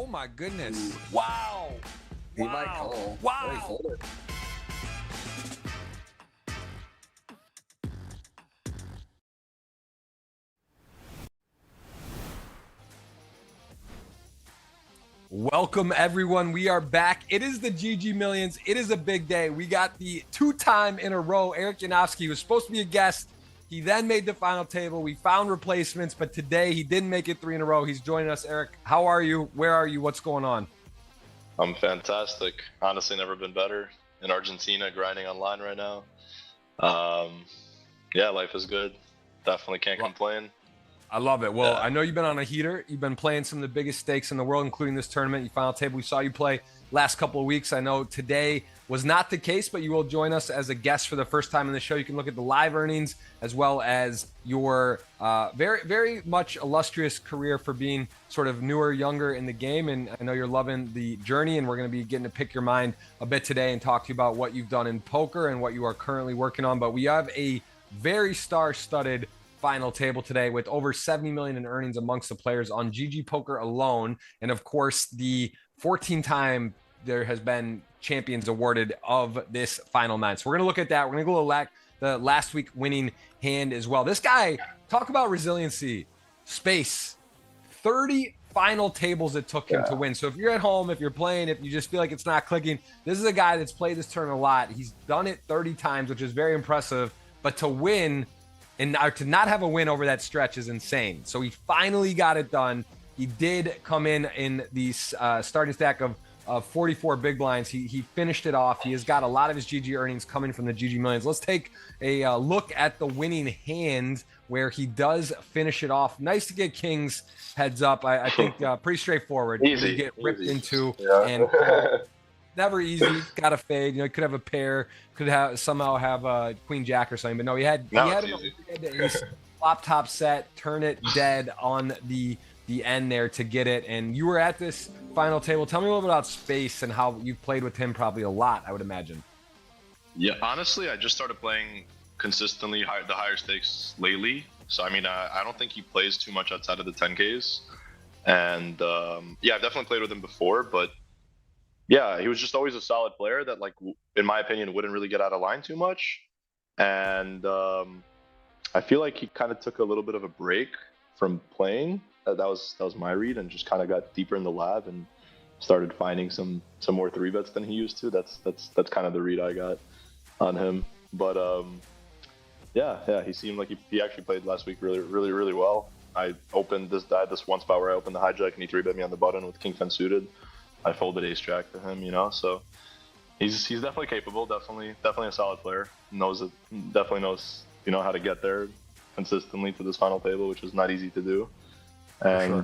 Oh my goodness. Wow. He might call. Wow. Welcome everyone. We are back. It is the GG Millions. It is a big day. We got the 2-time in a row. Eric Yanovsky was supposed to be a guest. He then made the final table. We found replacements, but today he didn't make it 3 in a row. He's joining us. Eric, how are you? Where are you? What's going on? I'm fantastic. Honestly, never been better. In Argentina, grinding online right now. Yeah, life is good. Definitely can't complain. I love it. Well, I know you've been on a heater. You've been playing some of the biggest stakes in the world, including this tournament. You final table. We saw you play last couple of weeks. I know today was not the case, but you will join us as a guest for the first time in the show. You can look at the live earnings as well as your very, very much illustrious career for being sort of newer, younger in the game. And I know you're loving the journey, and we're going to be getting to pick your mind a bit today and talk to you about what you've done in poker and what you are currently working on. But we have a very star-studded final table today with over 70 million in earnings amongst the players on GGPoker alone. And of course, the 14-time there has been champions awarded of this final nine. So we're going to look at that. We're going to go to the last week winning hand as well. This guy, talk about resiliency, space, 30 final tables it took him to win. So if you're at home, if you're playing, if you just feel like it's not clicking, this is a guy that's played this tournament a lot. He's done it 30 times, which is very impressive. But to win and to not have a win over that stretch is insane. So he finally got it done. He did come in the starting stack of 44 big blinds. He finished it off. He has got a lot of his GG earnings coming from the GG Millions. Let's take a look at the winning hand where he does finish it off. Nice to get kings heads up. I think pretty straightforward. Easy. You get ripped into Yeah. and never easy. Got to fade. You know, he could have a pair. Could have somehow have a queen jack or something. But no, he had the ace, flop top set, turn it dead on the end there to get it. And you were at this final table. Tell me a little bit about space and how you played with him probably a lot, I would imagine. Yeah, honestly, I just started playing consistently the higher stakes lately. So, I mean, I don't think he plays too much outside of the 10Ks. And, yeah, I've definitely played with him before, but yeah, he was just always a solid player that, like, in my opinion, wouldn't really get out of line too much. And I feel like he kind of took a little bit of a break from playing. That was my read, and just kind of got deeper in the lab and started finding some more 3-bets than he used to. That's kind of the read I got on him. But yeah, he seemed like he actually played last week really well. I opened this one spot where I opened the hijack and he 3-bet me on the button with king 10 suited. I folded ace jack to him, you know, so he's definitely capable, definitely a solid player. Definitely knows, you know, how to get there consistently to this final table, which is not easy to do. And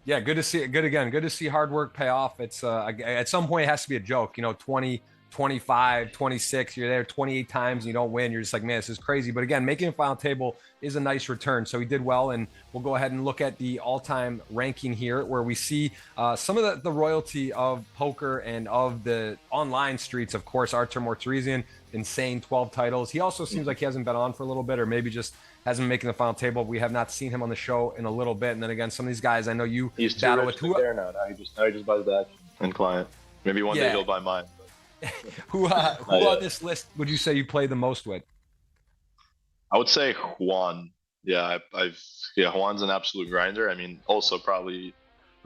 yeah, good to see it. Good to see hard work pay off. It's at some point it has to be a joke, you know, 20, 25, 26, you're there 28 times and you don't win. You're just like, man, this is crazy. But again, making a final table is a nice return. So he did well, and we'll go ahead and look at the all-time ranking here where we see some of the royalty of poker and of the online streets. Of course, Artur Mortarizian, insane 12 titles. He also seems like he hasn't been on for a little bit, or maybe just hasn't been making the final table. We have not seen him on the show in a little bit. And then again, some of these guys I know you battle with. There now. Now he just buys that and client. Maybe one day he'll buy mine. Who on this list would you say you play the most with? I would say Juan. Yeah, Juan's an absolute grinder. I mean, also probably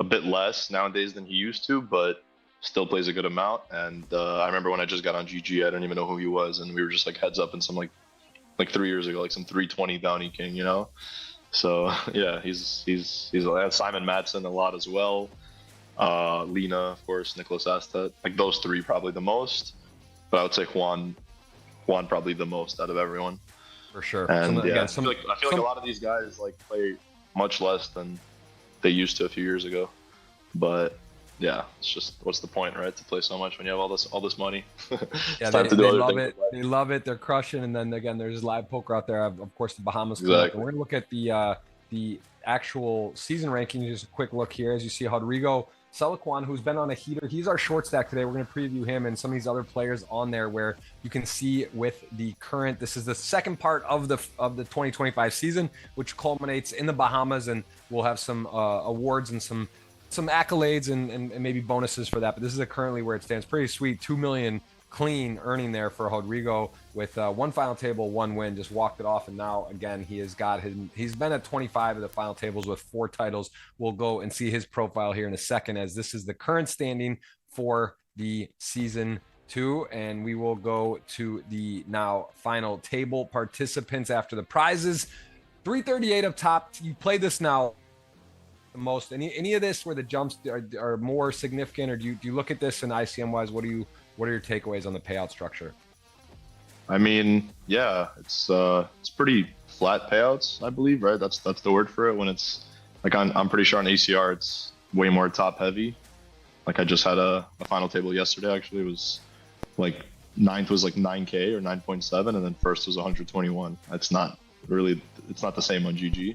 a bit less nowadays than he used to, but still plays a good amount. And I remember when I just got on GG, I didn't even know who he was, and we were just like heads up in some like 3 years ago, like some 320 bounty king, you know. So yeah, he's Simon Madsen a lot as well. Lena, of course, Nicholas Astet, like those three probably the most, but I would say Juan probably the most out of everyone. For sure. And I feel like a lot of these guys like play much less than they used to a few years ago. But yeah, it's just, what's the point, right? To play so much when you have all this money. Yeah, they love it. They love it. They're crushing. And then again, there's live poker out there. Of course, the Bahamas. Exactly. We're gonna look at the actual season rankings. Just a quick look here, as you see, Rodrigo Selequan, who's been on a heater. He's our short stack today. We're going to preview him and some of these other players on there where you can see with the current, this is the second part of the 2025 season, which culminates in the Bahamas, and we'll have some awards and some accolades and maybe bonuses for that. But this is currently where it stands. Pretty sweet. 2 million clean earning there for Rodrigo with one final table, one win, just walked it off. And now again, he's been at 25 of the final tables with 4 titles. We'll go and see his profile here in a second, as this is the current standing for the season 2. And we will go to the now final table participants after the prizes. 338 up top. You play this now the most. Any of this where the jumps are more significant, or do you look at this and ICM wise, what are your takeaways on the payout structure? I mean, yeah, it's pretty flat payouts, I believe, right? That's the word for it. When it's like I'm pretty sure on ACR it's way more top heavy. Like I just had a final table yesterday. Actually, it was like 9th was like 9K or 9.7, and then first was 121. It's not the same on GG.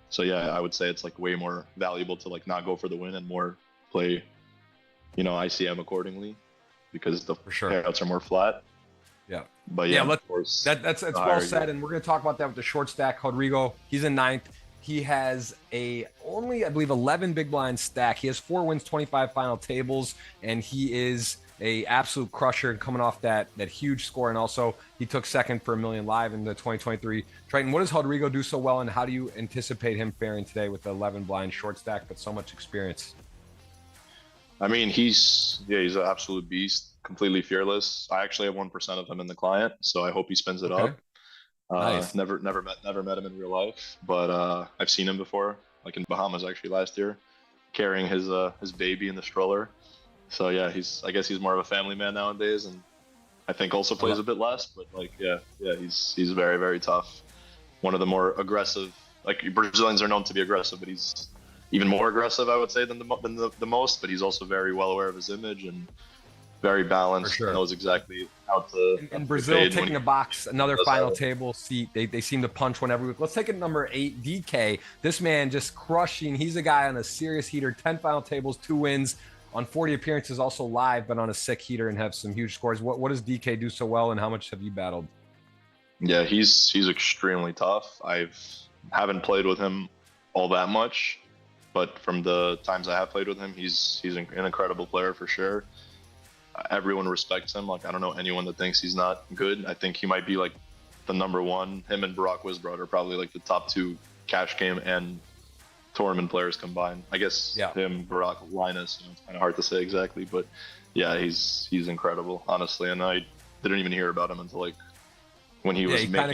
So yeah, I would say it's like way more valuable to like not go for the win and more play, ICM accordingly, because the payouts are more flat. Yeah. But yeah, of course, that's well said. And we're going to talk about that with the short stack. Rodrigo, he's in 9th. He has only, I believe, 11 big blind stack. He has 4 wins, 25 final tables, and he is a absolute crusher and coming off that huge score. And also he took second for $1 million live in the 2023 Triton. What does Rodrigo do so well, and how do you anticipate him faring today with the 11 blind short stack, but so much experience? I mean, he's an absolute beast, completely fearless. I actually have 1% of him in the client, so I hope he spins it up. Nice. Never met him in real life, but I've seen him before, like in Bahamas actually last year, carrying his baby in the stroller. So yeah, I guess he's more of a family man nowadays, and I think also plays a bit less, but like he's very, very tough. One of the more aggressive, like Brazilians are known to be aggressive, but he's even more aggressive, I would say, than the most. But he's also very well aware of his image and very balanced. Sure. Knows exactly how to. In Brazil, taking a box, another final table seat. They seem to punch one every week. Let's take it number 8, DK. This man just crushing. He's a guy on a serious heater. 10 final tables, 2 wins on 40 appearances. Also live, but on a sick heater and have some huge scores. What does DK do so well, and how much have you battled? Yeah, he's extremely tough. Haven't played with him all that much, but from the times I have played with him, he's an incredible player for sure. Everyone respects him. Like I don't know anyone that thinks he's not good. I think he might be like the number one. Him and Barack Wisbrod are probably like the top 2 cash game and tournament players combined. I guess him, Barack, Linus. It's kind of hard to say exactly, but yeah, he's incredible, honestly. And I didn't even hear about him until like when he was he went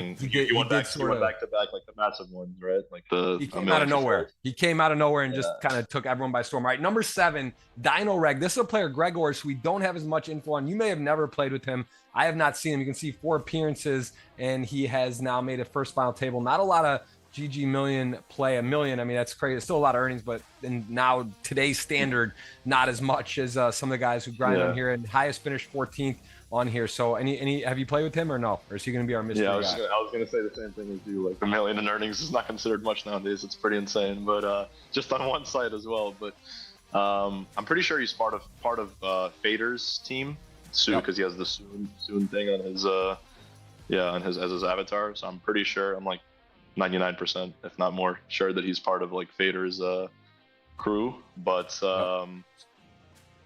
back to back like the massive ones, right? Like he came out of nowhere. He came out of nowhere and just kind of took everyone by storm. Right, number 7, Dino Rag. This is a player, Gregor, who we don't have as much info on. You may have never played with him. I have not seen him. You can see 4 appearances, and he has now made a first final table. Not a lot of GGMillion play. $1 million. I mean, that's crazy. It's still a lot of earnings, but in now today's standard, not as much as some of the guys who grind on here. And highest finish 14th on here. So any have you played with him or no? Or is he going to be our mystery guy? I was going to say the same thing as you. Like $1 million in earnings is not considered much nowadays. It's pretty insane, but just on one side as well. But I'm pretty sure he's part of Fedor's team soon, because he has the soon thing on his as his avatar. So I'm pretty sure, I'm like 99%, if not more, sure that he's part of like Fedor's crew. But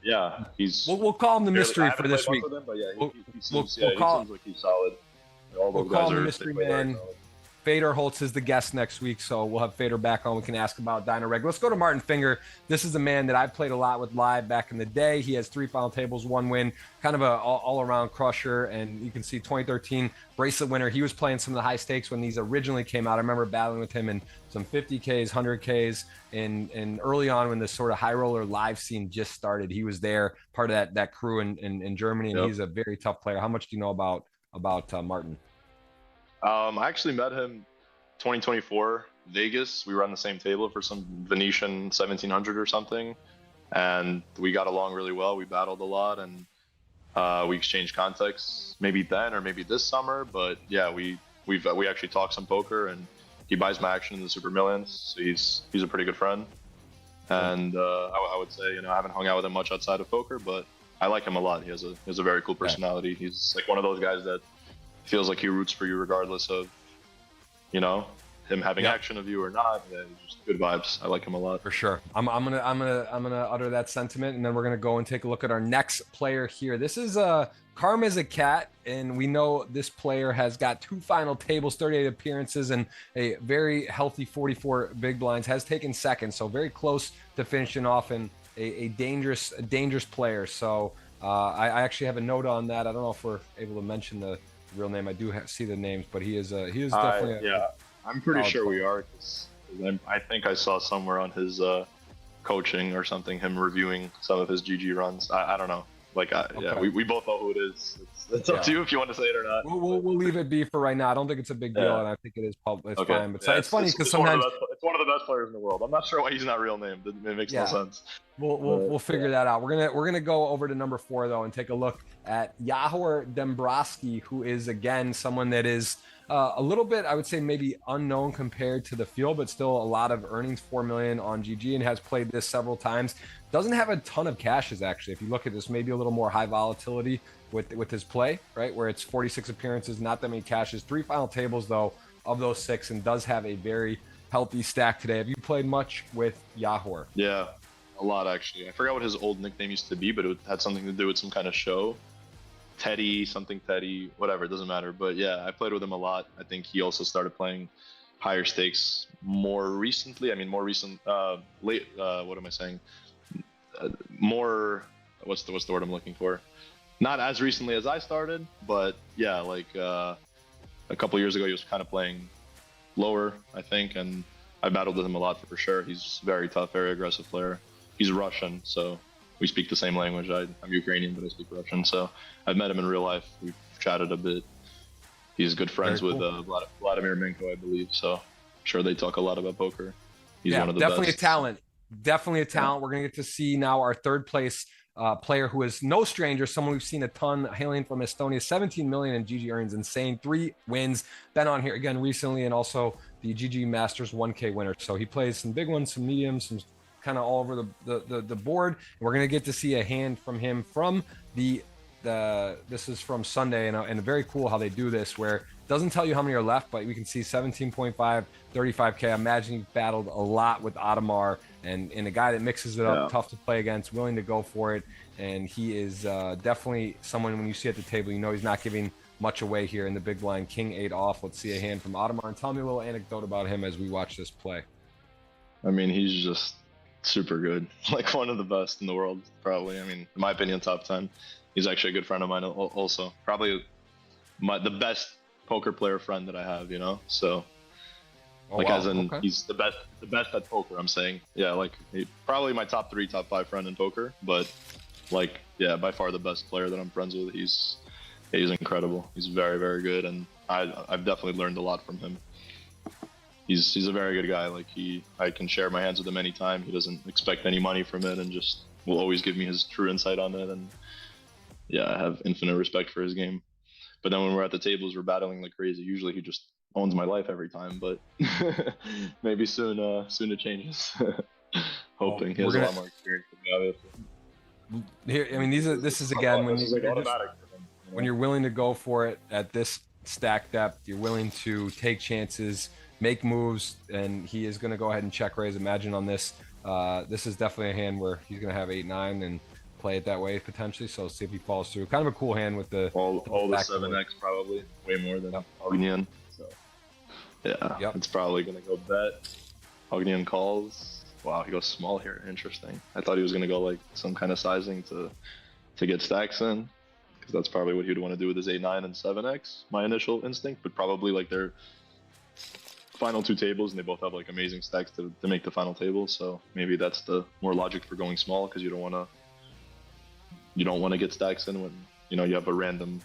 yeah, he's. We'll call him the mystery for this week. Him, but yeah, he seems like he's solid. We'll call him the mystery man. Fedor Holz is the guest next week, so we'll have Fedor back on. We can ask about Dino Reg. Let's go to Martin Finger. This is a man that I've played a lot with live back in the day. He has 3 final tables, 1 win, kind of a all-around crusher, and you can see 2013 bracelet winner. He was playing some of the high stakes when these originally came out. I remember battling with him in some 50Ks, 100Ks, and early on when this sort of high roller live scene just started. He was there, part of that crew in Germany, and he's a very tough player. How much do you know about Martin? I actually met him 2024 Vegas. We were on the same table for some Venetian 1700 or something, and we got along really well. We battled a lot, and we exchanged contacts maybe then or maybe this summer. But yeah, we actually talked some poker, and he buys my action in the GGMillions, so he's a pretty good friend. And I would say, I haven't hung out with him much outside of poker, but I like him a lot. He has a very cool personality. He's like one of those guys that feels like he roots for you regardless of, him having action of you or not. Yeah, just good vibes. I like him a lot. For sure. I'm gonna utter that sentiment, and then we're gonna go and take a look at our next player here. This is Carma's a cat, and we know this player has got 2 final tables, 38 appearances, and a very healthy 44 big blinds. Has taken second, so very close to finishing off, and a dangerous player. So I actually have a note on that. I don't know if we're able to mention the real name. I do see the names, but he is definitely I'm pretty sure we are, because I think I saw somewhere on his coaching or something, him reviewing some of his GG runs. I don't know. Yeah, we both know who it is. It's up to you if you want to say it or not. We'll leave it be for right now. I don't think it's a big deal, and I think it is public. It's fine. But it's funny because sometimes it's one of the best players in the world. I'm not sure why he's not real named. It makes no sense. We'll figure that out. We're gonna go over to number 4 though and take a look at Yahor Dembrowski, who is again someone that is a little bit, I would say, maybe unknown compared to the field, but still a lot of earnings, 4 million on GG, and has played this several times. Doesn't have a ton of cashes, actually. If you look at this, maybe a little more high volatility with his play, right? Where it's 46 appearances, not that many cashes. 3 final tables, though, of those 6, and does have a very healthy stack today. Have you played much with Yahor? Yeah, a lot, actually. I forgot what his old nickname used to be, but it had something to do with some kind of show. Teddy, whatever, it doesn't matter. But yeah, I played with him a lot. I think he also started playing higher stakes more recently. I mean, more recent, what am I saying? More, what's the word I'm looking for? Not as recently as I started, but yeah, a couple years ago, he was kind of playing lower, I think, and I battled with him a lot for sure. He's very tough, very aggressive player. He's Russian, so we speak the same language. I'm Ukrainian, but I speak Russian, so I've met him in real life. We've chatted a bit. He's good friends with Vladimir Minko, I believe, so I'm sure they talk a lot about poker. He's one of the definitely best. a talent. Definitely a talent. We're going to get to see now our 3rd place player, who is no stranger, someone we've seen a ton, hailing from Estonia. 17 million in GG earnings, insane. 3 wins. Been on here again recently, and also the GG Masters 1K winner. So he plays some big ones, some mediums, some kind of all over the board. We're going to get to see a hand from him from this is from Sunday, and very cool how they do this, where it doesn't tell you how many are left, but we can see 17.5, 35K. I imagine he battled a lot with Ottomar, and a guy that mixes it up, tough to play against, willing to go for it. And he is definitely someone, when you see at the table, he's not giving much away here in the big blind. King 8 off. Let's see a hand from Ottomar, and tell me a little anecdote about him as we watch this play. I mean, he's just super good. Like one of the best in the world, probably. I mean, in my opinion, top 10. He's actually a good friend of mine also. Probably the best poker player friend that I have, So he's the best at poker, I'm saying. Yeah, probably my top 3, top 5 friend in poker, but by far the best player that I'm friends with. He's incredible. He's very, very good, and I've definitely learned a lot from him. He's a very good guy. I can share my hands with him anytime. He doesn't expect any money from it, and just will always give me his true insight on it. And I have infinite respect for his game. But then when we're at the tables, we're battling like crazy. Usually he just owns my life every time, but maybe soon it changes. Hoping he has a lot more experience than me, obviously. Here, I mean, this is again when automatic for him, when you're willing to go for it at this stack depth, you're willing to take chances, make moves, and he is going to go ahead and check raise. Imagine on this. This is definitely a hand where he's going to have 8-9 and play it that way potentially. So see if he falls through. Kind of a cool hand with the all the 7x, probably way more than Ognyan. So it's probably going to go bet. Ognyan calls. Wow, he goes small here. Interesting. I thought he was going to go some kind of sizing to get stacks in, because that's probably what he'd want to do with his 8-9 and 7x. My initial instinct, but probably their final 2 tables, and they both have amazing stacks to make the final table. So maybe that's the more logic for going small, because you don't want to get stacks in when you have a random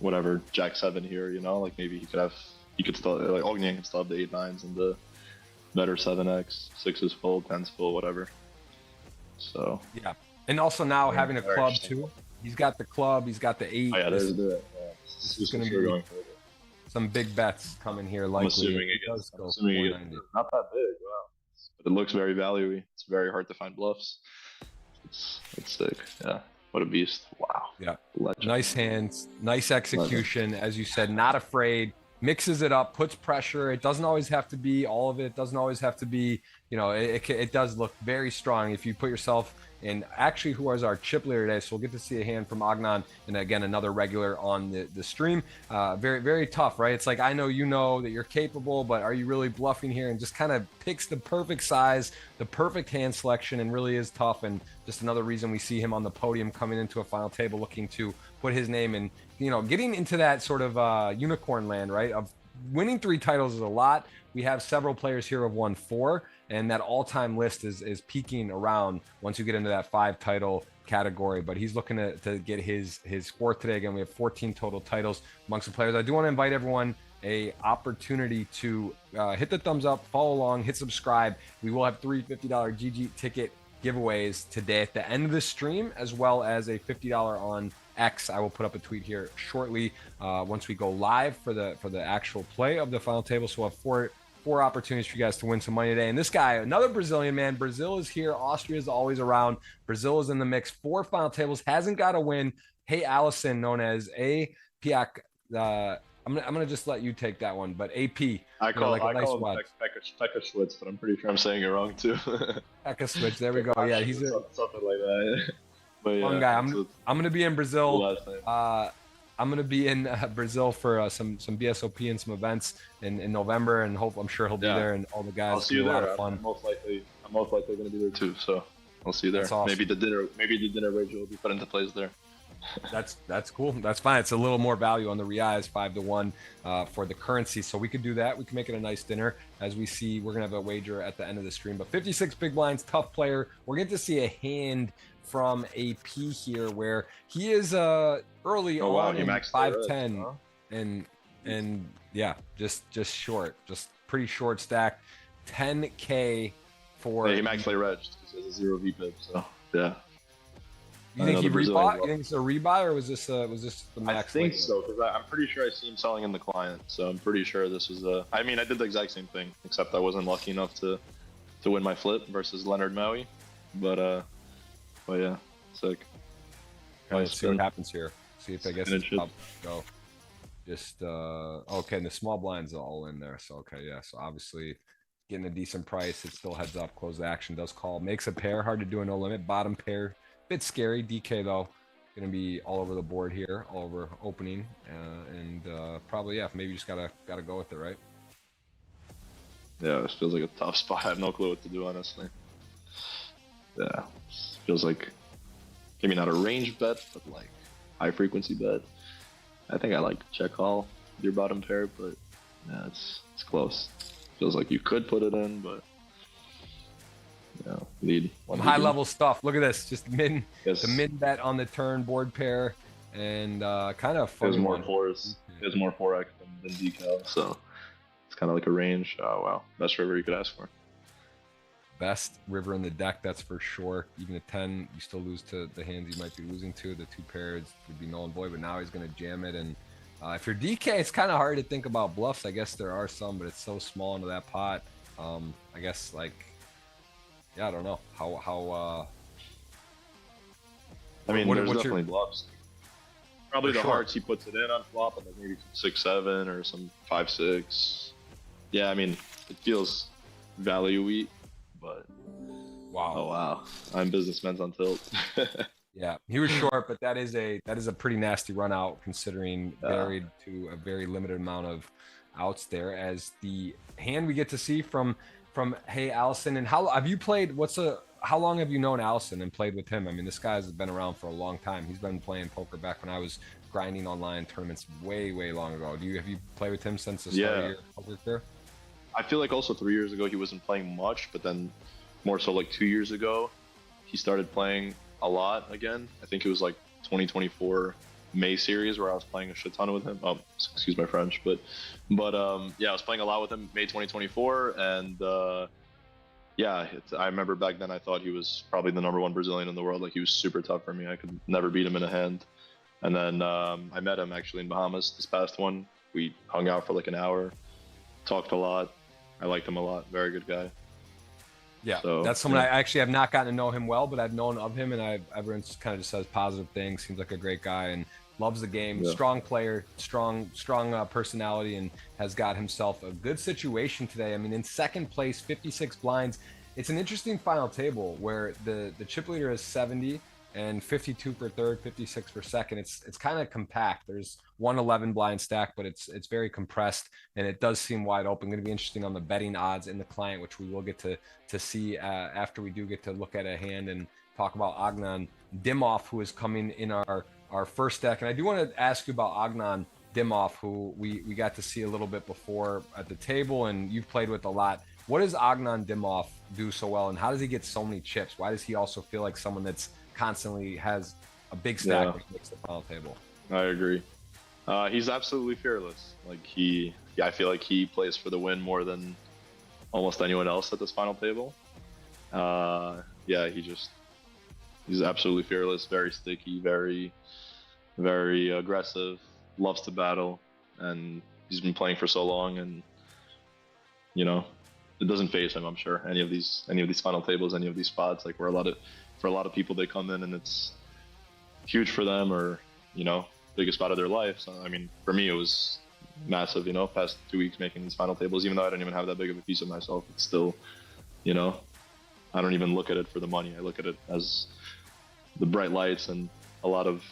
whatever Jack 7 here. Maybe he could still Ognyan can still have the 8-9s and the better 7x, 6s full, 10s full, whatever. So and also now having a club too. He's got the club. He's got the 8. Oh, yeah, this is going to be going some big bets coming here. Likely, I'm assuming he gets not that big. Wow, but it looks very value-y. It's very hard to find bluffs. It's sick. Yeah. What a beast. Wow. Yeah. Legend. Nice hands, nice execution. As you said, not afraid, mixes it up, puts pressure. It doesn't always have to be all of it. It doesn't always have to be, you know, it does look very strong if you put yourself in. Actually, who was our chip leader today? So we'll get to see a hand from Ognyan, and again, another regular on the stream. Very, very tough, right? It's like, I know you know that you're capable, but are you really bluffing here? And just kind of picks the perfect size, the perfect hand selection, and really is tough. And just another reason we see him on the podium coming into a final table, looking to put his name in, you know, getting into that sort of unicorn land, right? Of winning 3 titles is a lot. We have several players here who have won 4, and that all-time list is peaking around once you get into that 5 title category. But he's looking to get his 4th today. Again, we have 14 total titles amongst the players. I do want to invite everyone a opportunity to hit the thumbs up, follow along, hit subscribe. We will have 3 $50 GG ticket giveaways today at the end of the stream, as well as a $50 on X. I will put up a tweet here shortly once we go live for the actual play of the final table. So we'll have four opportunities for you guys to win some money today. And this guy, another Brazilian, man. Brazil is here. Austria is always around. Brazil is in the mix. 4 final tables. Hasn't got a win. Hey, Allison, known as A. Piak. I'm gonna just let you take that one. But AP. I call him Pekka Schwitz, but I'm pretty sure I'm saying it wrong too. Pekka Schwitz. There we go. Yeah, he's something like that. But yeah, fun guy. I'm gonna be in Brazil. I'm gonna be in Brazil for some BSOP and some events in November, and I'm sure he'll be there, and all the guys. I'll see you there. A lot of fun. I'm most likely gonna be there too. So I'll see you there. Awesome. Maybe the dinner ritual will be put into place there. That's cool. That's fine. It's a little more value on the reais, 5-1 for the currency. So we could do that. We can make it a nice dinner. As we see, we're gonna have a wager at the end of the stream. But 56 big blinds, tough player. We're going to see a hand from AP here where he is early on in 5-10, huh? and yeah, just short, just pretty short stack. 10K for. Yeah, he maximally regged because he has a 0 VPIP. So yeah. You think he rebought? You think it's a rebuy, or was this the max? I think so, because I'm pretty sure I see him selling in the client. So I'm pretty sure this was a. I mean, I did the exact same thing, except I wasn't lucky enough to win my flip versus Leonard Maui. But yeah, sick. Okay, let's see what happens here. See if I guess it's up. Go. Just okay, and the small blinds are all in there. So okay, yeah. So obviously getting a decent price. It still heads up. Close the action. Does call. Makes a pair. Hard to do a no limit. Bottom pair. Bit scary. DK though, gonna be all over the board here, all over opening, and probably yeah. Maybe you just gotta go with it, right? Yeah, this feels like a tough spot. I have no clue what to do, honestly. Yeah, feels like maybe not a range bet, but like high frequency bet. I think I like check call with your bottom pair, but yeah, it's close. Feels like you could put it in, but. Yeah, lead. High level stuff. Look at this. Just the min bet on the turn board pair, and kind of fun. There's more 4s. There's more 4x than decal, so it's kind of like a range. Oh wow, best river you could ask for. Best river in the deck, that's for sure. Even a 10, you still lose to the hands you might be losing to. The 2 pairs would be null and void, but now he's going to jam it. And if you're DK, it's kind of hard to think about bluffs. I guess there are some, but it's so small into that pot. I guess like. Yeah, I don't know how. I mean, there's definitely bluffs. Probably the hearts he puts it in on flop, and like maybe 6-7 or some 5-6. Yeah, I mean, it feels value-y, but wow. Oh wow, I'm businessman's on tilt. Yeah, he was short, but that is a pretty nasty run out considering buried to a very limited amount of outs there. As the hand we get to see from Hey Allison, and how have you played? How long have you known Allison and played with him? I mean, this guy's been around for a long time. He's been playing poker back when I was grinding online tournaments way long ago. Have you played with him since the start of your poker career? I feel like also 3 years ago he wasn't playing much, but then more so like 2 years ago he started playing a lot again. I think it was like 2024 May series where I was playing a shit ton with him. Oh, excuse my French, but yeah, I was playing a lot with him May 2024, and yeah, I remember back then I thought he was probably the #1 Brazilian in the world. Like he was super tough for me. I could never beat him in a hand. And then I met him actually in Bahamas this past one. We hung out for like an hour, talked a lot. I liked him a lot. Very good guy. Yeah, So, that's someone I actually have not gotten to know him well, but I've known of him, and everyone's kind of just says positive things. Seems like a great guy and loves the game. Yeah. Strong player, strong personality, and has got himself a good situation today. I mean, in second place, 56 blinds. It's an interesting final table where the chip leader is 70 and 52 for third, 56 for second. It's kind of compact. There's 111 blind stack, but it's very compressed, and it does seem wide open. Going to be interesting on the betting odds in the client, which we will get to see after we do get to look at a hand and talk about Ognyan Dimov, who is coming in our first deck. And I do want to ask you about Ognyan Dimov, who we got to see a little bit before at the table, and you've played with a lot. What does Ognyan Dimov do so well, and how does he get so many chips? Why does he also feel like someone that's constantly has a big stack when he makes the final table? I agree. He's absolutely fearless. Like I feel like he plays for the win more than almost anyone else at this final table. He's absolutely fearless, very sticky, very, very aggressive, loves to battle, and he's been playing for so long, and it doesn't faze him. I'm sure any of these final tables, any of these spots, like for a lot of people, they come in and it's huge for them, or biggest spot of their life. So I mean, for me, it was massive. Past 2 weeks making these final tables, even though I don't even have that big of a piece of myself, it's still, I don't even look at it for the money. I look at it as the bright lights and a lot of,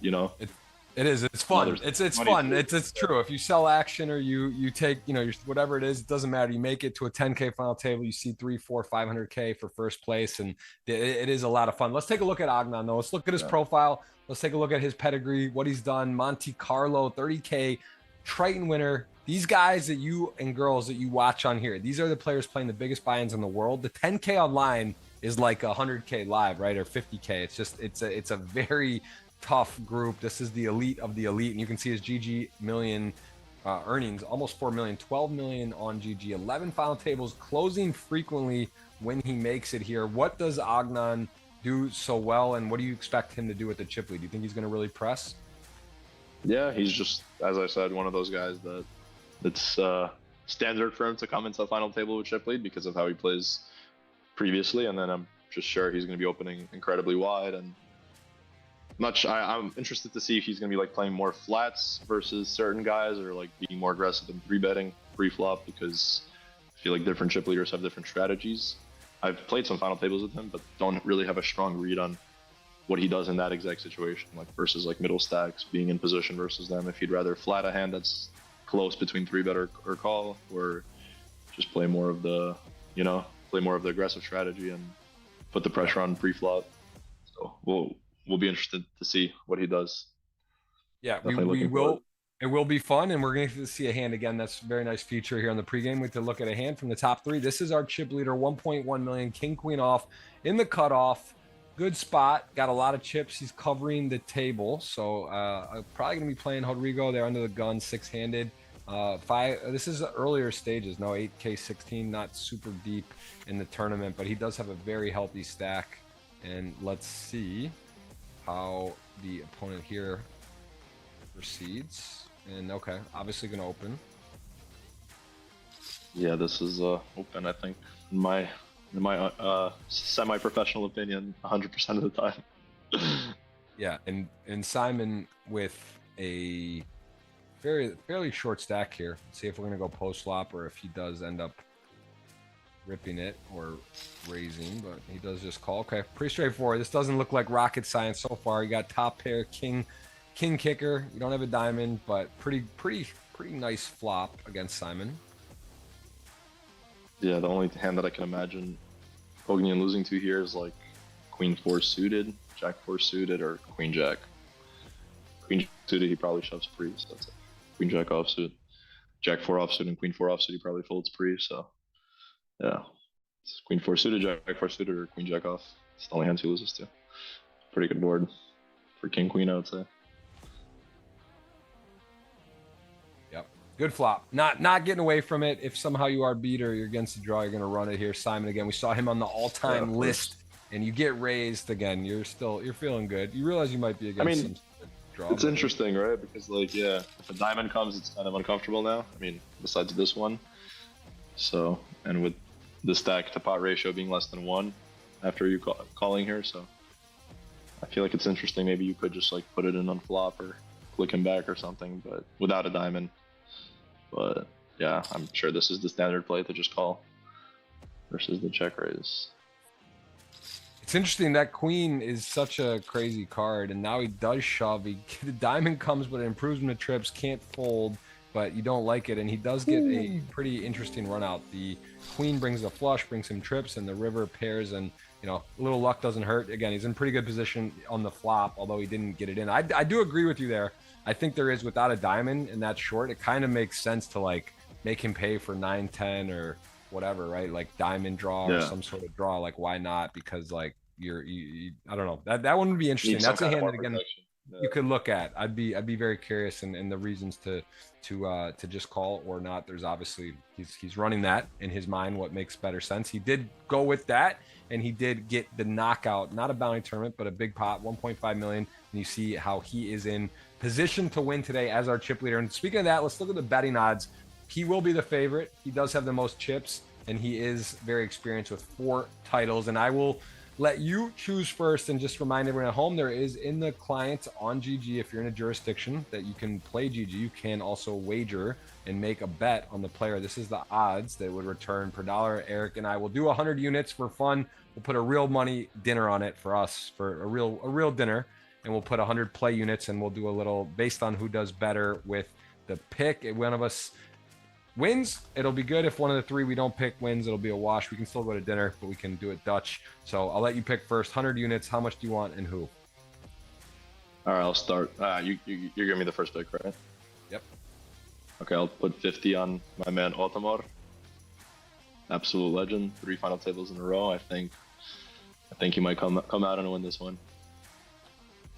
It is. It's fun. It's fun. It's true. If you sell action or you take, whatever it is, it doesn't matter. You make it to a 10K final table. You see 300, 400, 500K for first place, and it is a lot of fun. Let's take a look at Ognyan though. Let's look at his profile. Let's take a look at his pedigree, what he's done. Monte Carlo, 30K, Triton winner. These guys that you and girls that you watch on here, these are the players playing the biggest buy-ins in the world. The 10K online is like 100K live, right? Or 50K. It's just it's a very tough group. This is the elite of the elite, and you can see his GGMillion earnings, almost 4 million, 12 million on GG, 11 final tables, closing frequently when he makes it here. What does Ognyan do so well, and what do you expect him to do at the chip lead? Do you think he's going to really press? Yeah, he's just, as I said, one of those guys that it's standard for him to come into the final table with chip lead because of how he plays previously, and then I'm just sure he's going to be opening incredibly wide. And I'm interested to see if he's going to be like playing more flats versus certain guys, or like being more aggressive and 3-betting pre-flop, because I feel like different chip leaders have different strategies. I've played some final tables with him, but don't really have a strong read on what he does in that exact situation, like versus like middle stacks, being in position versus them. If he'd rather flat a hand that's close between 3-bet or call, or just play more of the aggressive strategy and put the pressure on pre-flop. So we'll be interested to see what he does. Yeah, we will. It will be fun, and we're going to see a hand again. That's a very nice feature here on the pregame. We have to look at a hand from the top three. This is our chip leader, 1.1 million, king, queen off in the cutoff. Good spot. Got a lot of chips. He's covering the table. So I'm probably going to be playing Rodrigo there under the gun, 6-handed. This is earlier stages. No, 8K, 16, not super deep in the tournament, but he does have a very healthy stack. And let's see how the opponent here proceeds. And okay, obviously going to open. Yeah, this is open, I think, in my semi-professional opinion, 100% of the time. Yeah, and Simon with a fairly short stack here. Let's see if we're going to go post flop, or if he does end up ripping it or raising, but he does just call. Okay, pretty straightforward. This doesn't look like rocket science so far. You got top pair, king kicker. You don't have a diamond, but pretty nice flop against Simon. Yeah, the only hand that I can imagine Ognyan losing to here is like queen 4 suited, jack 4 suited, or queen jack. Queen suited, he probably shoves pre, so that's it. Queen jack offsuit, jack 4 offsuit, and queen 4 offsuit, he probably folds pre. So yeah, it's queen 4 suited, jack 4 suited, or queen jack off. It's the only hands he loses to. Pretty good board for king queen, I would say. Good flop. Not getting away from it. If somehow you are beat or you're against the draw, you're going to run it here. Simon, again, we saw him on the all-time list, and you get raised again. You're feeling good. You realize you might be against some draw. It's interesting, right? Because like, yeah, if a diamond comes, it's kind of uncomfortable now. I mean, besides this one. So, and with the stack to pot ratio being less than 1 after you calling here. So I feel like it's interesting. Maybe you could just like put it in on flop or click him back or something, but without a diamond. But yeah, I'm sure this is the standard play to just call versus the check raise. It's interesting that queen is such a crazy card, and now he does shove. The diamond comes, but it improves him to trips. Can't fold, but you don't like it, and he does get a pretty interesting run out. The queen brings a flush, brings him trips, and the river pairs, and you know, a little luck doesn't hurt. Again, he's in pretty good position on the flop, although he didn't get it in. I do agree with you there. I think there is, without a diamond and that short, it kind of makes sense to like make him pay for 9-10 or whatever, right? Like diamond draw or some sort of draw. Like, why not? Because like you I don't know. That one would be interesting. That's a hand that again you could look at. I'd be very curious in the reasons to just call or not. There's obviously he's running that in his mind, what makes better sense. He did go with that, and he did get the knockout, not a bounty tournament, but a big pot, 1.5 million. And you see how he is in position to win today as our chip leader. And speaking of that, let's look at the betting odds. He will be the favorite. He does have the most chips, and he is very experienced with 4 titles. And I will let you choose first, and just remind everyone at home, there is in the client on GG, if you're in a jurisdiction that you can play GG, you can also wager and make a bet on the player. This is the odds that would return per dollar. Eric and I will do 100 units for fun. We'll put a real money dinner on it for us, for a real dinner, and we'll put 100 play units, and we'll do a little based on who does better with the pick. If one of us wins, it'll be good. If one of the 3 we don't pick wins, it'll be a wash. We can still go to dinner, but we can do it Dutch. So I'll let you pick first. 100 units. How much do you want and who? All right, I'll start. You're giving me the first pick, right? Yep. Okay, I'll put 50 on my man Ottomar. Absolute legend. 3 final tables in a row. I think he might come out and win this one.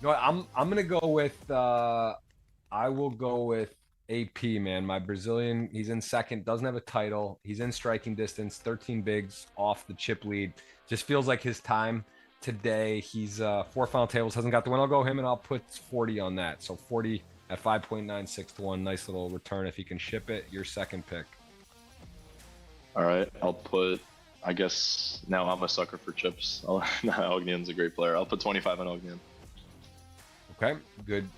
You know what? I'm gonna go with I will go with AP, man. My Brazilian, he's in second, doesn't have a title. He's in striking distance, 13 bigs off the chip lead. Just feels like his time today. He's 4 final tables, hasn't got the win. I'll go him, and I'll put 40 on that. So 40 at 5.96 to 1. Nice little return if he can ship it. Your second pick. All right, I'll put, I guess now I'm a sucker for chips. Ognyan's a great player. I'll put 25 on Ognyan. Okay, good.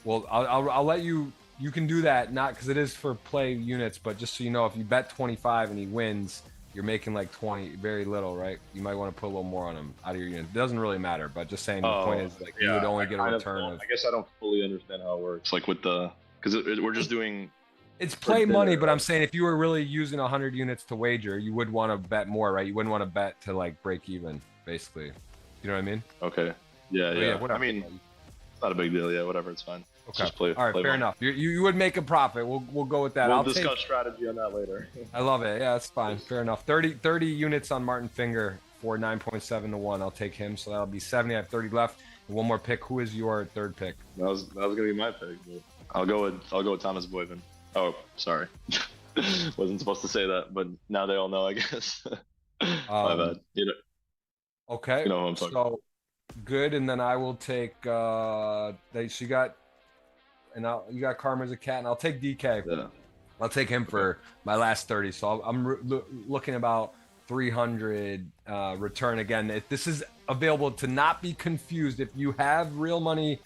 Well, I'll let you can do that, not because it is for play units, but just so you know, if you bet 25 and he wins, you're making like 20, very little, right? You might want to put a little more on him out of your unit. It doesn't really matter, but just saying the point is like you would only get a return of. I guess I don't fully understand how it works. Like with the, because we're just doing. It's play money, but I'm saying if you were really using 100 units to wager, you would want to bet more, right? You wouldn't want to bet to like break even, basically. You know what I mean? Okay. Yeah. Whatever. I mean, it's not a big deal. Yeah, whatever. It's fine. Okay. Just play, all right, fair enough. You would make a profit. We'll go with that. We'll discuss strategy on that later. I love it. Yeah, that's fine. Fair enough. 30 units on Martin Finger for 9.7 to 1. I'll take him. So that'll be 70. I have 30 left. And one more pick. Who is your third pick? That was gonna be my pick. But I'll go with Thomas Boyven. Oh, sorry. Wasn't supposed to say that, but now they all know, I guess. My bad. Okay. You know who I'm talking about. Good, and then I will take. So you got, you got Carma as a cat, and I'll take DK. Yeah. I'll take him for my last 30. So I'm looking about 300 return again. This is available to not be confused. If you have real money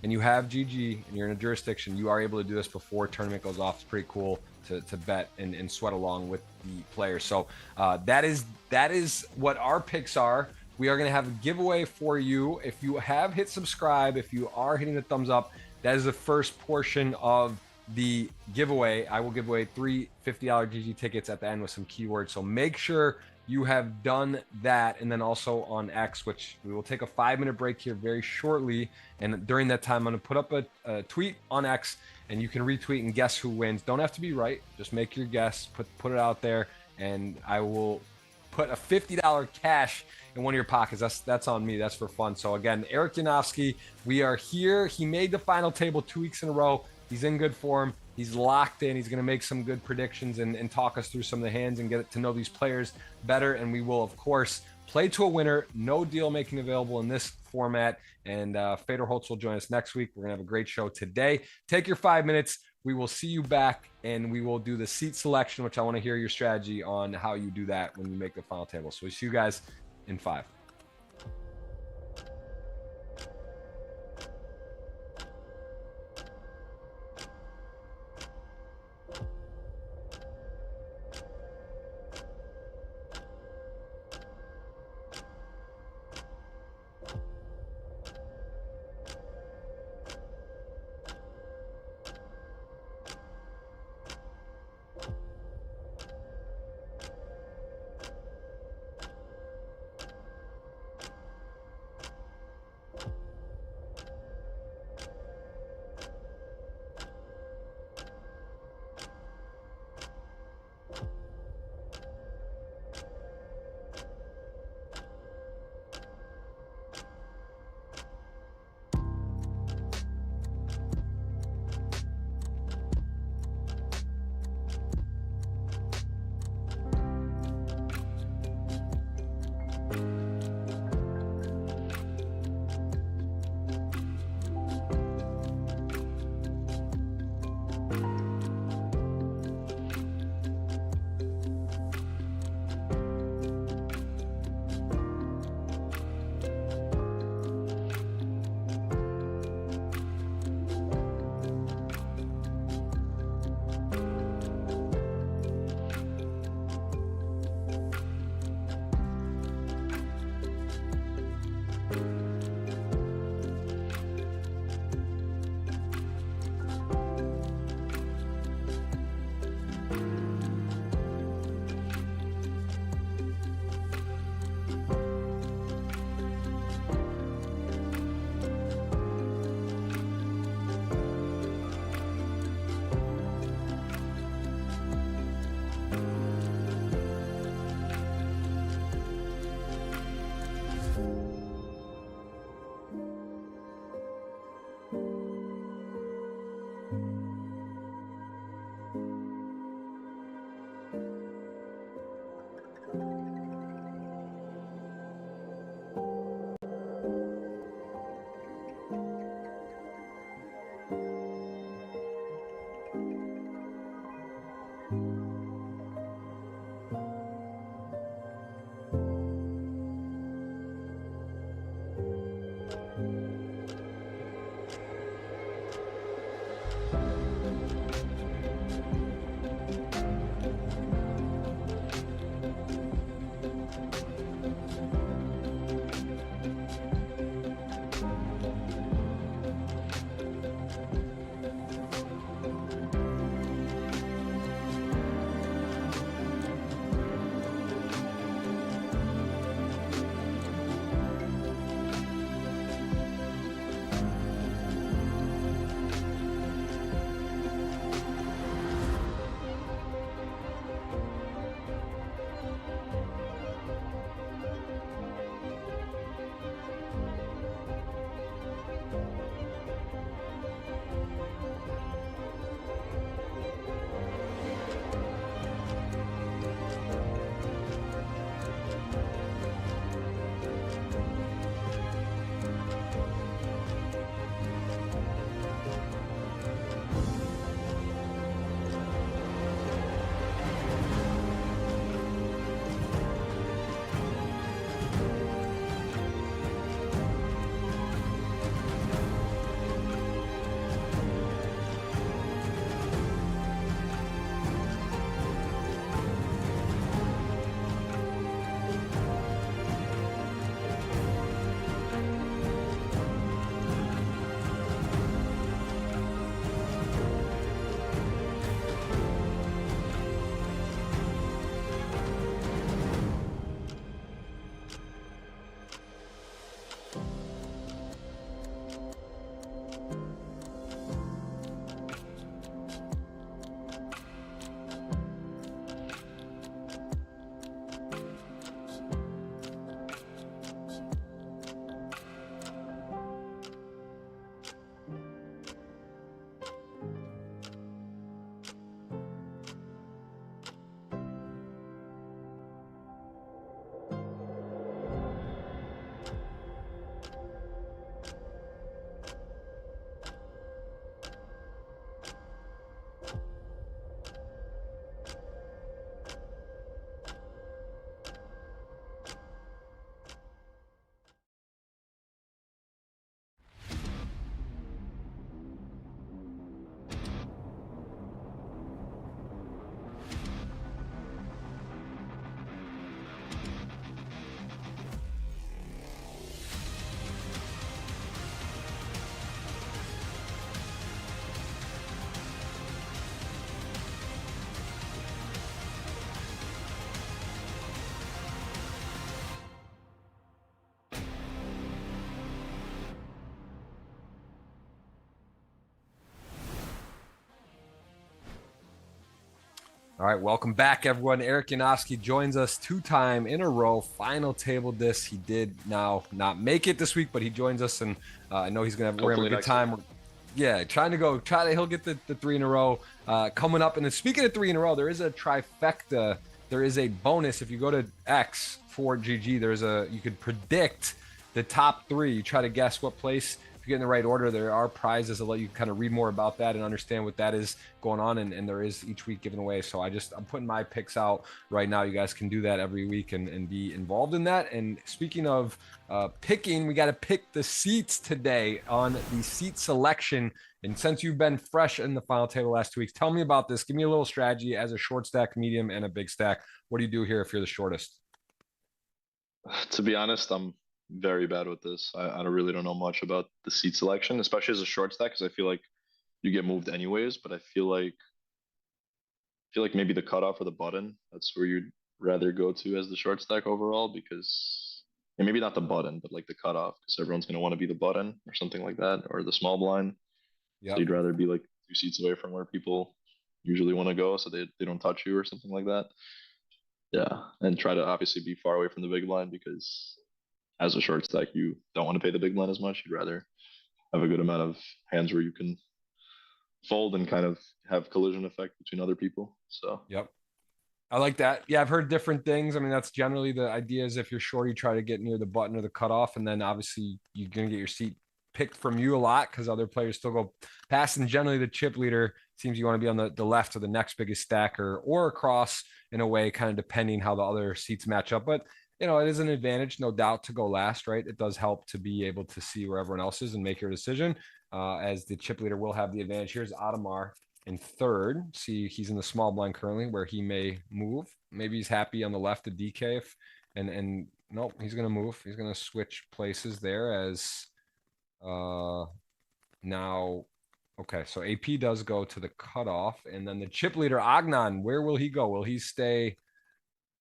and you have GG and you're in a jurisdiction, you are able to do this before tournament goes off. It's pretty cool to bet and sweat along with the players. So that is what our picks are. We are going to have a giveaway for you. If you have hit subscribe, if you are hitting the thumbs up, that is the first portion of the giveaway. I will give away 3 $50 GG tickets at the end with some keywords. So make sure you have done that. And then also on X, which we will take a 5-minute break here very shortly. And during that time, I'm going to put up a tweet on X, and you can retweet and guess who wins. Don't have to be right. Just make your guess, put it out there, and I will put a $50 cash in one of your pockets. That's on me. That's for fun. So again, Eric Yanovsky, we are here. He made the final table 2 weeks in a row. He's in good form. He's locked in. He's going to make some good predictions and talk us through some of the hands and get to know these players better. And we will, of course, play to a winner. No deal making available in this format. And Fedor Holz will join us next week. We're going to have a great show today. Take your 5 minutes, We will see you back, and we will do the seat selection, which I want to hear your strategy on how you do that when you make the final table. So we see you guys in 5. All right, welcome back, everyone. Eric Yanovsky joins us 2 times in a row. Final table this. He did now not make it this week, but he joins us, and I know we're gonna have a good time. Yeah, he'll get the 3 in a row coming up. And then speaking of 3 in a row, there is a trifecta. There is a bonus if you go to X for GG. You could predict the top 3. You try to guess what place. If you get in the right order, there are prizes that let you kind of read more about that and understand what that is going on. And there is each week given away. So I'm putting my picks out right now. You guys can do that every week and be involved in that. And speaking of picking, we got to pick the seats today on the seat selection. And since you've been fresh in the final table the last 2 weeks, tell me about this. Give me a little strategy as a short stack, medium, and a big stack. What do you do here if you're the shortest? To be honest, I'm very bad with this. I really don't know much about the seat selection, especially as a short stack, because I feel like you get moved anyways. But I feel like maybe the cutoff or the button, that's where you'd rather go to as the short stack overall, because maybe not the button, but like the cutoff, because everyone's gonna want to be the button or something like that, or the small blind. Yeah, so you'd rather be like 2 seats away from where people usually want to go, so they don't touch you or something like that. Yeah, and try to obviously be far away from the big blind, because as a short stack, you don't want to pay the big blind as much. You'd rather have a good amount of hands where you can fold and kind of have collision effect between other people. So yep. I like that. Yeah, I've heard different things. I mean, that's generally the idea is if you're short, you try to get near the button or the cutoff, and then obviously you're going to get your seat picked from you a lot because other players still go past. And generally the chip leader seems you want to be on the left of the next biggest stacker or across in a way, kind of depending how the other seats match up. But it is an advantage, no doubt, to go last, right? It does help to be able to see where everyone else is and make your decision, as the chip leader will have the advantage. Here's Ottomar in third. See, he's in the small blind currently where he may move. Maybe he's happy on the left of DK. And nope, he's going to move. He's going to switch places there as now. Okay, so AP does go to the cutoff. And then the chip leader, Ognyan, where will he go? Will he stay?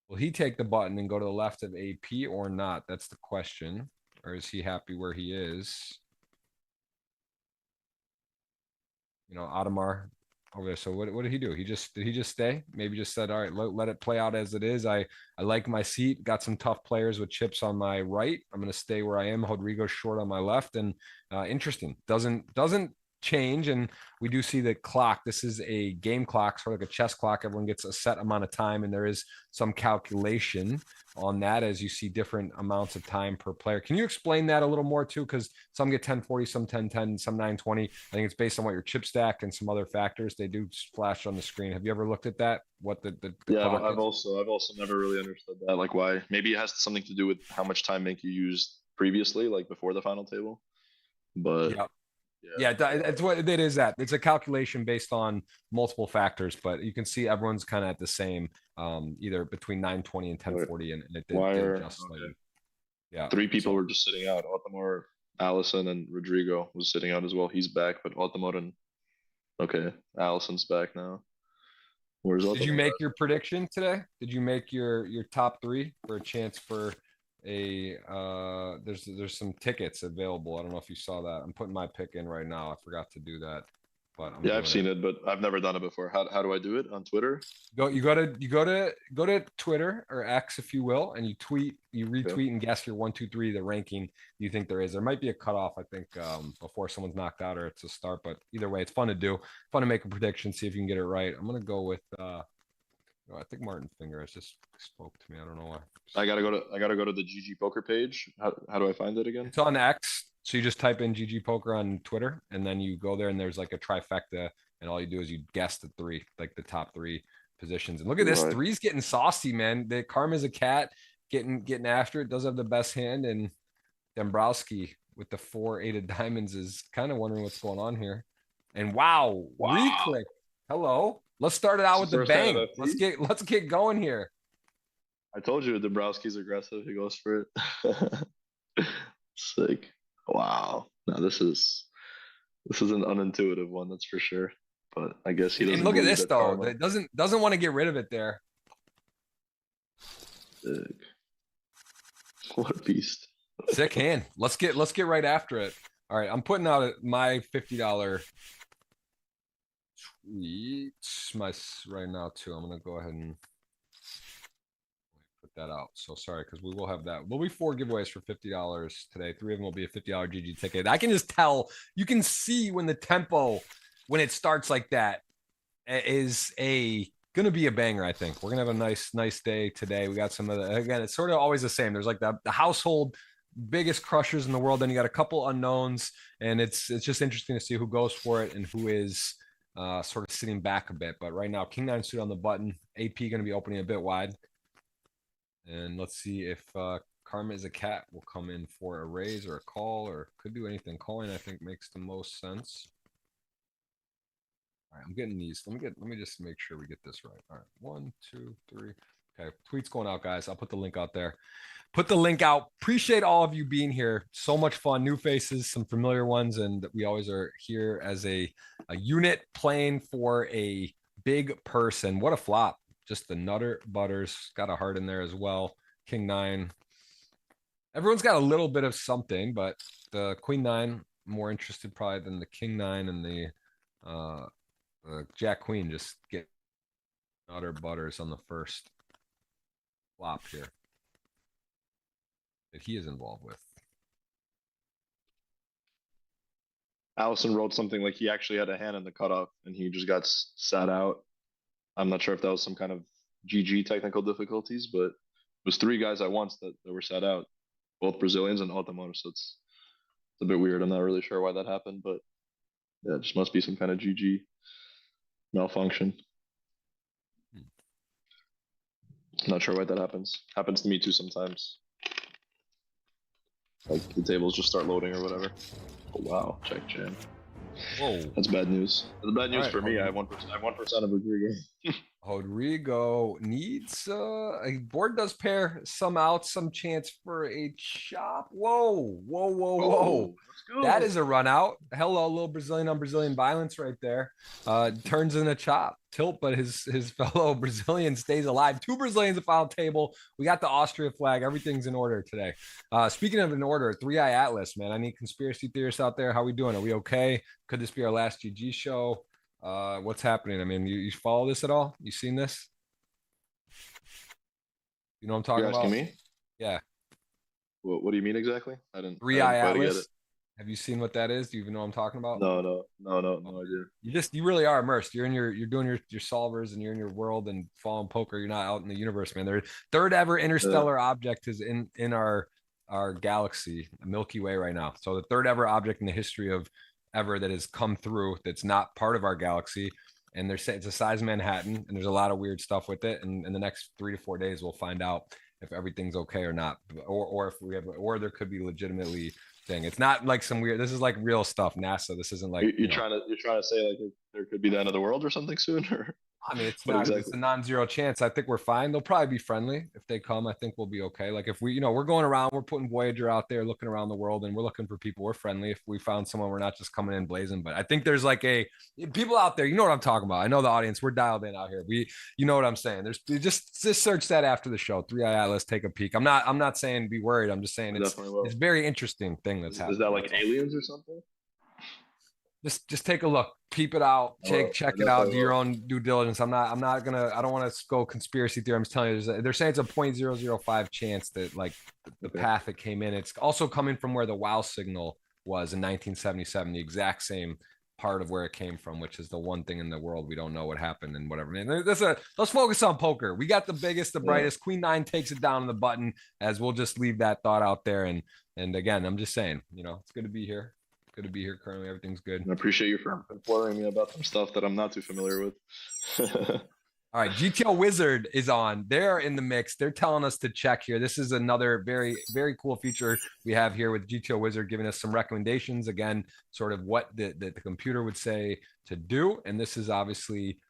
Will he take the button and go to the left of AP or not? That's the question. Or is he happy where he is? Ottomar over there. So what did he do? Did he just stay? Maybe just said, all right, let it play out as it is. I like my seat. Got some tough players with chips on my right. I'm going to stay where I am. Rodrigo short on my left. And interesting. Doesn't change. And we do see the clock. This is a game clock, sort of like a chess clock. Everyone gets a set amount of time, and there is some calculation on that as you see different amounts of time per player. Can you explain that a little more too? Because some get 1040, some 1010, some 920. I think it's based on what your chip stack and some other factors. They do flash on the screen. Have you ever looked at that? What the yeah, I've also never really understood that. Like why? Maybe it has something to do with how much time bank you used previously, like before the final table. But yeah, it's what it is. That it's a calculation based on multiple factors, but you can see everyone's kind of at the same, either between 920 and 1040, and it did just slightly. Yeah, 3 people were just sitting out. Ottomar, Allison, and Rodrigo was sitting out as well. He's back, but Ottomar and Allison's back now. Where's Ottomar? Did you make your prediction today? Did you make your top 3 for a chance for there's some tickets available? I don't know if you saw that. I'm putting my pick in right now. I forgot to do that, but I've seen it, but I've never done it before. How do I do it on Twitter? You go to Twitter or X, if you will, and you retweet and guess your 1, 2, 3 the ranking you think there is. There might be a cutoff, I think, before someone's knocked out or it's a start, but either way, it's fun to do. Fun to make a prediction, see if you can get it right. I'm gonna go with I think Martin Finger has just spoke to me. I don't know why. I gotta go to the GGPoker page. How do I find it again? It's on X. So you just type in GGPoker on Twitter, and then you go there, and there's like a trifecta, and all you do is you guess the 3, like the top 3 positions. And look at this, 3's getting saucy, man. The Carma's a cat, getting after it. Does have the best hand, and Dombrowski with the 4-8 of diamonds is kind of wondering what's going on here. And wow. Reclick. Hello. Let's start it out with the bang. Let's get going here. I told you Dombrowski's aggressive. He goes for it. Sick. Wow. No, this is an unintuitive one, that's for sure. But I guess he doesn't. And look at this though. It doesn't want to get rid of it there. Sick. What a beast. Sick hand. Let's get right after it. All right, I'm putting out my $50. tweet right now too. I'm gonna go ahead and put that out. So sorry, because we will have that. There'll be 4 giveaways for $50 today. 3 of them will be a $50 GG ticket. I can just tell, you can see when the tempo, when it starts like that, is gonna be a banger. I think we're gonna have a nice day today. We got some of the, again, it's sort of always the same. There's like the household biggest crushers in the world, then you got a couple unknowns, and it's just interesting to see who goes for it and who is sort of sitting back a bit. But right now, King 9 suit on the button, AP going to be opening a bit wide, and let's see if Carma is a cat will come in for a raise or a call, or could do anything. Calling, I think, makes the most sense. All right, I'm getting these. Let me just make sure we get this right. All right, 1, 2, 3. Okay, tweet's going out, guys. I'll put the link out there. Put the link out. Appreciate all of you being here. So much fun. New faces, some familiar ones, and we always are here as a unit playing for a big person. What a flop. Just the Nutter Butters. Got a heart in there as well. King 9. Everyone's got a little bit of something, but the Queen 9 more interested probably than the King 9 and the Jack Queen. Just get Nutter Butters on the first flop here that he is involved with. Allison wrote something like he actually had a hand in the cutoff and he just got sat out. I'm not sure if that was some kind of GG technical difficulties, but it was 3 guys at once that were sat out, both Brazilians and Ottomar. So it's a bit weird. I'm not really sure why that happened, but yeah, it just must be some kind of GG malfunction. Not sure why that happens. Happens to me too sometimes. Like the tables just start loading or whatever. Oh wow, check jam. Whoa, that's bad news. That's bad news right, for me. I have 1%. I have 1% of Rodrigo. Rodrigo needs a board does pair some out, some chance for a chop. Whoa. Let's go. That is a run out. Hello, little Brazilian on Brazilian violence right there. Turns in a chop. Tilt, but his fellow Brazilian stays alive. 2 Brazilians at final table. We got the Austria flag. Everything's in order today. Speaking of in order, 3-Eye Atlas, man. I need conspiracy theorists out there. How we doing? Are we okay? Could this be our last GG show? What's happening? I mean, you follow this at all? You seen this? You know what I'm talking You're about? asking me? Yeah. What do you mean exactly? I didn't 3-Eye quite get Atlas. it. Have you seen what that is? Do you even know what I'm talking about? No idea. You really are immersed. You're doing your solvers and you're in your world and following poker. You're not out in the universe, man. Their third ever interstellar object is in our galaxy, Milky Way right now. So the third ever object in the history of ever that has come through that's not part of our galaxy. And they're saying it's the size of Manhattan, and there's a lot of weird stuff with it. And in the next 3 to 4 days, we'll find out if everything's okay or not, or if we have, or there could be legitimately thing. It's not like some weird. This is like real stuff. NASA. This isn't like you're trying to say like there could be the end of the world or something soon, or I mean, it's not exactly. It's a non-zero chance. I think we're fine. They'll probably be friendly if they come. I think we'll be okay. Like if we, we're going around, we're putting Voyager out there, looking around the world, and we're looking for people. We're friendly. If we found someone, we're not just coming in blazing. But I think there's like people out there. You know what I'm talking about. I know the audience. We're dialed in out here. You know what I'm saying. There's just search that after the show. 3-Eye Atlas. Take a peek. I'm not saying be worried. I'm just saying it's very interesting thing that's happening. Is that like aliens or something? Just take a look, peep it out, check it out, do your own due diligence. I don't want to go conspiracy theory. I'm just telling you, they're saying it's a 0.005 chance that like the path it came in. It's also coming from where the WoW signal was in 1977, the exact same part of where it came from, which is the one thing in the world we don't know what happened and whatever. Man, let's focus on poker. We got the biggest, the brightest. Queen 9 takes it down on the button, as we'll just leave that thought out there. And again, I'm just saying, it's good to be here. Good to be here currently. Everything's good. I appreciate you for informing me about some stuff that I'm not too familiar with. All right, GTO Wizard is on. They're in the mix. They're telling us to check here. This is another very, very cool feature we have here with GTO Wizard, giving us some recommendations. Again, sort of what the computer would say to do. And this is obviously,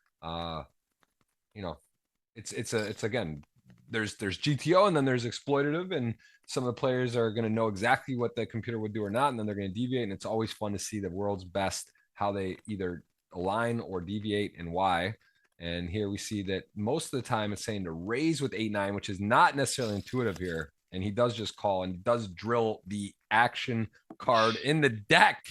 it's again, there's GTO and then there's exploitative, and some of the players are going to know exactly what the computer would do or not, and then they're going to deviate. And it's always fun to see the world's best, how they either align or deviate and why. And here we see that most of the time it's saying to raise with 8-9, which is not necessarily intuitive here. And he does just call and does drill the action card in the deck.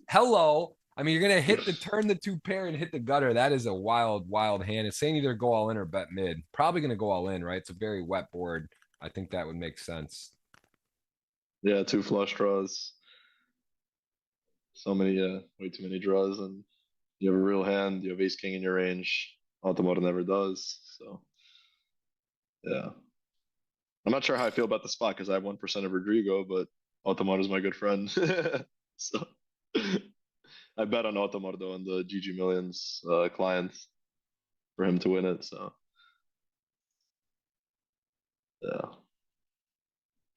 Hello. I mean, you're gonna hit the turn the 2 pair and hit the gutter. That is a wild, wild hand. It's saying either go all in or bet mid. Probably gonna go all in, right? It's a very wet board. I think that would make sense. Yeah, 2 flush draws. So many, way too many draws, and you have a real hand. You have ace king in your range. Ottomar never does. So yeah, I'm not sure how I feel about the spot because I have 1% of Rodrigo, but Ottomar is my good friend. So I bet on Ottomar though in the GGMillions client for him to win it. So yeah.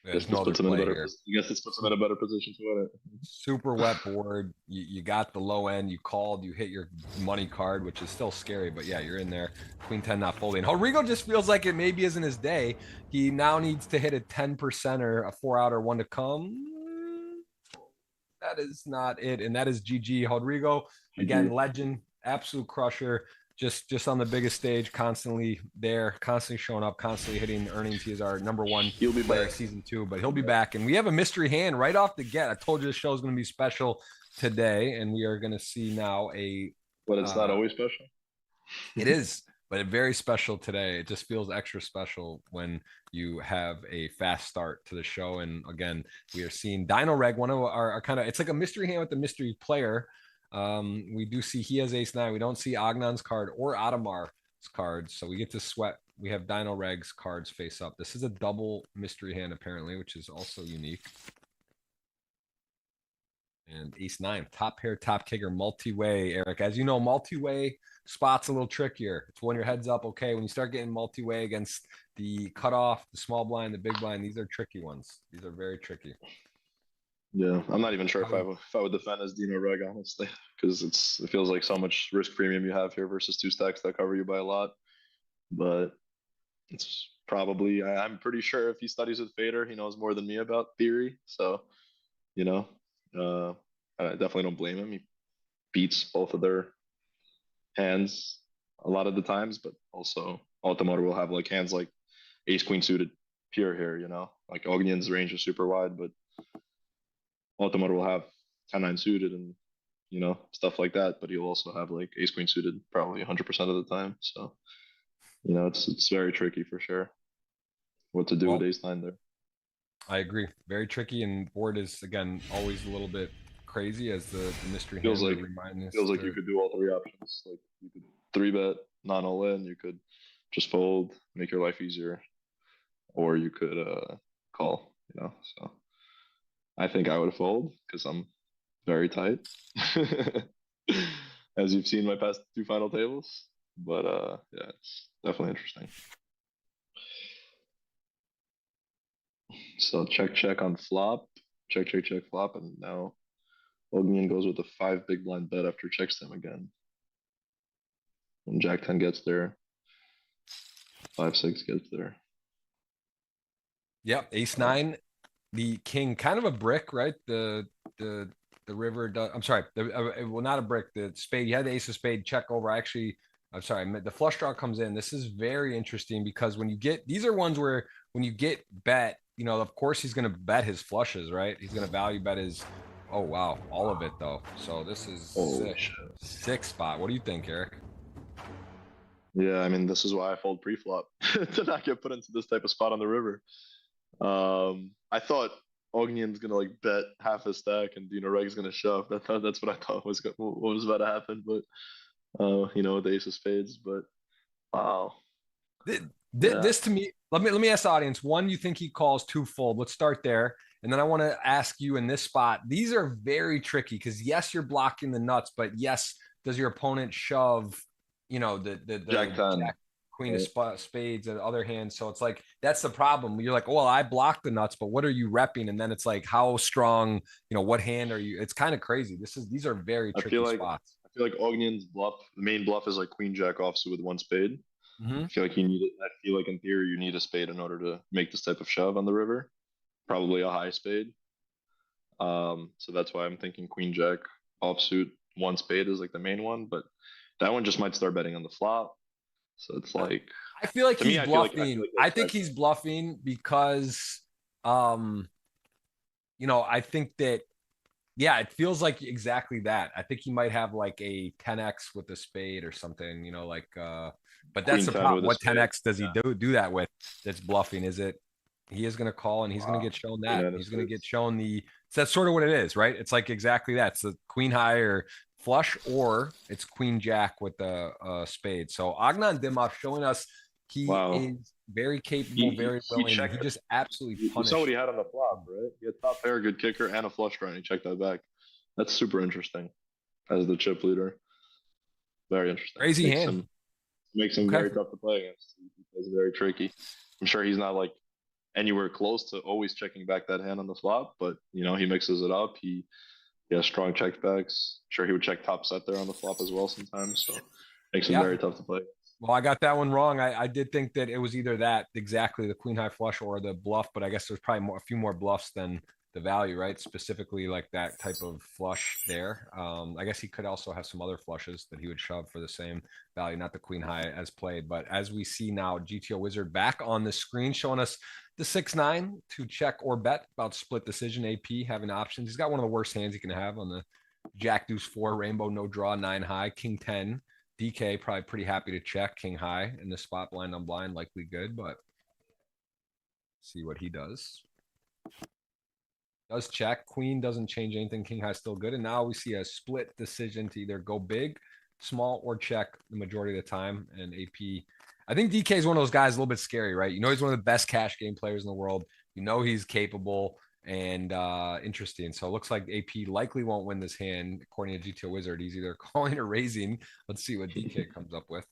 There's This no other puts him in a play better. here. I guess this puts him in a better position to win it. Super wet board. You got the low end. You called. You hit your money card, which is still scary. But yeah, you're in there. Queen 10 not folding. Rodrigo just feels like it maybe isn't his day. He now needs to hit a 10%er, a 4 out or 1 to come. That is not it. And that is GG. Rodrigo, again, GG. legend, absolute crusher. Just on the biggest stage, constantly there, constantly showing up, constantly hitting earnings. He is our #1 He'll be player back. season 2, but he'll be back. And we have a mystery hand right off the get. I told you this show is going to be special today, and we are going to see now a. But it's not always special. It is, but it very special today. It just feels extra special when you have a fast start to the show. And again, we are seeing Dino Rag, one of our kind of. It's like a mystery hand with the mystery player. We do see he has ace 9. We don't see Ognyan's card or Ottomar's card, so we get to sweat. We have Dino Reg's cards face up. This is a double mystery hand apparently, which is also unique. And ace 9, top pair, top kicker, multi-way. Eric, as you know, multi-way spot's a little trickier. It's when your head's up. Okay, when you start getting multi-way against the cutoff, the small blind, the big blind, these are tricky ones. These are very tricky. Yeah, I'm not even sure if I would defend as Dino Rag, honestly, because it feels like so much risk premium you have here versus 2 stacks that cover you by a lot. But it's probably I'm pretty sure if he studies with Fedor, he knows more than me about theory. So, you know, I definitely don't blame him. He beats both of their hands a lot of the times, but also Ottomar will have like hands like ace queen suited pure here. You know, like Ognyan's range is super wide, but Ottomar will have 10-9 suited and, you know, stuff like that, but he'll also have like ace queen suited probably 100% of the time. So, you know, it's very tricky for sure what to do with ace 9 there. I agree. Very tricky, and board is again always a little bit crazy as the mystery feels hand like remind us. Feels like you could do all 3 options. Like you could 3-bet, not all in. You could just fold, make your life easier, or you could call. You know, so. I think I would fold because I'm very tight, as you've seen my past 2 final tables. But yeah, it's definitely interesting. So check on flop, check flop, and now Ognyan goes with a 5 big blind bet after checks them again. When Jack 10 gets there, 5-6 gets there. Yep, ace 9. The king, kind of a brick, right? The river does. I'm sorry, well, not a brick. The spade. You had the ace of spade check over. Actually, I'm sorry. The flush draw comes in. This is very interesting because when you get these are ones where when you get bet, you know, of course he's going to bet his flushes, right? He's going to value bet his. Oh wow, all of it though. So this is sick spot. What do you think, Eric? Yeah, I mean, this is why I fold pre-flop to not get put into this type of spot on the river. I thought Ognyan's gonna like bet half a stack and Dino Reg's gonna shove. That's what I thought was what was about to happen. But you know, with the ace of spades. But wow, this to me. Let me ask the audience. One, you think he calls 2 fold? Let's start there, and then I want to ask you in this spot. These are very tricky because yes, you're blocking the nuts, but yes, does your opponent shove? You know the Jack 10. Jack queen of spades and other hands. So it's like, that's the problem. You're like, well, I blocked the nuts, but what are you repping? And then it's like, how strong, you know, what hand are you? It's kind of crazy. These are very tricky spots. I feel like Ognyan's bluff, the main bluff is like queen jack offsuit with 1 spade. I feel like you need it. I feel like in theory, you need a spade in order to make this type of shove on the river, probably a high spade. So that's why I'm thinking queen jack offsuit 1 spade is like the main one, but that one just might start betting on the flop. So it's like, I feel like he's bluffing. I think he's bluffing because, you know, I think that Yeah, it feels like exactly that. I think he might have like a 10x with a spade or something, like but that's Queen the 10 problem. with a What spade. 10x does he Yeah. do that with that's bluffing? Is it he is gonna call and he's gonna Wow. get shown Queen that. 9 of He's gonna get spades. shown the so that's sort of what it is, right? It's like exactly that. It's the queen high or flush, or it's queen jack with the spade. So Ognan Dimov showing us he Wow. is very capable, He very he willing, and he checked. just absolutely You saw what punished. he had on the flop, right? He had top pair, good kicker, and a flush draw, and he checked that back. That's super interesting as the chip leader. Very interesting. Crazy hand. Makes him Okay. very tough to play against. He plays very tricky. I'm sure he's not like anywhere close to always checking back that hand on the flop, but he mixes it up. He has strong check backs. Sure, he would check top set there on the flop as well sometimes. So makes him Yeah. very tough to play. Well, I got that one wrong. I did think that it was either that exactly the queen high flush or the bluff, but I guess there's probably a few more bluffs than the value, right? Specifically like that type of flush there. I guess he could also have some other flushes that he would shove for the same value, not the queen high as played. But as we see now, GTO Wizard back on the screen showing us the 6-9 to check or bet about split decision. AP having options. He's got one of the worst hands he can have on the Jack Deuce 4 rainbow, no draw, 9 high, King 10. DK probably pretty happy to check king high in the spot, blind on blind, likely good, but see what he does. Does check. Queen doesn't change anything. King high still good. And now we see a split decision to either go big, small, or check the majority of the time. And AP, I think DK is one of those guys a little bit scary, right? He's one of the best cash game players in the world. He's capable and interesting. So it looks like AP likely won't win this hand. According to GTO Wizard, he's either calling or raising. Let's see what DK comes up with.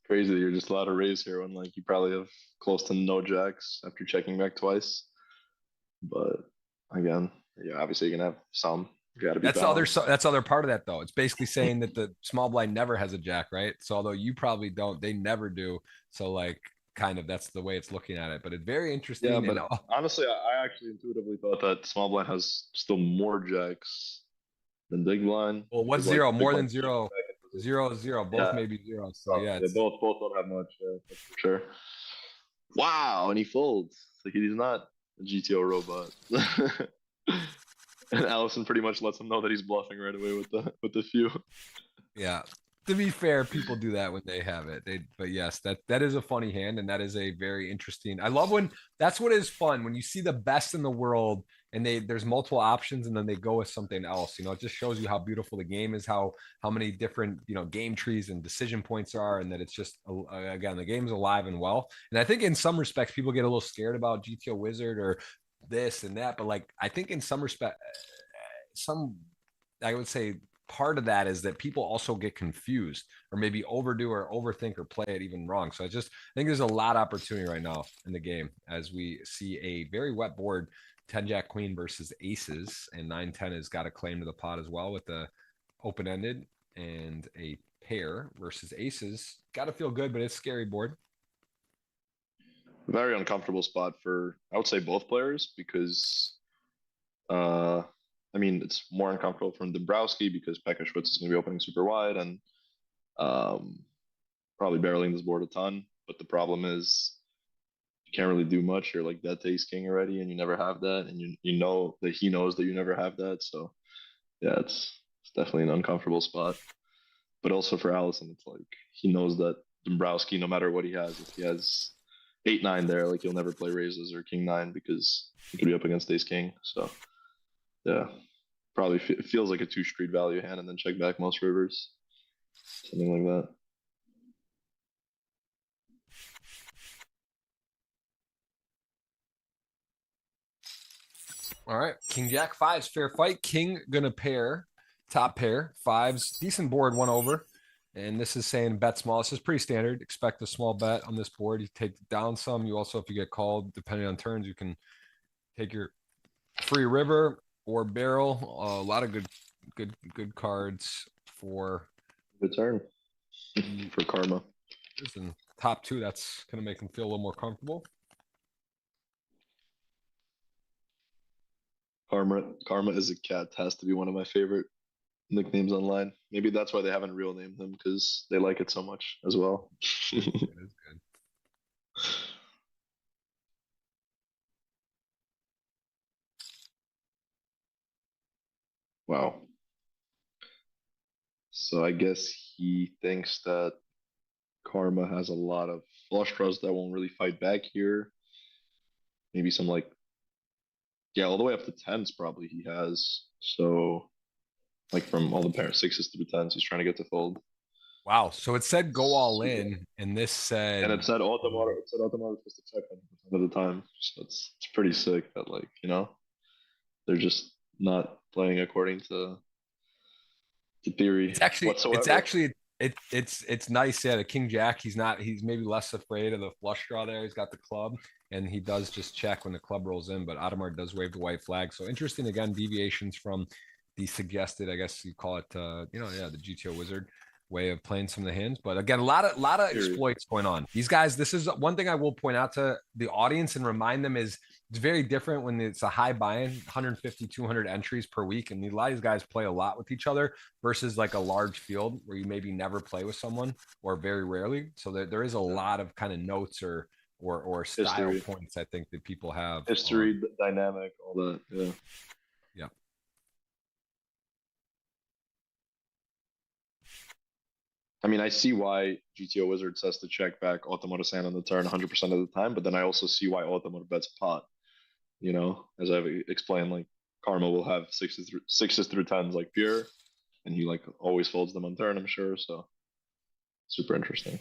Crazy that you're just allowed to raise here when like you probably have close to no jacks after checking back twice. But again, yeah, obviously you're gonna have some. You got to be balanced. That's other part of that though. It's basically saying that the small blind never has a jack, right? So although you probably don't, they never do. So like kind of that's the way it's looking at it. But it's very Yeah, interesting. And but honestly, I actually intuitively thought that small blind has still more jacks than big blind well, what's because like zero? big More blind than zero? Zero, zero. Both yeah, maybe zero. So yeah, they it's both don't have much. Yeah, that's for sure. Wow, and he folds. Like he's not a GTO robot. And Allison pretty much lets him know that he's bluffing right away with the few. yeah. To be fair, people do that when they have it. But yes, that is a funny hand, and that is a very interesting. I love when that's what is fun when you see the best in the world, and there's multiple options, and then they go with something else. It just shows you how beautiful the game is, how many different game trees and decision points are, and that it's just again the game's alive and well. And I think in some respects, people get a little scared about GTO Wizard or this and that, but like I think in some respect, some I would say part of that is that people also get confused or maybe overdo or overthink or play it even wrong. So I think there's a lot of opportunity right now in the game as we see a very wet board, 10 jack queen versus aces, and 9-10 has got a claim to the pot as well with the open-ended and a pair versus aces. Got to feel good, but it's scary board. Very uncomfortable spot for I would say both players because uh I mean it's more uncomfortable from Dombrowski because Pekka Schwitz is going to be opening super wide and um probably barreling this board a ton. But the problem is you can't really do much. You're like that ace king already, and you never have that, and you know that he knows that you never have that. So yeah, it's definitely an uncomfortable spot. But also for Allison, it's like he knows that Dombrowski, no matter what he has, if he has 8-9 there, like he'll never play raises or king 9 because he could be up against ace king. So yeah, probably feels like a two street value hand and then check back most rivers, something like that. All right, king jack fives, fair fight. King gonna pair, top pair, fives, decent board, one over. And this is saying bet small. This is pretty standard. Expect a small bet on this board. You take down some. You also, if you get called, depending on turns, you can take your free river or barrel. A lot of good cards for Good turn for Karma. and top two. That's gonna make them feel a little more comfortable. Karma is a cat has to be one of my favorite nicknames online. Maybe that's why they haven't real named him because they like it so much as well. It is good. Wow. So I guess he thinks that Karma has a lot of flush draws that won't really fight back here. Maybe some like, yeah, all the way up to tens probably he has. So like from all the pair sixes through tens, he's trying to get to fold. Wow. So it said go all Super. in, and this And said, it said Ottomar. It said Ottomar was supposed to check 100% of the time. So it's pretty sick that like they're just not playing according to theory it's whatsoever. actually it's nice. Yeah, the king jack. He's maybe less afraid of the flush draw there. He's got the club, and he does just check when the club rolls in. But Ottomar does wave the white flag. So interesting again, deviations from the suggested, I guess you call it, the GTO wizard way of playing some of the hands. But again, a lot of Theory. exploits going on. These guys, this is one thing I will point out to the audience and remind them is it's very different when it's a high buy-in, 150, 200 entries per week. And a lot of these guys play a lot with each other versus like a large field where you maybe never play with someone or very rarely. So there is a lot of kind of notes or style History. points I think that people have. History, dynamic, all that. Yeah. Yeah. I mean, I see why GTO Wizard says to check back Ottomar Sand on the turn 100% of the time, but then I also see why Ottomar bets pot. As I've explained, like Karma will have sixes through tens like pure, and he like always folds them on turn, I'm sure. So super interesting.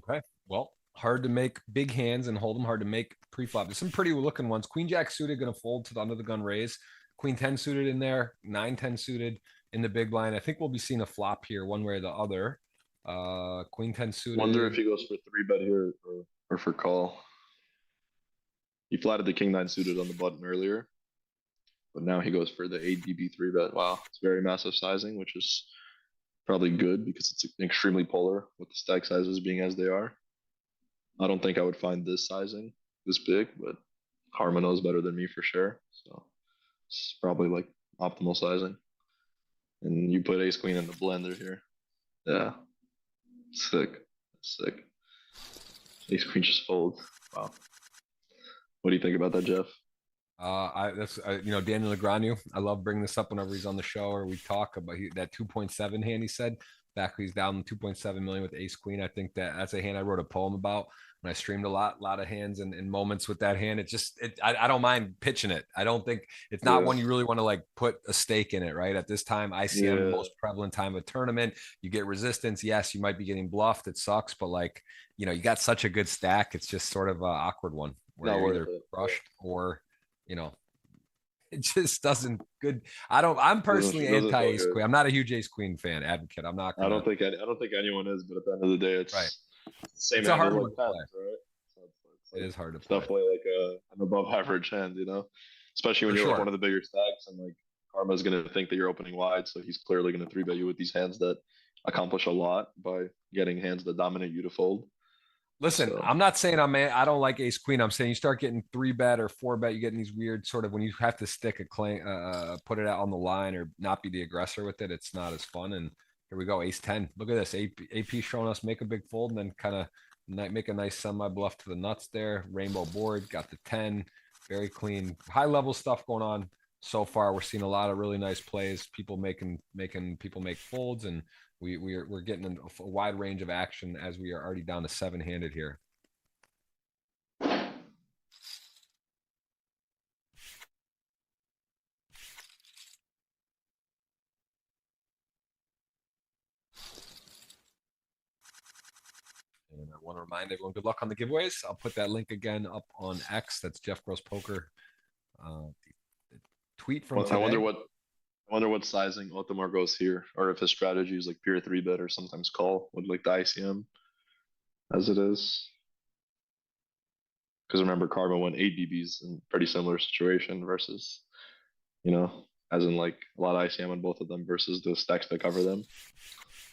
Okay. Well, hard to make big hands and hold them. Hard to make pre-flop. There's some pretty looking ones. Queen Jack suited going to fold to the under the gun raise. Queen 10 suited in there. 9-10 suited in the big blind. I think we'll be seeing a flop here one way or the other. Queen 10 Wonder if suited. he goes for three bet here or for call. He flatted the king nine suited on the button earlier, but now he goes for the 8 DB three bet. Wow, it's very massive sizing, which is probably good because it's extremely polar with the stack sizes being as they are. I don't think I would find this sizing this big, but Carma knows better than me for sure. So it's probably like optimal sizing. And you put ace queen in the blender here. Yeah, sick, sick. Ace queen just folds. Wow. What do you think about that, Jeff? That's Daniel Negreanu. I love bringing this up whenever he's on the show or we talk about that 2.7 hand. He said back when he's down 2.7 million with ace queen. I think that's a hand I wrote a poem about when I streamed a lot of hands and moments with that hand. I don't mind pitching it. I don't think it's not Yeah. one you really want to like put a stake in it, right? At this time, ICM, Yeah. most prevalent time of tournament, you get resistance. Yes, you might be getting bluffed. It sucks, but like, you got such a good stack. It's just sort of an awkward one where Not you're worth either it. crushed or it just doesn't good. I'm personally Doesn't anti feel ace good. queen. I'm not a huge ace queen fan advocate. I'm not I gonna. don't think anyone is, but at the end of the day, Right. it's the same It's a hand as hard one like to play. tens, right? So It is hard to it's play definitely like an above average hand, especially when for you're like sure. one of the bigger stacks and like Karma's gonna think that you're opening wide, so he's clearly gonna three bet you with these hands that accomplish a lot by getting hands that dominate you to fold. Listen, So I'm not saying I don't like ace queen. I'm saying you start getting 3-bet or 4-bet, you get in these weird sort of when you have to stick a claim, put it out on the line or not be the aggressor with it. It's not as fun. And here we go, ace 10. Look at this, AP showing us make a big fold and then kind of make a nice semi bluff to the nuts there. Rainbow board, got the 10, very clean, high level stuff going on so far. We're seeing a lot of really nice plays, people making people make folds, and we're getting a wide range of action as we are already down to 7-handed here. And I want to remind everyone, good luck on the giveaways. I'll put that link again up on X. That's Jeff Gross Poker. The tweet from well, today. I wonder what sizing Ottomar goes here, or if his strategy is like pure three bet or sometimes call with like the ICM as it is. Because remember, Carma went 8 DBs in pretty similar situation versus, as in like a lot of ICM on both of them versus the stacks that cover them.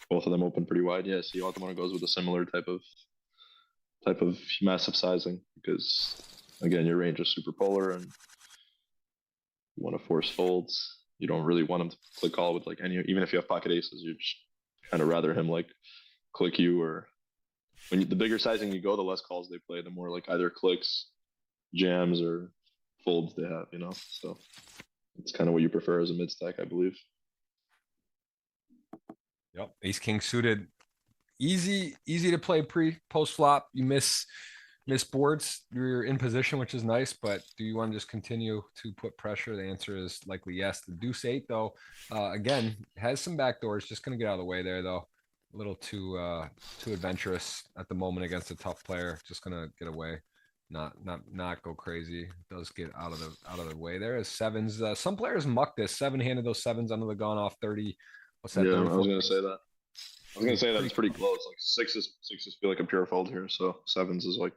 Both of them open pretty wide. Yeah, see, Ottomar goes with a similar type of massive sizing because again, your range is super polar and you want to force folds. you don't really want him to click call with like any, even if you have pocket aces, you just kind of rather him like click you, or when you, the bigger sizing you go, the less calls they play, the more like either clicks, jams, or folds they have, you know. So it's kind of what you prefer as a mid stack, I believe. Yep. Ace king suited. Easy to play post flop. You miss boards. You're in position, which is nice, but do you want to just continue to put pressure? The answer is likely yes. The deuce eight, though, again, has some back doors. Just gonna get out of the way there, though. A little too adventurous at the moment against a tough player. Just gonna get away, not go crazy. Does get out of the way there. As sevens, some players muck this. 7-handed those sevens under the gun off 30. What's that? Yeah, 34? I was gonna say that. I was gonna say that it's pretty close. Like sixes feel like a pure fold here, so sevens is like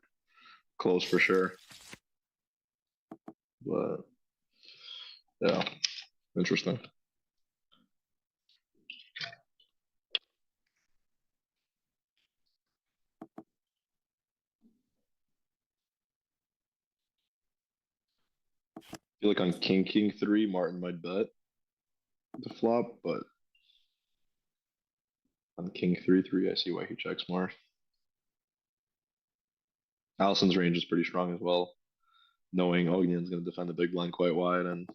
close for sure. But yeah, interesting. I feel like on king 3, Martin might bet the flop, but on king 3, I see why he checks more. Allison's range is pretty strong as well, knowing Ognyan's going to defend the big blind quite wide, and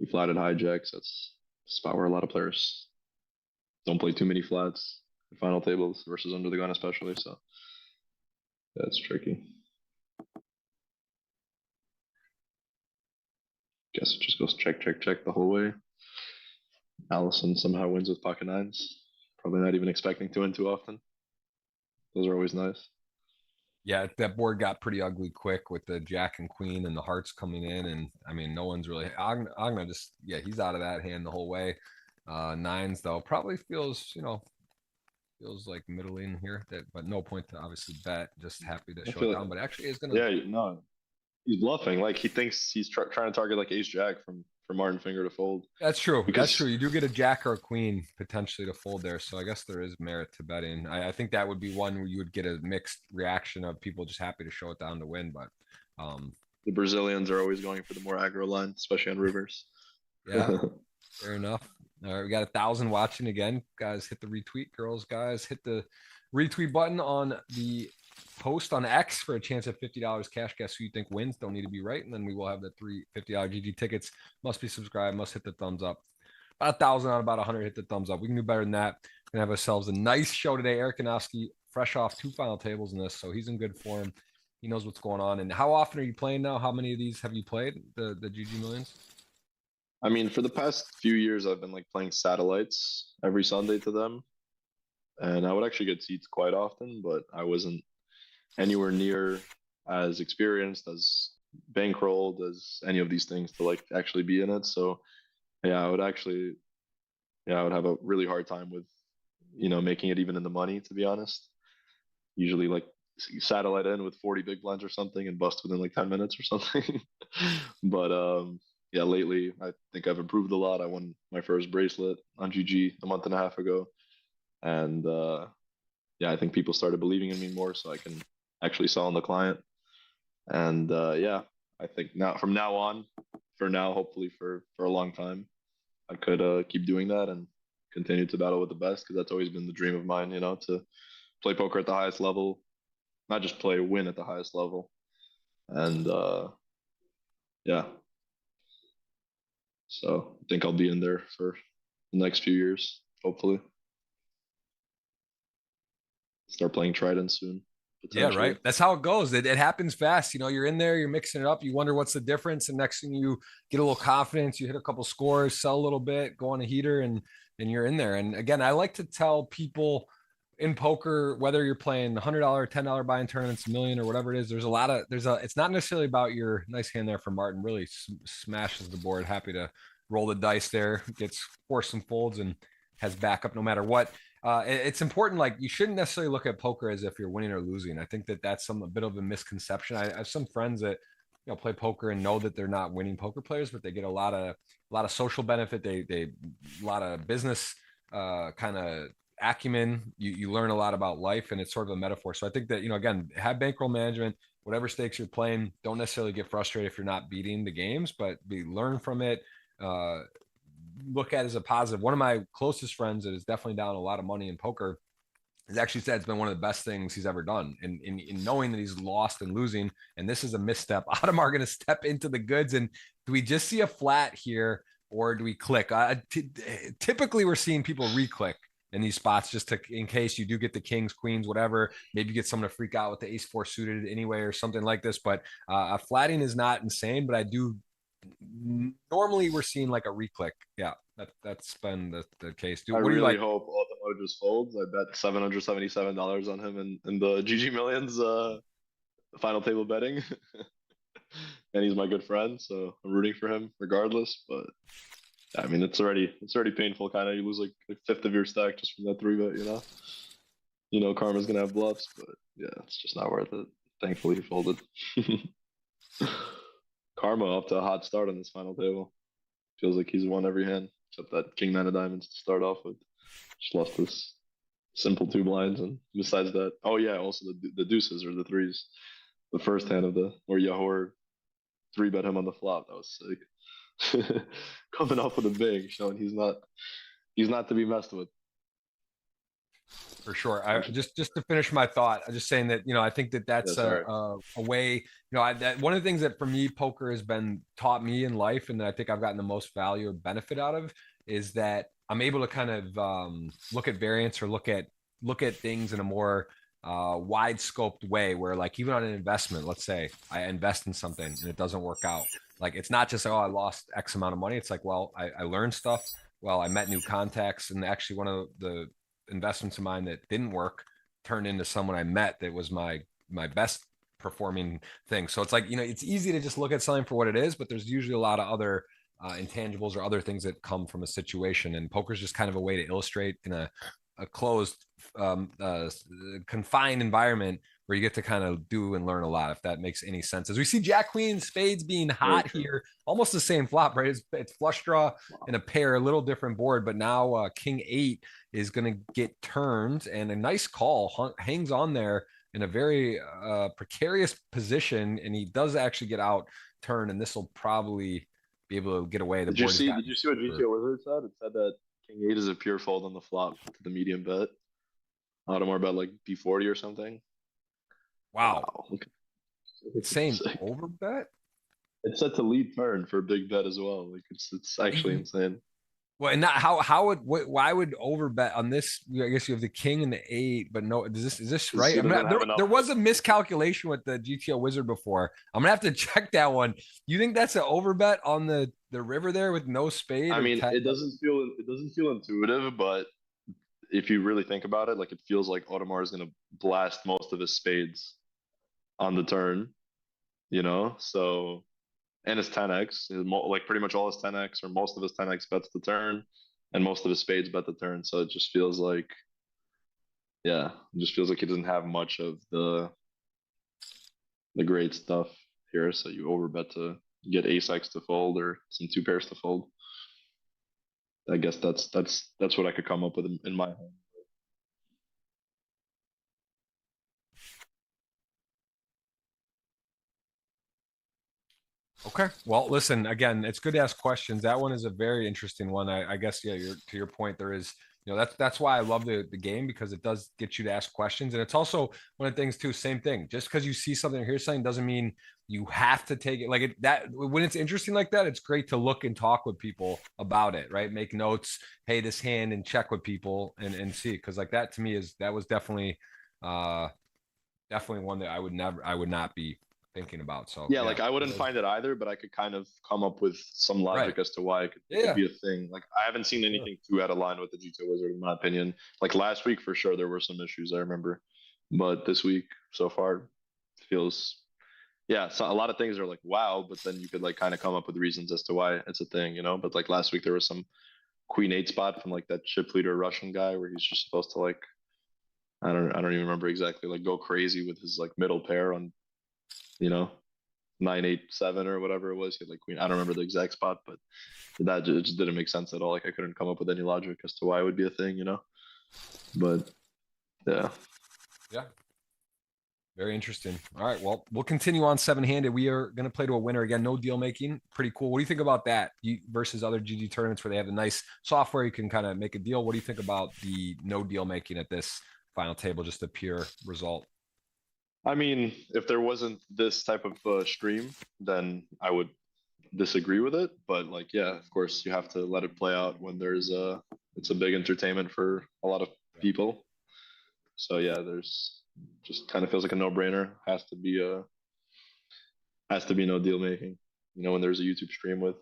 he flatted hijacks. That's a spot where a lot of players don't play too many flats in final tables versus under the gun, especially. So that's tricky. Guess it just goes check the whole way. Allison somehow wins with pocket nines. Probably not even expecting to win too often. Those are always nice. Yeah, that board got pretty ugly quick with the jack and queen and the hearts coming in. And I mean, no one's really Ognyan just, yeah, he's out of that hand the whole way. Nines though, probably feels like middling here, but no point to obviously bet, just happy to show it down, but actually is gonna. Yeah, no, he's bluffing. Like he thinks he's trying to target like ace jack from Martin finger to fold. That's true. That's true. You do get a jack or a queen potentially to fold there. So I guess there is merit to betting. I think that would be one where you would get a mixed reaction of people just happy to show it down to win. But the Brazilians are always going for the more aggro line, especially on rivers. Yeah, fair enough. All right, we got 1,000 watching again. Guys, hit the retweet. Girls, guys, hit the retweet button on the post on X for a chance at $50 cash. Guess who you think wins? Don't need to be right. And then we will have the $3 $50 GG tickets. Must be subscribed. Must hit the thumbs up. About 1,000 on about 100. Hit the thumbs up. We can do better than that. We're gonna have ourselves a nice show today. Eric Yanovsky, fresh off 2 final tables in this, so he's in good form. He knows what's going on. And how often are you playing now? How many of these have you played? The GGMillions? I mean, for the past few years, I've been like playing satellites every Sunday to them, and I would actually get seats quite often, but I wasn't anywhere near as experienced, as bankrolled as any of these things to like actually be in it. So yeah, I would have a really hard time with, making it even in the money, to be honest. Usually like satellite in with 40 big blinds or something and bust within like 10 minutes or something. But yeah, lately I think I've improved a lot. I won my first bracelet on GG a month and a half ago. And yeah, I think people started believing in me more, so I can actually sell on the client. And yeah, I think now from now on, for now, hopefully for a long time, I could keep doing that and continue to battle with the best, because that's always been the dream of mine, to play poker at the highest level, not just play, win at the highest level. And yeah, so I think I'll be in there for the next few years, hopefully. Start playing Trident soon. Yeah, right. That's how it goes. It happens fast. You're in there, you're mixing it up. You wonder what's the difference. And next thing you get a little confidence, you hit a couple scores, sell a little bit, go on a heater, and you're in there. And again, I like to tell people in poker, whether you're playing $100, $10 buy-in tournaments, $1 million or whatever it is, it's not necessarily about your nice hand there for Martin, really smashes the board. Happy to roll the dice there, gets forced some folds and has backup no matter what. It's important. Like, you shouldn't necessarily look at poker as if you're winning or losing. I think that's a bit of a misconception. I have some friends that play poker and know that they're not winning poker players, but they get a lot of social benefit. They a lot of business kind of acumen. You learn a lot about life, and it's sort of a metaphor. So I think that again, have bankroll management. Whatever stakes you're playing, don't necessarily get frustrated if you're not beating the games, but learn from it. look at as a positive. One of my closest friends that is definitely down a lot of money in poker has actually said it's been one of the best things he's ever done. And in knowing that he's lost and losing, and this is a misstep, Ottomar going to step into the goods. And do we just see a flat here, or do we click? Typically, we're seeing people re-click in these spots just to, in case you do get the kings, queens, whatever. Maybe you get someone to freak out with the ace-4 suited anyway or something like this. But flatting is not insane, but I do normally we're seeing like a re-click. Yeah, that's been the case. I really hope Ottomar just folds. I bet $777 on him in the GGMillions final table betting. And he's my good friend, so I'm rooting for him regardless. But I mean, it's already painful. Kind of, you lose like a fifth of your stack just from that 3-bet. You know, Karma's gonna have bluffs, but yeah, it's just not worth it. Thankfully, he folded. Karma up to a hot start on this final table. Feels like he's won every hand except that king nine of diamonds to start off with. Just lost this simple 2 blinds, and besides that, oh yeah, also the deuces or the threes. The first hand of where Yahor 3-bet him on the flop. That was sick. Coming off with a big, showing he's not to be messed with. For sure. I just to finish my thought, I'm just saying that, I think that's a way, that one of the things that for me, poker has been taught me in life, and that I think I've gotten the most value or benefit out of, is that I'm able to kind of look at variance or look at things in a more wide scoped way, where like even on an investment, let's say I invest in something and it doesn't work out. Like, it's not just like, oh, I lost X amount of money. It's like, well, I learned stuff. Well, I met new contacts, and actually one of the investments of mine that didn't work turned into someone I met that was my best performing thing. So it's like, it's easy to just look at something for what it is, but there's usually a lot of other intangibles or other things that come from a situation. And poker is just kind of a way to illustrate in a closed, confined environment where you get to kind of do and learn a lot, if that makes any sense. As we see Jack Queen spades being hot here, almost the same flop, right? It's flush draw and a pair, a little different board, but now King 8 is going to get turned, and a nice call hangs on there in a very precarious position, and he does actually get out turned, and this will probably be able to get away. Did you see what GTO Wizard said? It said that King 8 is a pure fold on the flop to the medium bet. Ottomar bet like B40 or something. Wow. Insane over bet. It's set to lead turn for a big bet as well. Like it's actually insane. Well, and why would over bet on this? I guess you have the king and the 8, but no, is this right? There was a miscalculation with the GTO Wizard before. I'm gonna have to check that one. You think that's an over bet on the river there with no spade? I mean, it doesn't feel intuitive, but if you really think about it, like, it feels like Ottomar is gonna blast most of his spades on the turn, so. And his 10x, like pretty much all his 10x or most of his 10x bets the turn, and most of his spades bet the turn. So it just feels like, he doesn't have much of the great stuff here. So you overbet to get ace-x to fold or some 2 pairs to fold. I guess that's what I could come up with in my head. Okay. Well, listen, again, it's good to ask questions. That one is a very interesting one. I guess, yeah, to your point, there is, that's why I love the game, because it does get you to ask questions. And it's also one of the things too, same thing. Just because you see something or hear something doesn't mean you have to take it like that. When it's interesting like that, it's great to look and talk with people about it, right? Make notes, hey, this hand, and check with people and see. Cause like that to me that was definitely one that I would not be thinking about. So yeah, like I wouldn't find it either, but I could kind of come up with some logic as to why it could be a thing. Like, I haven't seen anything too out of line with the GTO Wizard, in my opinion. Like last week, for sure, there were some issues, I remember, but this week so far feels, so a lot of things are like, wow, but then you could like kind of come up with reasons as to why it's a thing, but like last week there was some Queen 8 spot from like that chip leader Russian guy where he's just supposed to like, I don't even remember exactly, like go crazy with his like middle pair on 9-8-7 or whatever it was. He had like queen. I don't remember the exact spot, but that just didn't make sense at all. Like, I couldn't come up with any logic as to why it would be a thing, But yeah. Very interesting. All right. Well, we'll continue on seven-handed. We are going to play to a winner again. No deal making. Pretty cool. What do you think about that versus other GG tournaments where they have the nice software you can kind of make a deal? What do you think about the no deal making at this final table? Just a pure result. I mean, if there wasn't this type of stream, then I would disagree with it. But like, yeah, of course, you have to let it play out when it's a big entertainment for a lot of people. So yeah, there's just kind of feels like a no-brainer. Has to be no deal making. You know, when there's a YouTube stream with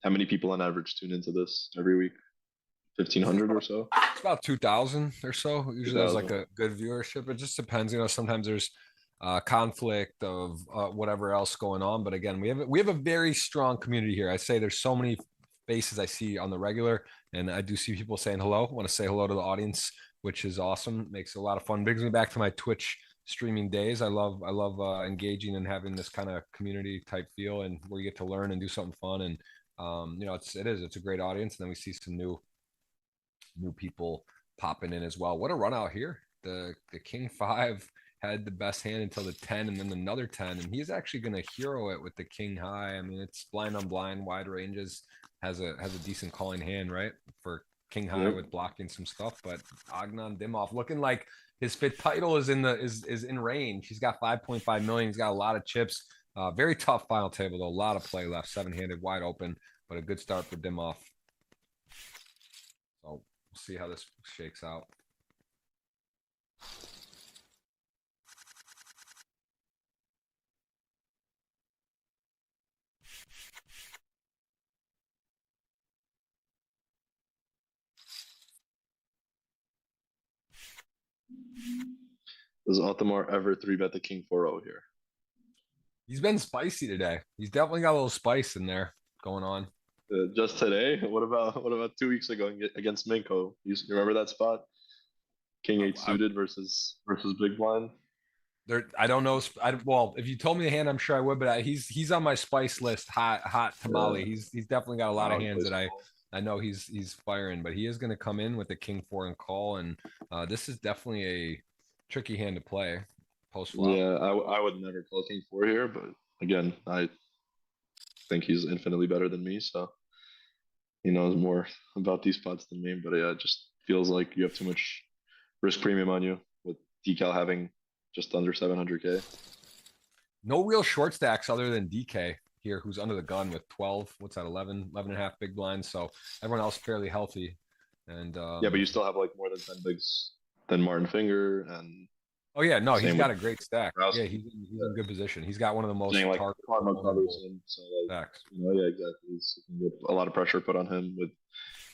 how many people on average tune into this every week? 1,500 or so. It's about 2,000 or so. Usually there's like 2,000. a good viewership. It just depends. You know, sometimes there's conflict of whatever else going on. But again, we have a very strong community here. I say there's so many faces I see on the regular, and I do see people saying hello. I want to say hello to the audience, which is awesome. Makes it a lot of fun. Brings me back to my Twitch streaming days. I love engaging and having this kind of community type feel, and where you get to learn and do something fun. And you know, it's a great audience. And then we see some new people popping in as well. What a run out here. The King 5 had the best hand until the 10 and then another 10. And he's actually going to hero it with the King high. I mean, it's blind on blind, wide ranges, has a decent calling hand, right? For King high with blocking some stuff. But Ognyan Dimov looking like his fifth title is in range. He's got 5.5 million. He's got a lot of chips. Very tough final table, though. A lot of play left, seven-handed, wide open, but a good start for Dimov. So we'll see how this shakes out. Does Ottomar ever 3-bet the King 4-0 here? He's been spicy today. He's definitely got a little spice in there going on. Just today? What about 2 weeks ago against Minko? You remember that spot? King 8 suited versus big blind. There, I don't know. Well, if you told me the hand, I'm sure I would. But he's on my spice list. Hot tamale. Yeah. He's definitely got a lot of hands that I know he's firing. But he is going to come in with the King 4 and call. And this is definitely a tricky hand to play post flop. Yeah, I would never call King 4 here, but again, I think he's infinitely better than me, so he knows more about these spots than me. But yeah, it just feels like you have too much risk premium on you with Decal having just under 700K. No real short stacks other than DK here, who's under the gun with 12. What's that? 11 and a half big blinds. So everyone else fairly healthy. And yeah, but you still have like more than 10 bigs than Martin Finger and. Oh yeah, no, he's got a great stack. Rouse. Yeah, he's in good position. He's got one of the most like Carma covers him, so like, stacks. You know, yeah, exactly. He's a lot of pressure put on him with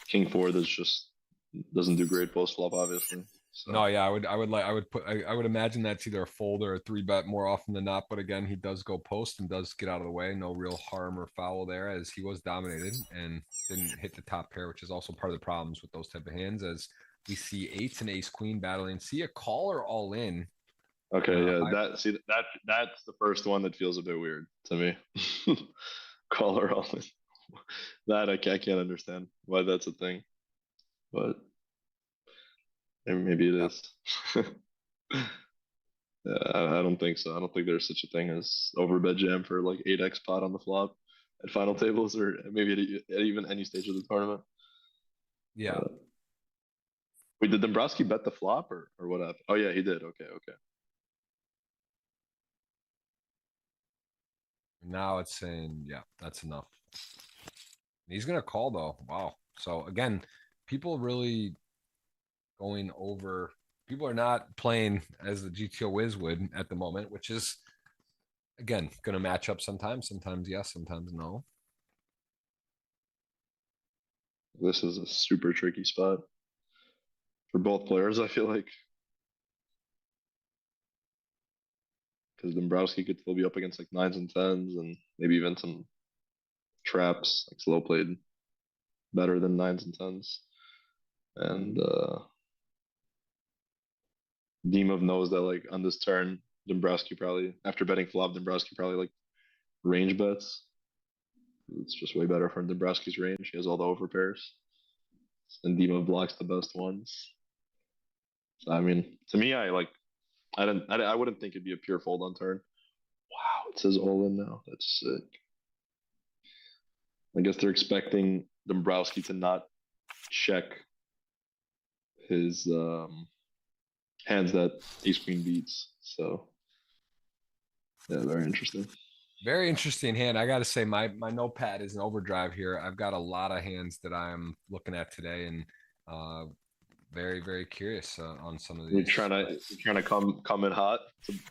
King 4. That's just doesn't do great post flop, obviously. So. No, yeah, I would imagine that's either a fold or a 3-bet more often than not. But again, he does go post and does get out of the way. No real harm or foul there, as he was dominated and didn't hit the top pair, which is also part of the problems with those type of hands. As we see eights and ace queen battling, see a caller all in. Okay, yeah, that's the first one that feels a bit weird to me. Caller all in. That I can't understand why that's a thing, but maybe it is. Yeah, I don't think so. I don't think there's such a thing as overbet jam for like 8x pot on the flop at final tables or maybe at even any stage of the tournament. Yeah. Wait, did Dombrowski bet the flop or what happened? Oh yeah, he did. Okay. Now it's saying, yeah, that's enough. He's going to call though. Wow. So again, people really going over. People are not playing as the GTO Wiz would at the moment, which is, again, going to match up sometimes. Sometimes yes, sometimes no. This is a super tricky spot for both players, I feel like. Because Dombrowski could still be up against like 9s and 10s and maybe even some traps, like slow played better than 9s and 10s. And Dimov knows that like on this turn, Dombrowski probably, after betting flop, Dombrowski probably like range bets. It's just way better for Dombrowski's range. He has all the overpairs. And Dimov blocks the best ones. So, I mean, to me, I I wouldn't think it'd be a pure fold on turn. Wow, it says all in now. That's sick. I guess they're expecting Dombrowski to not check his hands that ace queen beats. So yeah, very interesting. Very interesting hand. I got to say, my notepad is an overdrive here. I've got a lot of hands that I'm looking at today, and very, very curious on some of these. You're trying to come in hot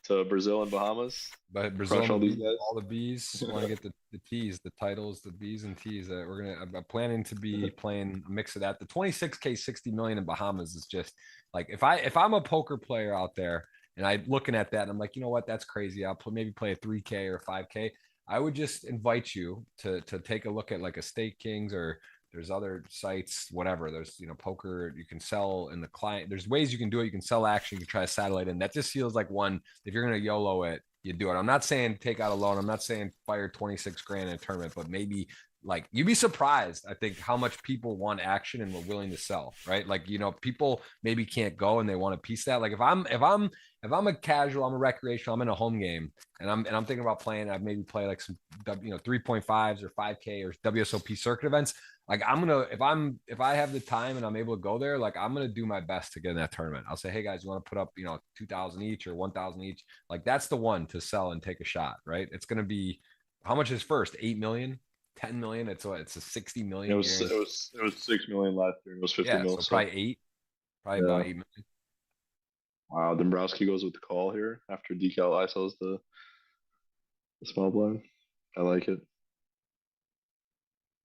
to Brazil and Bahamas. But Brazil, all these guys. All the B's. Want to get the T's, the titles, the B's and T's. I'm planning to be playing a mix of that. The 26K 60 million in Bahamas is just like if I'm a poker player out there. And I'm looking at that, and I'm like, you know what? That's crazy. I'll maybe play a 3K or a 5K. I would just invite you to take a look at like a Stake Kings, or there's other sites, whatever. There's poker you can sell in the client. There's ways you can do it. You can sell action. You can try a satellite, and that just feels like one. If you're gonna YOLO it, you do it. I'm not saying take out a loan. I'm not saying fire 26 grand in a tournament, but maybe. Like you'd be surprised, I think, how much people want action and we're willing to sell, right? Like, people maybe can't go and they want a piece of that. Like if I'm a casual, I'm a recreational, I'm in a home game and I'm thinking about playing, I'd maybe play like some 3.5s or 5K or WSOP circuit events. Like if I have the time and I'm able to go there, like I'm gonna do my best to get in that tournament. I'll say, hey guys, you want to put up 2,000 each or 1,000 each? Like that's the one to sell and take a shot, right? It's gonna be how much is first? 8 million? 10 million. It's a 60 million. It was 6 million last year. It was 50 million. So probably about 8 million. Wow, Dombrowski goes with the call here after Decal ISOs the small blind. I like it.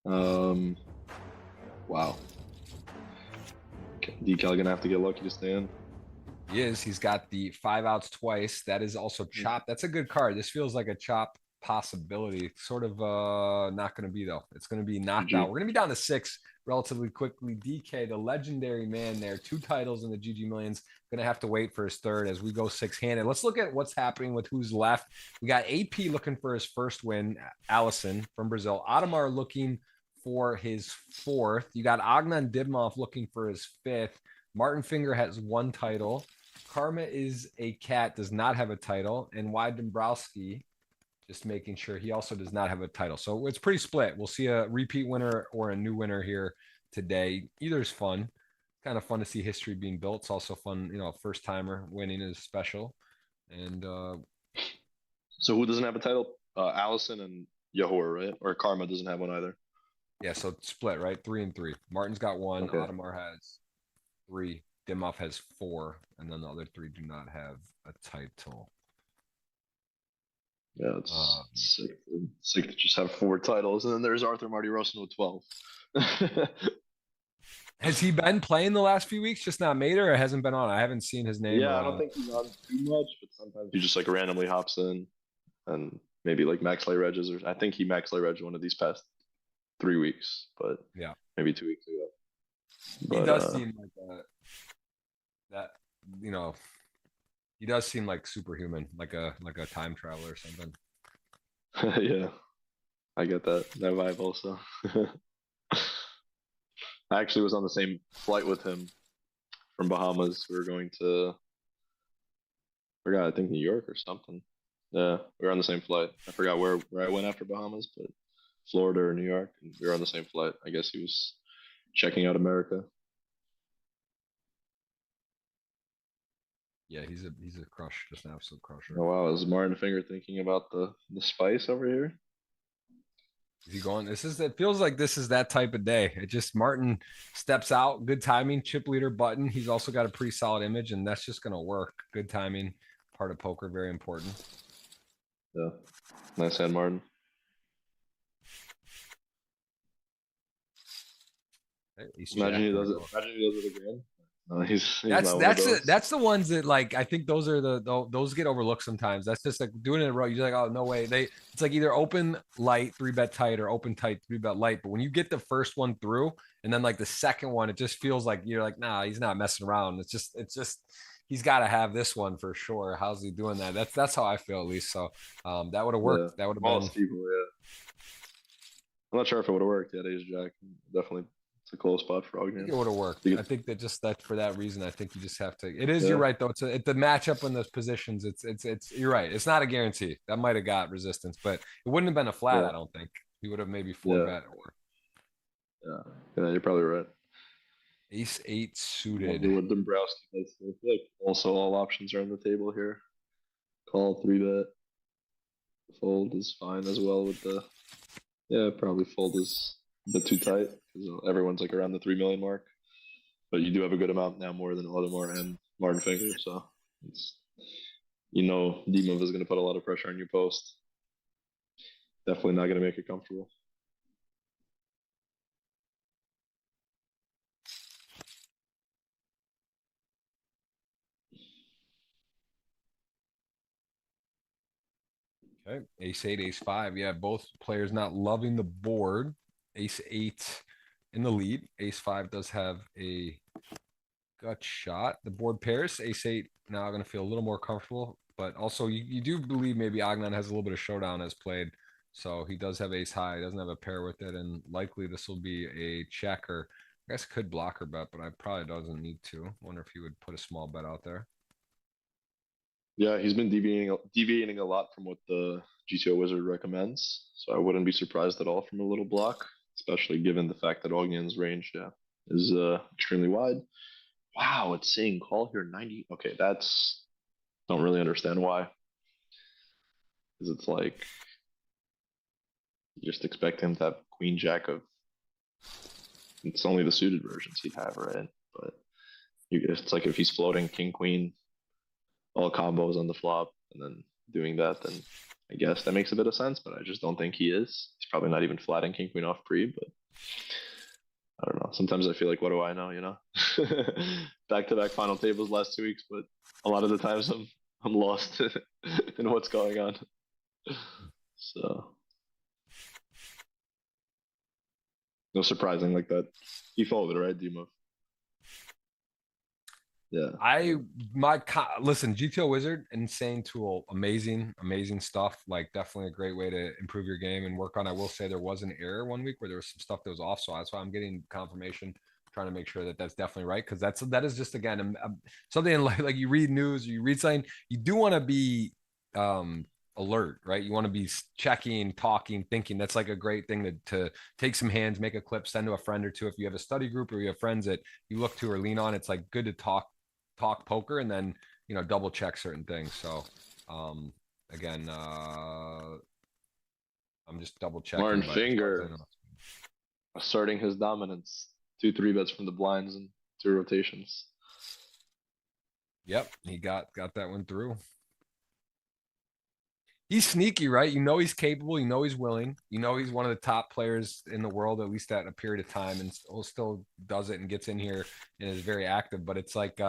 Wow. Decal gonna have to get lucky to stand. He is. He's got the 5 outs twice. That is also chop. That's a good card. This feels like a chop possibility. Sort of not going to be though. It's going to be knocked out. We're going to be down to 6 relatively quickly. DK, the legendary man there, 2 titles in the GGMillions, going to have to wait for his third as we go 6-handed. Let's look at what's happening with who's left. We got AP looking for his first win, Allison from Brazil. Ottomar looking for his 4th. You got Ognyan Dibmov looking for his 5th. Martin Finger has 1 title. Carma is a cat, does not have a title. And Y Dombrowski, just making sure he also does not have a title. So it's pretty split. We'll see a repeat winner or a new winner here today. Either is fun. Kind of fun to see history being built. It's also fun, first timer winning is special. And so who doesn't have a title? Allison and Yahor, right? Or Carma doesn't have one either. Yeah, so it's split, right? 3 and 3. Martin's got 1. Okay. Ottomar has 3. Dimov has 4, and then the other 3 do not have a title. Yeah, it's sick to just have 4 titles, and then there's Arthur Marty Rosen with 12. Has he been playing the last few weeks? Just not made or hasn't been on? I haven't seen his name. Yeah, I don't think he's on too much, but sometimes he just like randomly hops in, and maybe like max lay regs, or I think he max lay reg one of these past 3 weeks, but yeah, maybe 2 weeks ago. But, he does seem like that. He does seem like superhuman, like a time traveler or something. Yeah, I get that vibe also. I actually was on the same flight with him from Bahamas. We were going to, I think New York or something. Yeah, we were on the same flight. I forgot where I went after Bahamas, but Florida or New York, and we were on the same flight. I guess he was checking out America. Yeah, he's a crush, just an absolute crusher. Oh wow, is Martin Finger thinking about the spice over here? Is he going? It feels like this is that type of day. It just Martin steps out, good timing, chip leader button. He's also got a pretty solid image, and that's just gonna work. Good timing, part of poker, very important. Yeah, nice hand, Martin. Imagine he does it again. He's that's the ones that like I think those are those get overlooked sometimes. That's just like doing it in a row. You're like, oh no way. It's like either open light 3-bet tight or open tight 3-bet light. But when you get the first one through and then like the second one, it just feels like you're like, nah, he's not messing around. It's just he's got to have this one for sure. How's he doing that? That's how I feel at least. So that would have worked. Yeah. That would have been. People, yeah. I'm not sure if it would have worked. Yeah, Ace Jack definitely It's a close spot for I think Ognyan. it would have worked. You I think that just that for that reason, I think you just have to. It is. Yeah. You're right though. It's the matchup in those positions. It's. You're right. It's not a guarantee. That might have got resistance, but it wouldn't have been a flat. Yeah. I don't think he would have maybe four Yeah. bet or Yeah, you're probably right. ace eight Wonder suited. what Dombrowski does. I feel like also all options are on the table here. Call, 3-bet. Fold is fine as well with the. Yeah, probably fold is a bit too tight because everyone's like around the 3 million mark. But you do have a good amount now, more than Ottomar and Martin Finger. So it's, Dimov is going to put a lot of pressure on your post. Definitely not going to make it comfortable. Okay, ace eight, ace five. Yeah, both players not loving the board. Ace eight in the lead. Ace five does have a gut shot. The board pairs. Ace eight now going to feel a little more comfortable, but also you do believe maybe Ognyan has a little bit of showdown as played. So he does have ace high. He doesn't have a pair with it, and likely this will be a checker. I guess could blocker bet, but I probably doesn't need to. Wonder if he would put a small bet out there. Yeah, he's been deviating a lot from what the GTO wizard recommends. So I wouldn't be surprised at all from a little block, especially given the fact that Ognyan's range, is extremely wide. Wow, it's saying call here 90. Okay, that's don't really understand why. Because it's like you just expect him to have Queen Jack of. It's only the suited versions he'd have, right? But it's like if he's floating King Queen, all combos on the flop, and then doing that, then I guess that makes a bit of sense. But I just don't think he is. He's probably not even flatting King Queen off pre, but. I don't know. Sometimes I feel like, what do I know? Back-to-back final tables last 2 weeks, but a lot of the times I'm lost in what's going on. So no surprising like that. He folded, right, Dimo? Yeah. Listen, GTO Wizard, insane tool, amazing stuff. Like definitely a great way to improve your game and work on. I will say there was an error one week where there was some stuff that was off, so that's why I'm getting confirmation, trying to make sure that that's definitely right, because that is just again something like you read news, or you read something, you do want to be alert, right? You want to be checking, talking, thinking. That's like a great thing to take some hands, make a clip, send to a friend or two. If you have a study group or you have friends that you look to or lean on, it's like good to talk poker and then double check certain things. So again, I'm just double checking. Martin Finger asserting his dominance. 2 3-bets from the blinds and 2 rotations. Yep, he got that one through. He's sneaky, right? He's capable. He's willing. He's one of the top players in the world, at least at a period of time, and still does it and gets in here and is very active. But it's like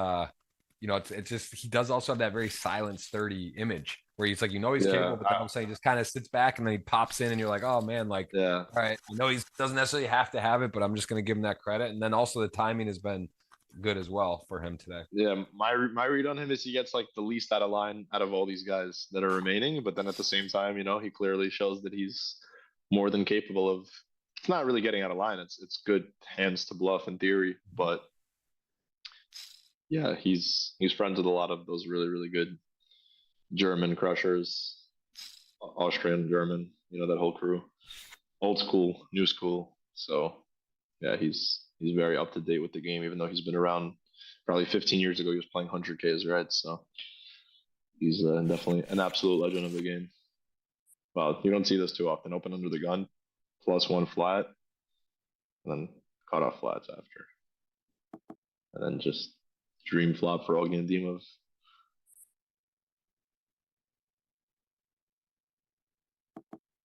it's just he does also have that very silent, sturdy image where he's like, he's capable, but then I'm saying he just kind of sits back and then he pops in and you're like, oh man, like, all right, I know he doesn't necessarily have to have it, but I'm just going to give him that credit. And then also the timing has been good as well for him today. Yeah, my read on him is he gets like the least out of line out of all these guys that are remaining, but then at the same time, he clearly shows that he's more than capable of. It's not really getting out of line. It's good hands to bluff in theory, but yeah, he's friends with a lot of those really, really good German crushers, Austrian, German, that whole crew, old school, new school. So yeah, he's very up to date with the game, even though he's been around. Probably 15 years ago, he was playing 100Ks, right? So he's definitely an absolute legend of the game. Well, you don't see this too often. Open under the gun, +1 flat, and then cut off flats after, and then just dream flop for Ognyan Dimov.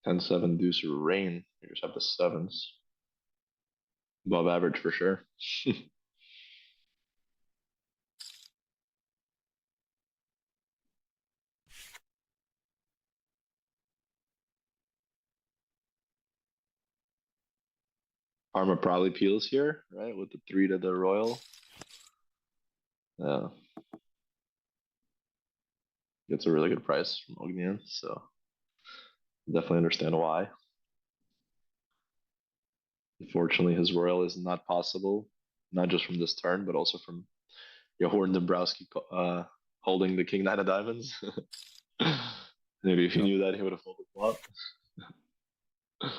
10-7 deuce or rain. You just have the sevens. Above average for sure. Carma probably peels here, right? With the 3 to the royal. Yeah. Gets a really good price from Ognyan, so definitely understand why. Unfortunately, his royal is not possible, not just from this turn, but also from Johan Dombrowski holding the king nine of diamonds. Maybe if he Yep. knew that, he would have folded flop.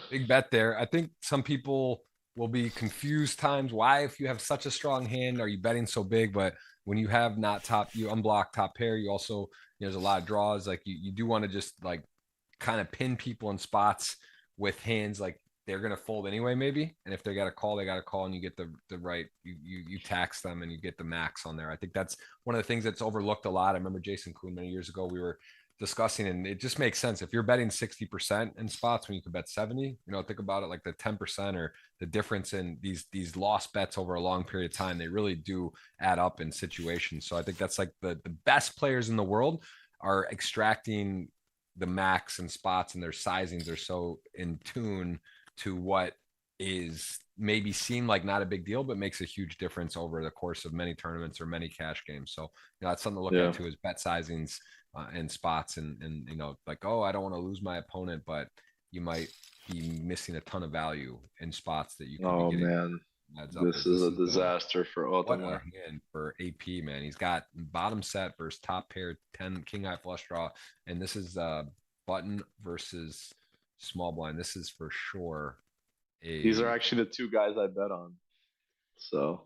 Big bet there. I think some people will be confused times. Why, if you have such a strong hand, are you betting so big? But when you have not top, you unblock top pair, you also, there's a lot of draws. Like you do want to just like kind of pin people in spots with hands like they're gonna fold anyway, maybe. And if they got a call, they got a call, and you get the right, you tax them and you get the max on there. I think that's one of the things that's overlooked a lot. I remember Jason Kuhn many years ago, we were discussing, and it just makes sense if you're betting 60% in spots when you can bet 70. Think about it like the 10% or the difference in these lost bets over a long period of time. They really do add up in situations. So I think that's like the best players in the world are extracting the max and spots, and their sizings are so in tune to what is maybe seem like not a big deal, but makes a huge difference over the course of many tournaments or many cash games. So that's something to look at too, is bet sizings and spots, and like, oh, I don't want to lose my opponent, but you might be missing a ton of value in spots that you could be getting. Man, this is a disaster for Ottomar. And for AP, man, he's got bottom set versus top pair, 10 king high flush draw, and this is button versus small blind. This is for sure. These are actually the two guys I bet on. So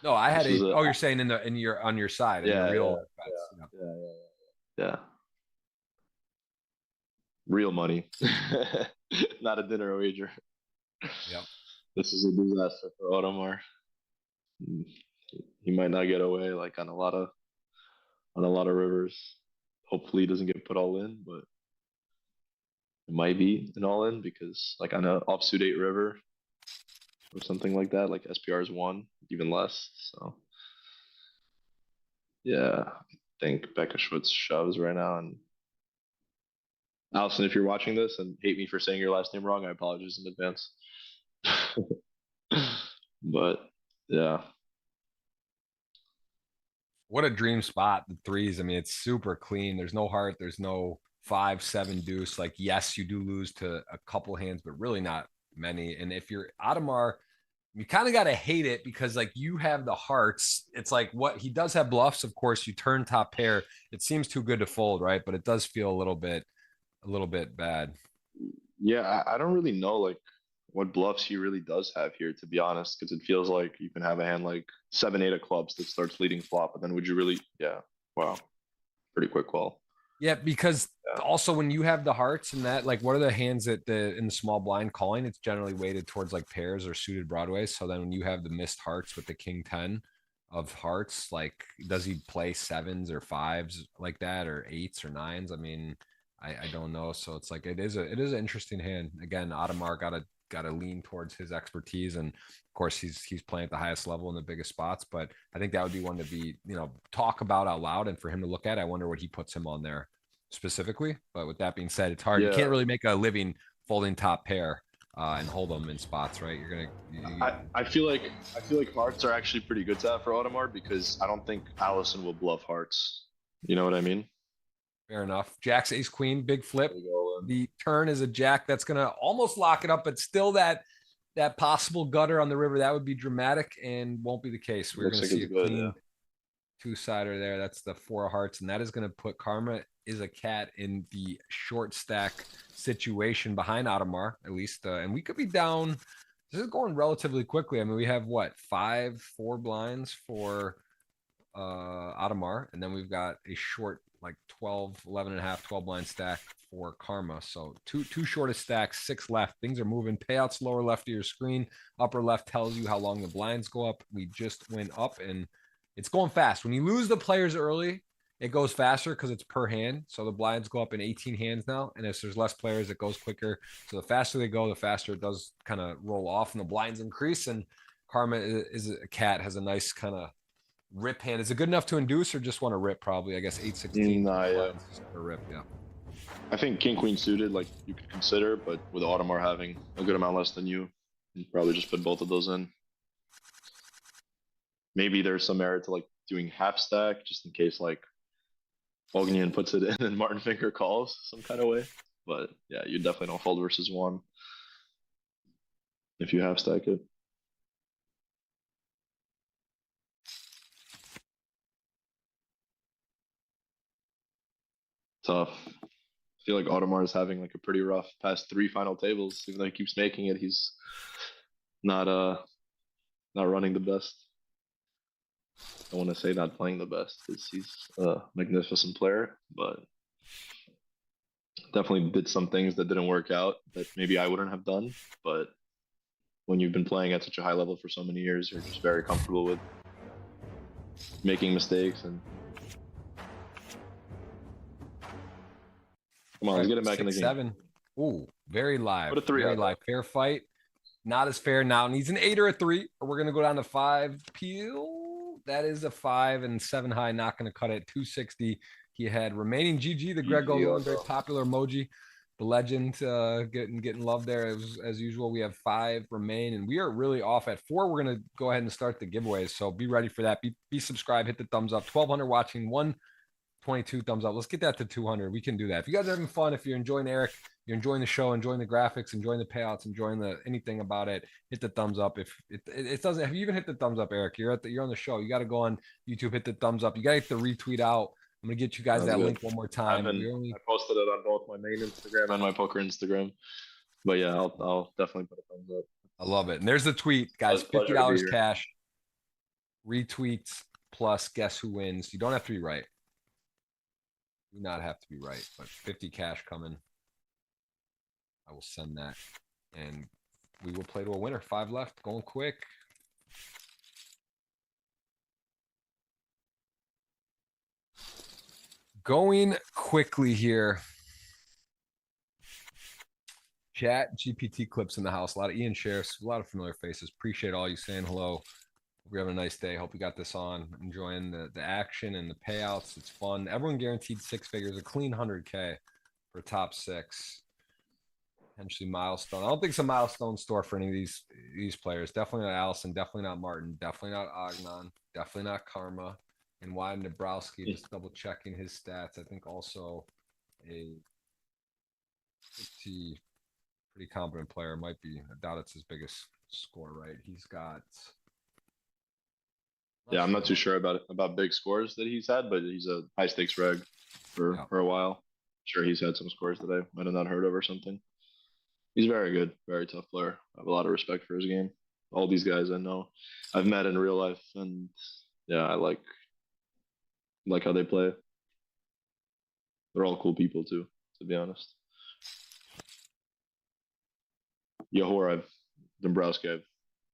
no, I had oh, you're saying on your side, yeah, in real bets, yeah. Real money, not a dinner wager. Yep. This is a disaster for Ottomar. He might not get away like on a lot of rivers. Hopefully, he doesn't get put all in, but it might be an all in because like on an offsuit 8 river or something like that, like SPR is 1, even less. So yeah, I think Becca Schwitz shoves right now. And Allison, if you're watching this and hate me for saying your last name wrong, I apologize in advance. But yeah, what a dream spot, the threes. I mean, it's super clean. There's no heart, there's no 5-7 deuce. Like, yes, you do lose to a couple hands, but really not many. And if you're Ottomar, you kind of got to hate it because like you have the hearts. It's like, what he does have bluffs, of course. You turn top pair, it seems too good to fold, right? But it does feel a little bit bad. Yeah, I don't really know like what bluffs he really does have here, to be honest, because it feels like you can have a hand like 7-8 of clubs that starts leading flop, but then would you really? Yeah, wow, pretty quick call. Yeah, because also when you have the hearts and that, like, what are the hands that in the small blind calling? It's generally weighted towards like pairs or suited broadways. So then when you have the missed hearts with the king 10 of hearts, like, does he play 7s or 5s like that, or 8s or 9s? I mean, I don't know. So it's like it is an interesting hand. Again, Ottomar got to lean towards his expertise, and of course he's playing at the highest level in the biggest spots. But I think that would be one to be talk about out loud, and for him to look at. I wonder what he puts him on there specifically. But with that being said, it's hard. You can't really make a living folding top pair and hold them in spots, right? I feel like hearts are actually pretty good to have for Ottomar because I don't think Allison will bluff hearts. You know what I mean? Fair enough. Jack's ace queen, big flip. The turn is a jack that's gonna almost lock it up, but still that possible gutter on the river, that would be dramatic and won't be the case. We're gonna see a clean two-sider there. That's the 4 of hearts, and that is gonna put Carma is a cat in the short stack situation behind Ottomar, at least. And we could be down. This is going relatively quickly. I mean, we have what, 4 blinds for Ottomar, and then we've got a short like 12, 11 and a half, 12 blind stack for Carma. So two shortest stacks, 6 left. Things are moving. Payouts lower left of your screen. Upper left tells you how long the blinds go up. We just went up, and it's going fast. When you lose the players early, it goes faster because it's per hand. So the blinds go up in 18 hands now. And if there's less players, it goes quicker. So the faster they go, the faster it does kind of roll off, and the blinds increase. And Carma is a cat, has a nice kind of rip hand. Is it good enough to induce, or just want to rip? Probably, I guess 8-16. Yeah. A rip, yeah. I think king queen suited, like, you could consider, but with Ottomar having a good amount less than you probably just put both of those in. Maybe there's some merit to like doing half stack just in case like Ognyan puts it in and Martin Finger calls some kind of way. But yeah, you definitely don't fold versus 1. if you half stack it. Tough. I feel like Ottomar is having like a pretty rough past 3 final tables. Even though he keeps making it, he's not not running the best. I want to say not playing the best because he's a magnificent player, but definitely did some things that didn't work out that maybe I wouldn't have done. But when you've been playing at such a high level for so many years, you're just very comfortable with making mistakes. And come on, let's get him back in the game. 7. Ooh, very live. Put a 3 very out live. Fair fight. Not as fair now. Needs an 8 or a 3, or we're gonna go down to 5. Peel. That is a 5 and 7 high. Not gonna cut it. 260. He had remaining GG. The Greg goes on, very popular emoji. The legend getting love there as usual. We have 5 remain, and we are really off at 4. We're gonna go ahead and start the giveaways. So be ready for that. Be subscribed. Hit the thumbs up. 1,200 watching. 122 thumbs up. Let's get that to 200. We can do that. If you guys are having fun, if you're enjoying Eric, you're enjoying the show, enjoying the graphics, enjoying the payouts, enjoying anything about it, hit the thumbs up. If it doesn't, have you even hit the thumbs up, Eric? You're on the show. You got to go on YouTube, hit the thumbs up. You got to get the retweet out. I'm gonna get you guys that link one more time. I posted it on both my main Instagram and my poker Instagram. But yeah, I'll definitely put a thumbs up. I love it. And there's the tweet, guys. $50 cash. Retweets plus guess who wins. You don't have to be right. Do not have to be right, but 50 cash coming. I will send that, and we will play to a winner. 5 left, going quick. Going quickly here. Chat GPT clips in the house. A lot of Ian Sheriffs, a lot of familiar faces. Appreciate all you saying hello. Hope you're having a nice day. Hope you got this on. Enjoying the action and the payouts. It's fun. Everyone guaranteed 6 figures, a clean 100K for top 6. Potentially milestone. I don't think it's a milestone store for any of these players. Definitely not Allison. Definitely not Martin. Definitely not Ognyan. Definitely not Carma. And why Nabrowski, just double checking his stats. I think also a pretty competent player. Might be. I doubt it's his biggest score, right? He's got. Yeah, I'm not too sure about big scores that he's had, but he's a high stakes reg for a while. Sure, he's had some scores that I might have not heard of or something. He's very good, very tough player. I have a lot of respect for his game. All these guys I know, I've met in real life, and yeah, I like how they play. They're all cool people too, to be honest. Yahor, Dombrowski, I've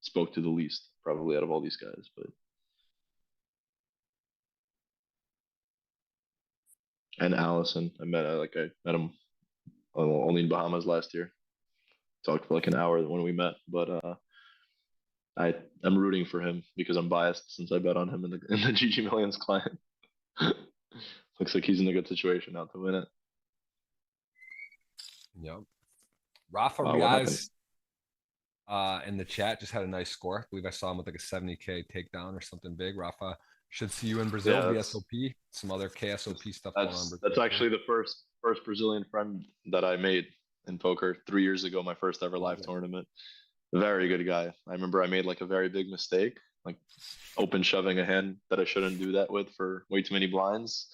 spoke to the least probably out of all these guys, but. And Allison, I met him only in Bahamas last year. Talked for like an hour when we met, but I'm rooting for him because I'm biased since I bet on him in the GGMillions client. Looks like he's in a good situation now to win it. Yep. Rafa Riaz in the chat just had a nice score. I believe I saw him with like a 70K takedown or something big. Rafa should see you in Brazil, BSOP, some other KSOP stuff going on. That's actually the first Brazilian friend that I made in poker 3 years ago, my first ever live tournament. Very good guy. I remember I made like a very big mistake, like open shoving a hand that I shouldn't do that with for way too many blinds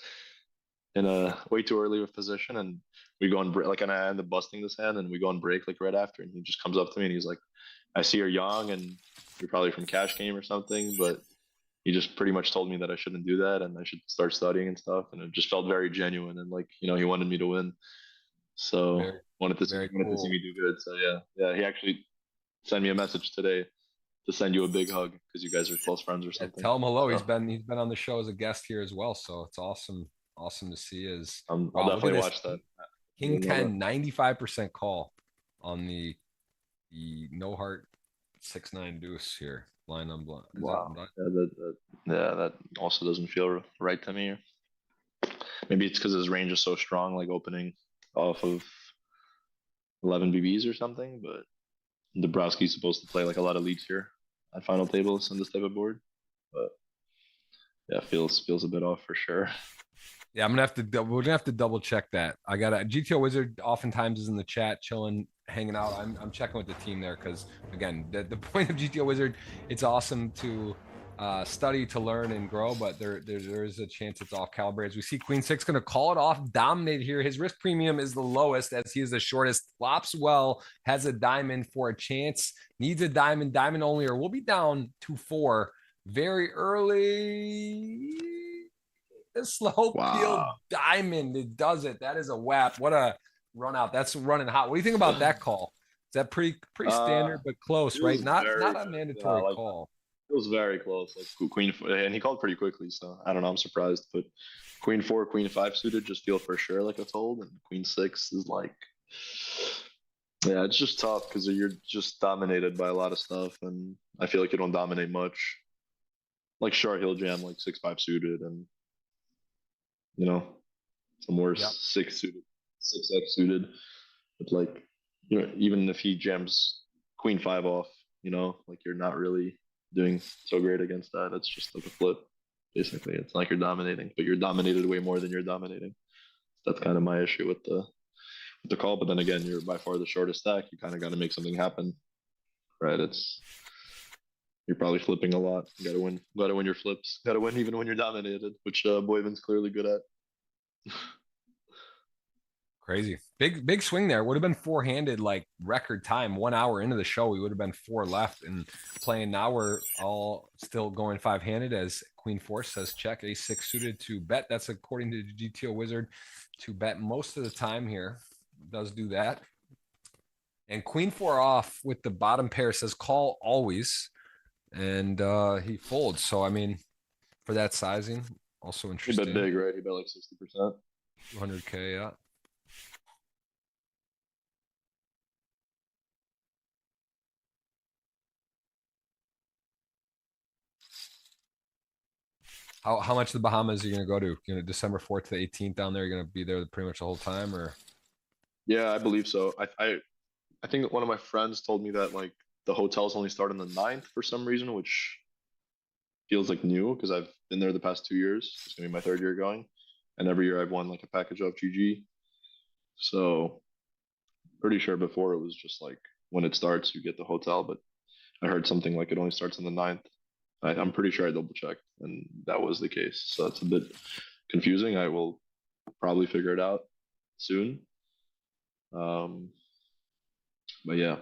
in a way too early of position. And we go on break, like, and I end up busting this hand, and we go on break like right after. And he just comes up to me and he's like, I see you're young and you're probably from Cash Game or something, but he just pretty much told me that I shouldn't do that and I should start studying and stuff. And it just felt very genuine, and like, he wanted me to win. So wanted to see me do good. So yeah, he actually sent me a message today to send you a big hug because you guys are close friends or something. Tell him hello. So, he's been on the show as a guest here as well. So it's awesome to see his. I'll definitely watch that. King 10, 95% call on the no heart 6-9 deuce here. Blind on blind. Wow. That also doesn't feel right to me. Maybe it's because his range is so strong, like opening off of 11 BBs or something. But Dombrowski's supposed to play like a lot of leads here at final tables on this type of board. But yeah, feels a bit off for sure. Yeah, we're gonna have to double check that. I got a GTO Wizard. Oftentimes is in the chat chilling. hanging out. I'm checking with the team there because again, the point of GTO Wizard, it's awesome to study, to learn, and grow, but there is a chance it's off caliber. As we see, Queen 6 going to call it off, dominate here. His risk premium is the lowest as he is the shortest. Flops well, has a diamond for a chance, needs a diamond only, or we'll be down to 4 very early. The slow peel diamond, it does it. That is a whap. What a run out. That's running hot. What do you think about that call? Is that pretty standard but close, right? Not a mandatory call. It was very close. Like Queen, and he called pretty quickly, so I don't know. I'm surprised, but Queen 4, Queen 5 suited just feel for sure like a fold, and Queen 6 is like, yeah, it's just tough because you're just dominated by a lot of stuff, and I feel like you don't dominate much. Like sure, he'll jam like 6-5 suited, and you know, some worse 6 suited, 6x suited, but like, you know, even if he jams Queen 5 off, you know, like you're not really doing so great against that. It's just like a flip, basically. It's like you're dominating, but you're dominated way more than you're dominating. That's kind of my issue with the call. But then again, you're by far the shortest stack. You kind of got to make something happen, right? You're probably flipping a lot. You got to win your flips. Got to win even when you're dominated, which Boyman's clearly good at. Crazy. Big swing there. Would have been 4-handed, like record time. 1 hour into the show, we would have been 4 left and playing. Now we're all still going 5-handed as Queen 4 says check. A6 suited to bet. That's according to the GTO Wizard to bet most of the time here. Does do that. And Queen 4 off with the bottom pair says call always. And he folds. So, I mean, for that sizing, also interesting. He bet big, right? He bet like 60%. 200K, yeah. How much of the Bahamas are you gonna go to? You know, December 4th to the 18th down there. You're gonna be there pretty much the whole time, or? Yeah, I believe so. I think one of my friends told me that like the hotels only start on the 9th for some reason, which feels like new because I've been there the past 2 years. It's gonna be my 3rd year going, and every year I've won like a package off GG. So pretty sure before it was just like when it starts you get the hotel, but I heard something like it only starts on the 9th. I'm pretty sure I double checked and that was the case. So it's a bit confusing. I will probably figure it out soon. But yeah,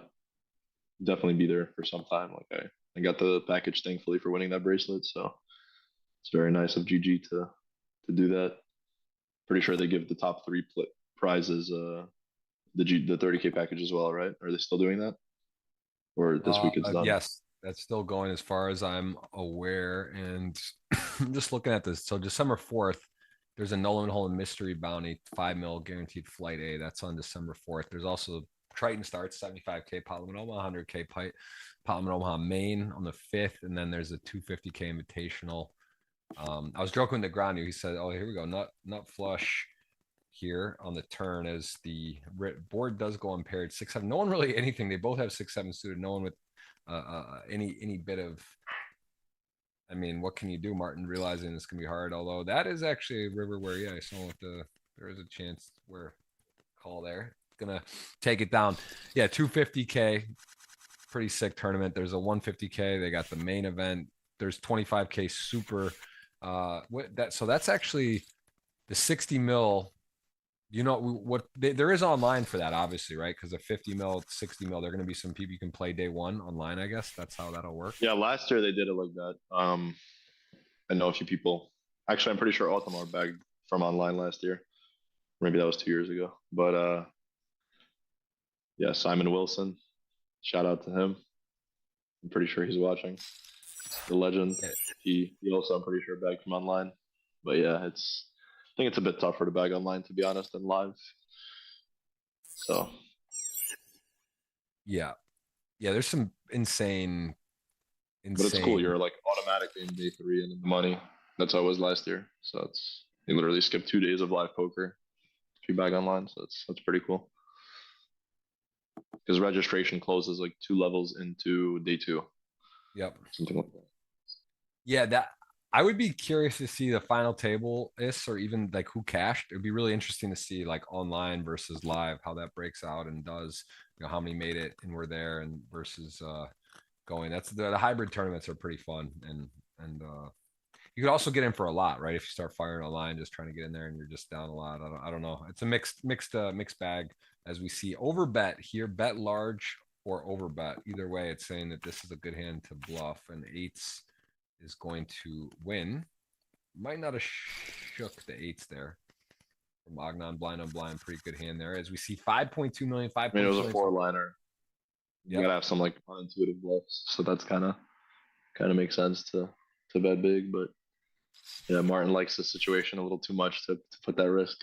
definitely be there for some time. Like I got the package thankfully for winning that bracelet, so it's very nice of GG to do that. Pretty sure they give the top 3 prizes the 30K package as well, right? Are they still doing that? Or this week it's done? Yes, that's still going as far as I'm aware. And I'm just looking at this. So December 4th, there's a Nolan Hole mystery bounty, 5 mil guaranteed flight A. That's on December 4th. There's also Triton starts 75K, Parliament Omaha 100K Parliament Omaha main on the 5th, and then there's a 250K invitational. I was joking with Negreanu. He said, "Oh, here we go, nut flush here on the turn as the board does go impaired 6-7. No one really anything. They both have 6-7 suited. No one with any bit of. I mean, what can you do, Martin? Realizing it's gonna be hard. Although that is actually a river where I saw there is a chance where call there gonna take it down. Yeah, 250K, pretty sick tournament. There's a 150K. They got the main event. There's 25K super. So that's actually the 60 mil. You know what there is online for that, obviously, right? Because a 50 mil, 60 mil, there are going to be some people you can play day one online. I guess that's how that'll work. Yeah, last year they did it like that. I know a few people. Actually, I'm pretty sure Ottomar bagged from online last year. Maybe that was 2 years ago. But yeah, Simon Wilson. Shout out to him. I'm pretty sure he's watching. The legend. He also, I'm pretty sure, bagged from online. But yeah, I think it's a bit tougher to bag online, to be honest, than live. So. Yeah. There's some insane. But it's cool. You're like automatically in day 3 and in the money. That's how it was last year. So you literally skip 2 days of live poker if you bag online. So that's pretty cool. Because registration closes like 2 levels into day 2. Yep. Something like that. Yeah, I would be curious to see the final table is, or even like who cashed. It'd be really interesting to see like online versus live, how that breaks out and does, how many made it and were there and versus going. That's the hybrid tournaments are pretty fun. And you could also get in for a lot, right? If you start firing a line, just trying to get in there and you're just down a lot. I don't know. It's a mixed bag as we see. Overbet here, bet large or overbet. Either way, it's saying that this is a good hand to bluff, and eights is going to win. Might not have shook the eights there. From Ognyan, blind on blind, pretty good hand there. As we see 5.2 million, 5. I mean, it was a 4-liner. You Yep. gotta have some like unintuitive bluffs, so that's kind of makes sense to bet big. But yeah, Martin likes the situation a little too much to put that risk.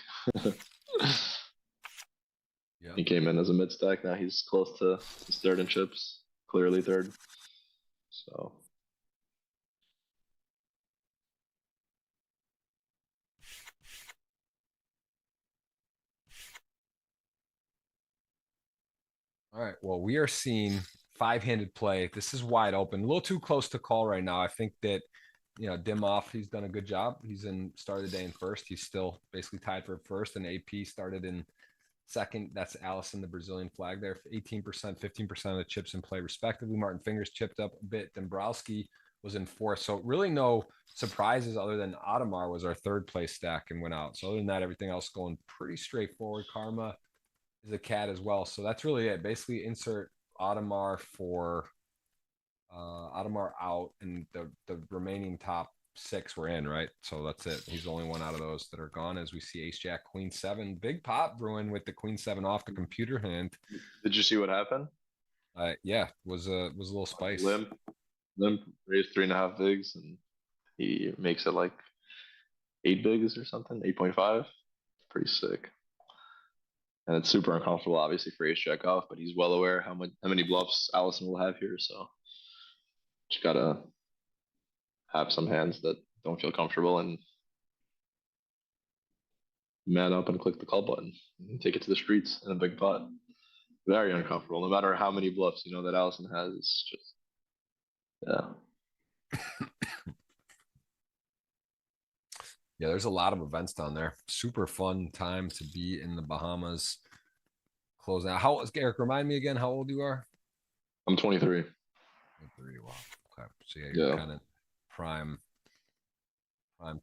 Yeah. He came in as a mid stack. Now he's close to his third in chips, clearly third. So All right. Well, we are seeing five-handed play. This is wide open. A little too close to call right now. I think that, Dim Off, he's done a good job. He's started the day in first. He's still basically tied for first, and AP started in second. That's Allison, the Brazilian flag there. 18%, 15% of the chips in play, respectively. Martin Fingers chipped up a bit. Dombrowski was in fourth. So really no surprises other than Ottomar was our third place stack and went out. So other than that, everything else going pretty straightforward. Carma is a cat as well. So that's really it. Basically insert Ottomar for Ottomar out, and the remaining top 6 were in, right? So that's it. He's the only one out of those that are gone. As we see ace jack queen 7, big pop brewing with the queen 7 off the computer hand. did you see what happened? Yeah, was a little spice. Limp raised 3.5 bigs, and he makes it like 8 bigs or something, 8.5. Pretty sick. And it's super uncomfortable, obviously, for ace jack off, but he's well aware how many bluffs Allison will have here. So just gotta have some hands that don't feel comfortable and man up and click the call button and take it to the streets in a big pot. Very uncomfortable, no matter how many bluffs that Allison has. It's just, yeah. Yeah, there's a lot of events down there. Super fun time to be in the Bahamas. Closing out. How, Eric, remind me again how old you are? I'm 23. 23, wow. Okay. So yeah, you're kind of prime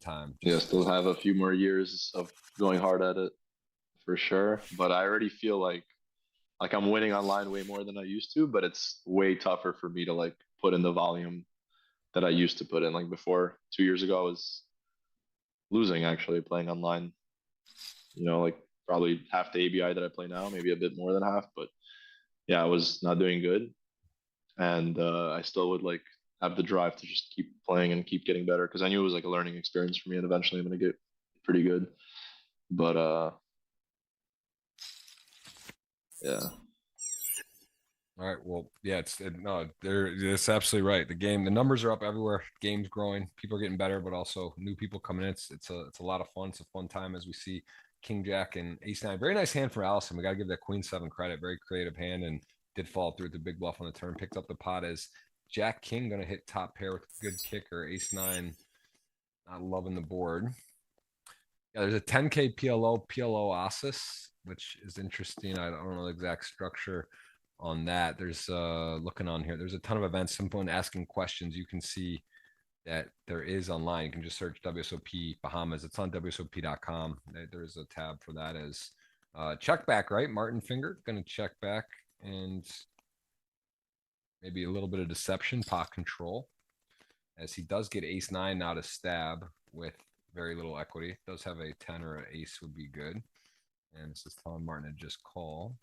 time. Yeah, still have a few more years of going hard at it for sure. But I already feel like I'm winning online way more than I used to, but it's way tougher for me to like put in the volume that I used to put in. Like before, 2 years ago, I was losing actually playing online. Like probably half the ABI that I play now, maybe a bit more than half. But yeah, I was not doing good, and I still would like have the drive to just keep playing and keep getting better because I knew it was like a learning experience for me, and eventually I'm gonna get pretty good. But yeah. All right. Well, yeah, it's absolutely right. The numbers are up everywhere. Game's growing. People are getting better, but also new people coming in. It's a lot of fun. It's a fun time as we see King Jack and Ace 9. Very nice hand for Allison. We got to give that Queen 7 credit. Very creative hand, and did fall through the big bluff on the turn. Picked up the pot as Jack King going to hit top pair with a good kicker. Ace 9 not loving the board. Yeah, there's a 10K PLO Oasis, which is interesting. I don't know the exact structure on that. There's looking on here, there's a ton of events. Someone asking questions. You can see that there is online. You can just search WSOP Bahamas. It's on WSOP.com. There's a tab for that as check back, right? Martin Finger gonna check back, and maybe a little bit of deception, pot control, as he does get ace 9 now to stab with very little equity. Does have a 10 or an ace would be good. And this is telling Martin to just call.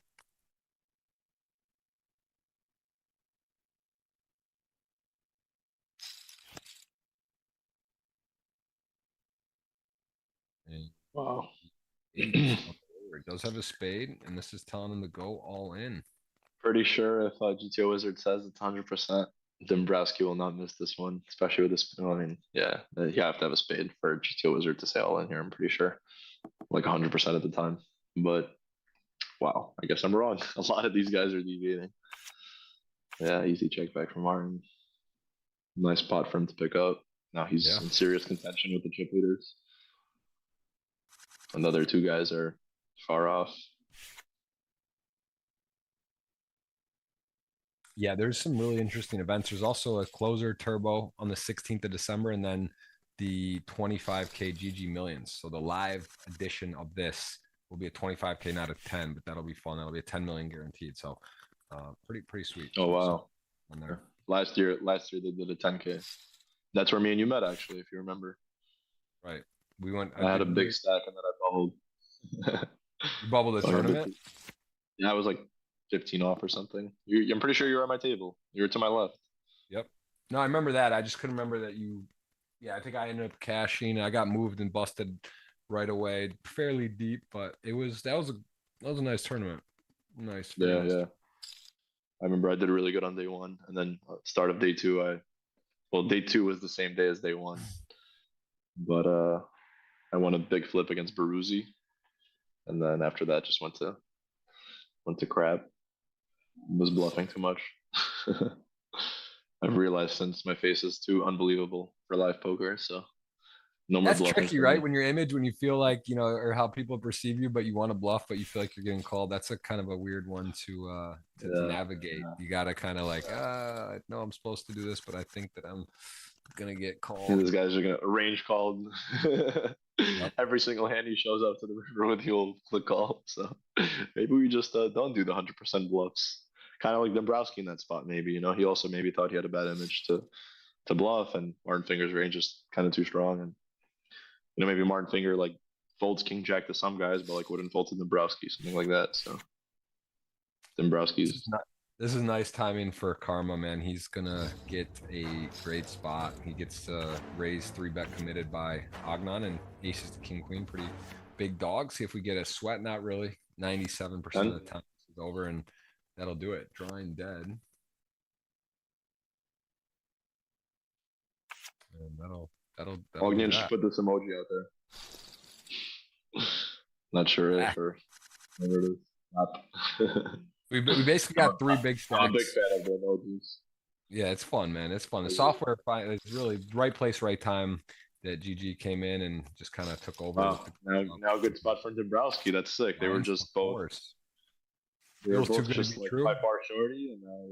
And Wow. it does have a spade, and this is telling him to go all in. Pretty sure if GTO Wizard says it's 100%, Dombrowski will not miss this one, especially with this. I mean, yeah, you have to have a spade for GTO Wizard to say all in here. I'm pretty sure, like 100% of the time. But wow, I guess I'm wrong. A lot of these guys are deviating. Yeah, easy check back from Martin. Nice spot for him to pick up. Now he's Yeah. in serious contention with the chip leaders. And the other two guys are far off. Yeah, there's some really interesting events. There's also a closer turbo on the 16th of December, and then the 25K GGMillions. So the live edition of this will be a 25K, not a 10, but that'll be fun. That'll be a 10 million guaranteed. So pretty sweet. Oh wow. On there. Last year they did a 10K. That's where me and you met, actually, if you remember. Right. We went. I had a big stack and then I bubbled. You bubbled the tournament? Yeah, I was like 15 off or something. I'm pretty sure you were at my table. You were to my left. Yep. No, I remember that. I just couldn't remember that you. Yeah, I think I ended up cashing. I got moved and busted right away, fairly deep, but that was a nice tournament. Nice. Yeah. I remember I did really good on day one, and then start of day two, day two was the same day as day one, but I won a big flip against Baruzzi, and then after that just went to crab. Was bluffing too much. I've realized since my face is too unbelievable for live poker, so no more bluffing. That's tricky, right? When your image, when you feel like, or how people perceive you, but you want to bluff, but you feel like you're getting called. That's a kind of a weird one to navigate. Yeah. You got to kind of like, I know I'm supposed to do this, but I think that I'm going to get called. And these guys are going to arrange called. Yep. Every single hand he shows up to the river with, he'll click call. So maybe we just don't do the 100% bluffs. Kind of like Dombrowski in that spot, maybe. He also maybe thought he had a bad image to bluff, and Martin Finger's range is kind of too strong. And maybe Martin Finger like folds King Jack to some guys, but like wouldn't fold to Dombrowski, something like that. So Dombrowski's. This is nice timing for Carma, man. He's gonna get a great spot. He gets to raise 3-bet committed by Ognyan, and aces to king queen, pretty big dog. See if we get a sweat. Not really. 97% of the time is over, and that'll do it. Drawing dead. And that'll Ognyan should put this emoji out there. Not sure if or whatever it is. We basically got 3 big stacks. I'm a big fan of the emojis. Yeah, it's fun, man. It's fun. The software is really right place, right time. That GG came in and just kind of took over. Wow. Now good spot for Dombrowski. That's sick. They were just both. They were both just like 5-bar shorty, and now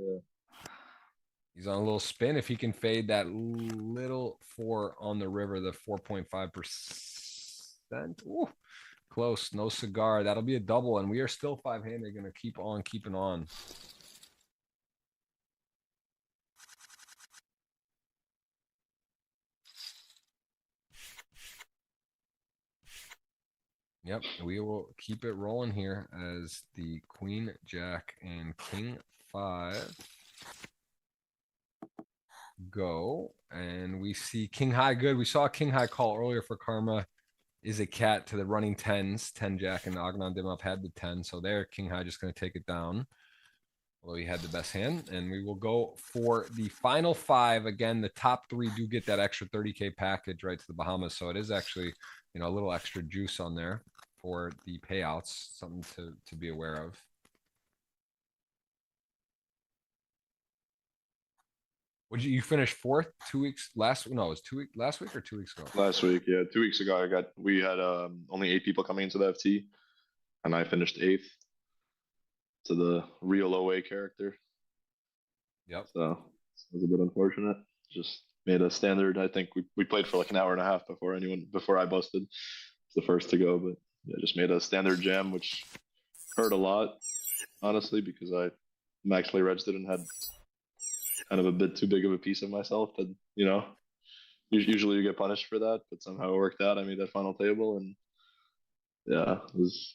he's on a little spin. If he can fade that little 4 on the river, the 4.5%. Close, no cigar. That'll be a double, and we are still 5-handed. Going to keep on keeping on. Yep, we will keep it rolling here as the Queen, Jack, and King 5 go, and we see King High good. We saw King High call earlier for Carma. Is a cat to the running 10s. 10 Jack and Ognyan Dimov had the 10, so there King High just going to take it down. Although he had the best hand, and we will go for the final 5. Again, the top 3 do get that extra 30K package right to the Bahamas, so it is actually a little extra juice on there for the payouts. Something to be aware of. Would you finish 4th 2 weeks last? No, it was 2 weeks last week or 2 weeks ago. Last week, yeah, 2 weeks ago. We had only 8 people coming into the FT, and I finished 8th to the real OA character. Yep. So it was a bit unfortunate. Just made a standard. I think we played for like an hour and a half before I busted. It's the first to go, but yeah, just made a standard jam, which hurt a lot, honestly, because I maximally regged it and had kind of a bit too big of a piece of myself that, usually you get punished for that, but somehow it worked out. I made that final table, and yeah,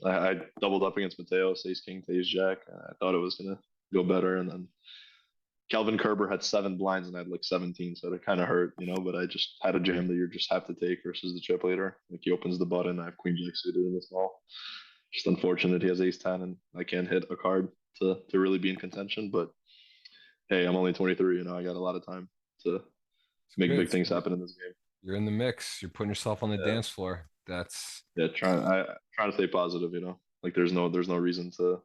I doubled up against Mateo, ace king to ace jack. I thought it was gonna go better, and then Calvin Kerber had 7 blinds and I had like 17, so it kind of hurt, but I just had a jam that you just have to take versus the chip leader. Like he opens the button, I have queen jack suited in the small. Just unfortunate he has ace 10 and I can't hit a card to really be in contention, but hey, I'm only 23, I got a lot of time to make big things happen in this game. You're in the mix. You're putting yourself on the dance floor. That's trying to stay positive, like there's no reason to.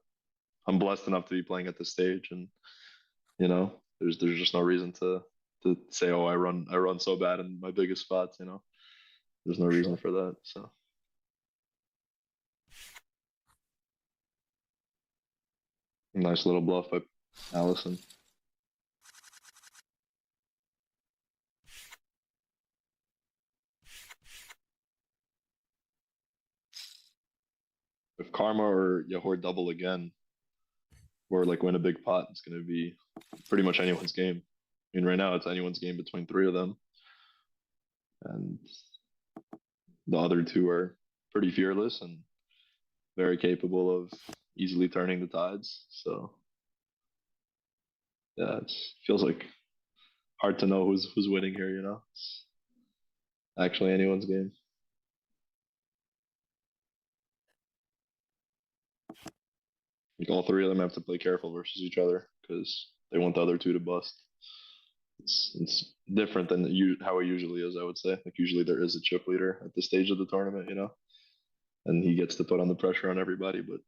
I'm blessed enough to be playing at this stage, and there's just no reason to to say, oh, I run so bad in my biggest spots. There's no reason for that. So nice little bluff by Allison. If Karma or Yahor double again, or like win a big pot, it's going to be pretty much anyone's game. I mean, right now it's anyone's game between three of them, and the other two are pretty fearless and very capable of easily turning the tides. So yeah, it feels like hard to know who's winning here. It's actually anyone's game. Like all three of them have to play careful versus each other because they want the other two to bust. It's different than how it usually is, I would say. Like usually there is a chip leader at this stage of the tournament, and he gets to put on the pressure on everybody. But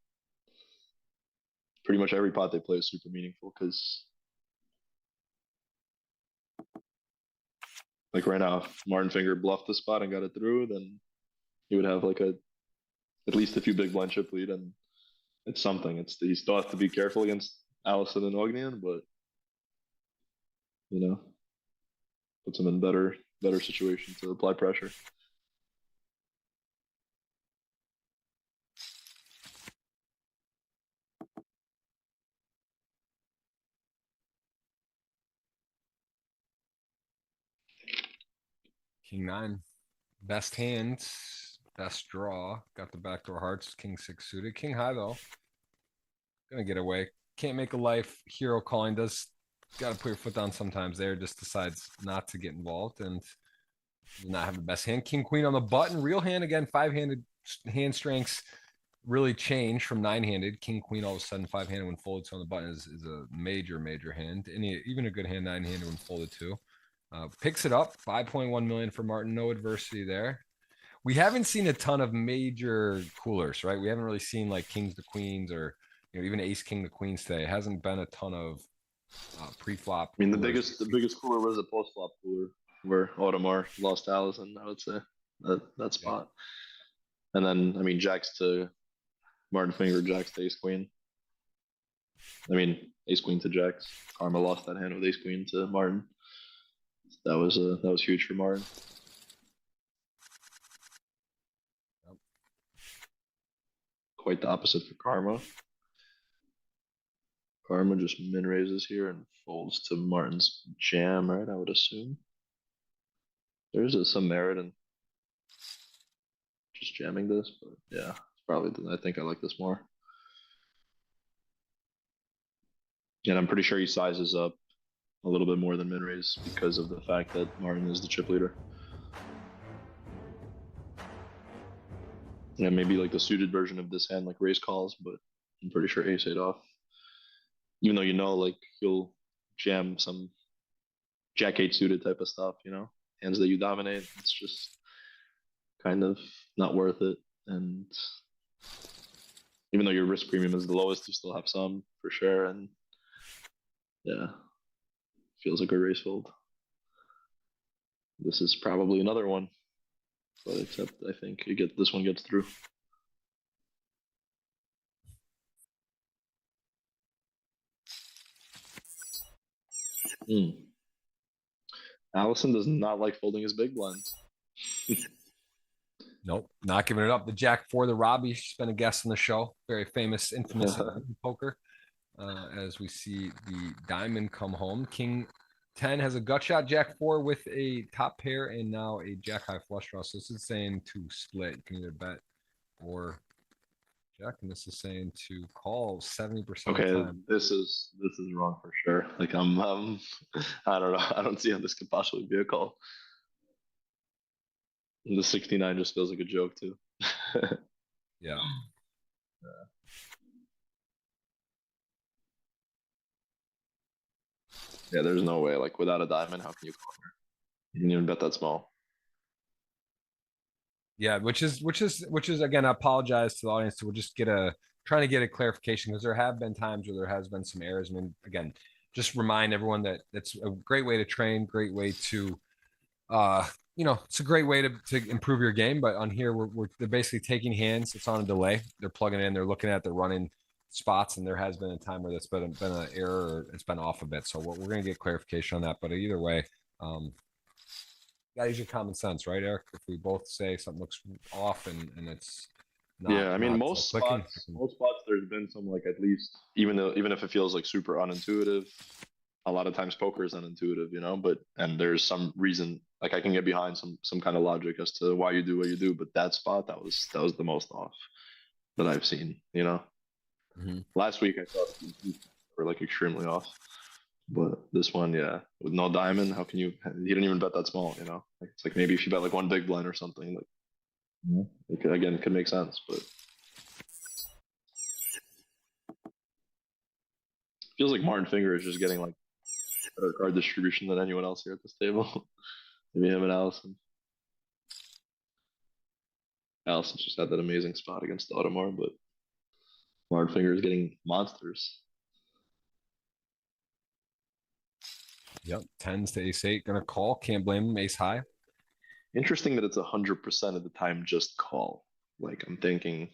pretty much every pot they play is super meaningful because, like right now, if Martin Finger bluffed the spot and got it through, then he would have like at least a few big blind chip lead, and it's something. He still has to be careful against Allison and Ognyan, but puts him in better situation to apply pressure. King 9, best hand, best draw. Got the backdoor hearts. King 6 suited. King high though. Gonna get away. Can't make a life. Hero calling does. Got to put your foot down sometimes. There just decides not to get involved and does not have the best hand. King queen on the button. Real hand again. 5-handed hand strengths really change from 9-handed. King queen all of a sudden 5-handed when folded. So on the button is a major hand. Even a good hand 9-handed when folded too. Picks it up. 5.1 million for Martin. No adversity there. We haven't seen a ton of major coolers, right? We haven't really seen like kings to queens or even ace king to queens today. It hasn't been a ton of pre-flop. I mean, the biggest cooler was a post-flop cooler where Ottomar lost Allison. I would say that spot. Yeah. And then I mean, jacks to Martin Finger, jacks to ace queen. I mean, ace queen to jacks. Carma lost that hand with ace queen to Martin. That was huge for Martin. Yep. Quite the opposite for Carma. Carma just min raises here and folds to Martin's jam, right? I would assume. There's some merit in just jamming this, but yeah, it's probably. I think I like this more. And I'm pretty sure he sizes up a little bit more than min raise because of the fact that Martin is the chip leader. Yeah, maybe like the suited version of this hand, like raise calls, but I'm pretty sure ace 8 off. Even though like he'll jam some jack 8 suited type of stuff, hands that you dominate. It's just kind of not worth it. And even though your risk premium is the lowest, you still have some for sure. And yeah, feels like a race fold. This is probably another one, but except I think this one gets through. Allison does not like folding his big blind. Nope, not giving it up. The Jack 4, the Robbie, she's been a guest on the show. Very famous, infamous poker. As we see the diamond come home. King 10 has a gut shot. Jack 4 with a top pair and now a Jack high flush draw. So this is saying to split. You can either bet or check, and this is saying to call 70% of the time. This is wrong for sure. Like I don't know. I don't see how this could possibly be a call. And the 69 just feels like a joke too. Yeah. Yeah, there's no way. Like without a diamond, how can you call her? You can even bet that small. Yeah, which is again, I apologize to the audience. We'll just trying to get a clarification because there have been times where there has been some errors. I mean, again, just remind everyone that it's a great way to train, great way to, it's a great way to improve your game. But on here, they're basically taking hands. It's on a delay. They're plugging in. They're looking at. They're running spots, and there has been a time where that's been an error or it's been off a bit. So we're going to get clarification on that. But either way, gotta use your common sense, right, Eric? If we both say something looks off and it's not, yeah, I mean, not most clicking, spots, there's been some like at least even if it feels like super unintuitive, a lot of times poker is unintuitive, But and there's some reason like I can get behind some kind of logic as to why you do what you do, but that spot that was the most off that I've seen, Last week I thought we were like extremely off. But this one, yeah, with no diamond, how can you? He didn't even bet that small, Like, it's like maybe if you bet like one big blind or something, like it could make sense. But feels like Martin Finger is just getting like better card distribution than anyone else here at this table. Maybe him and Allison. Allison just had that amazing spot against Ottomar, but Martin Finger is getting monsters. Yep, 10s to ace-8, gonna call. Can't blame him. Ace high. Interesting that it's 100% of the time just call. Like I'm thinking,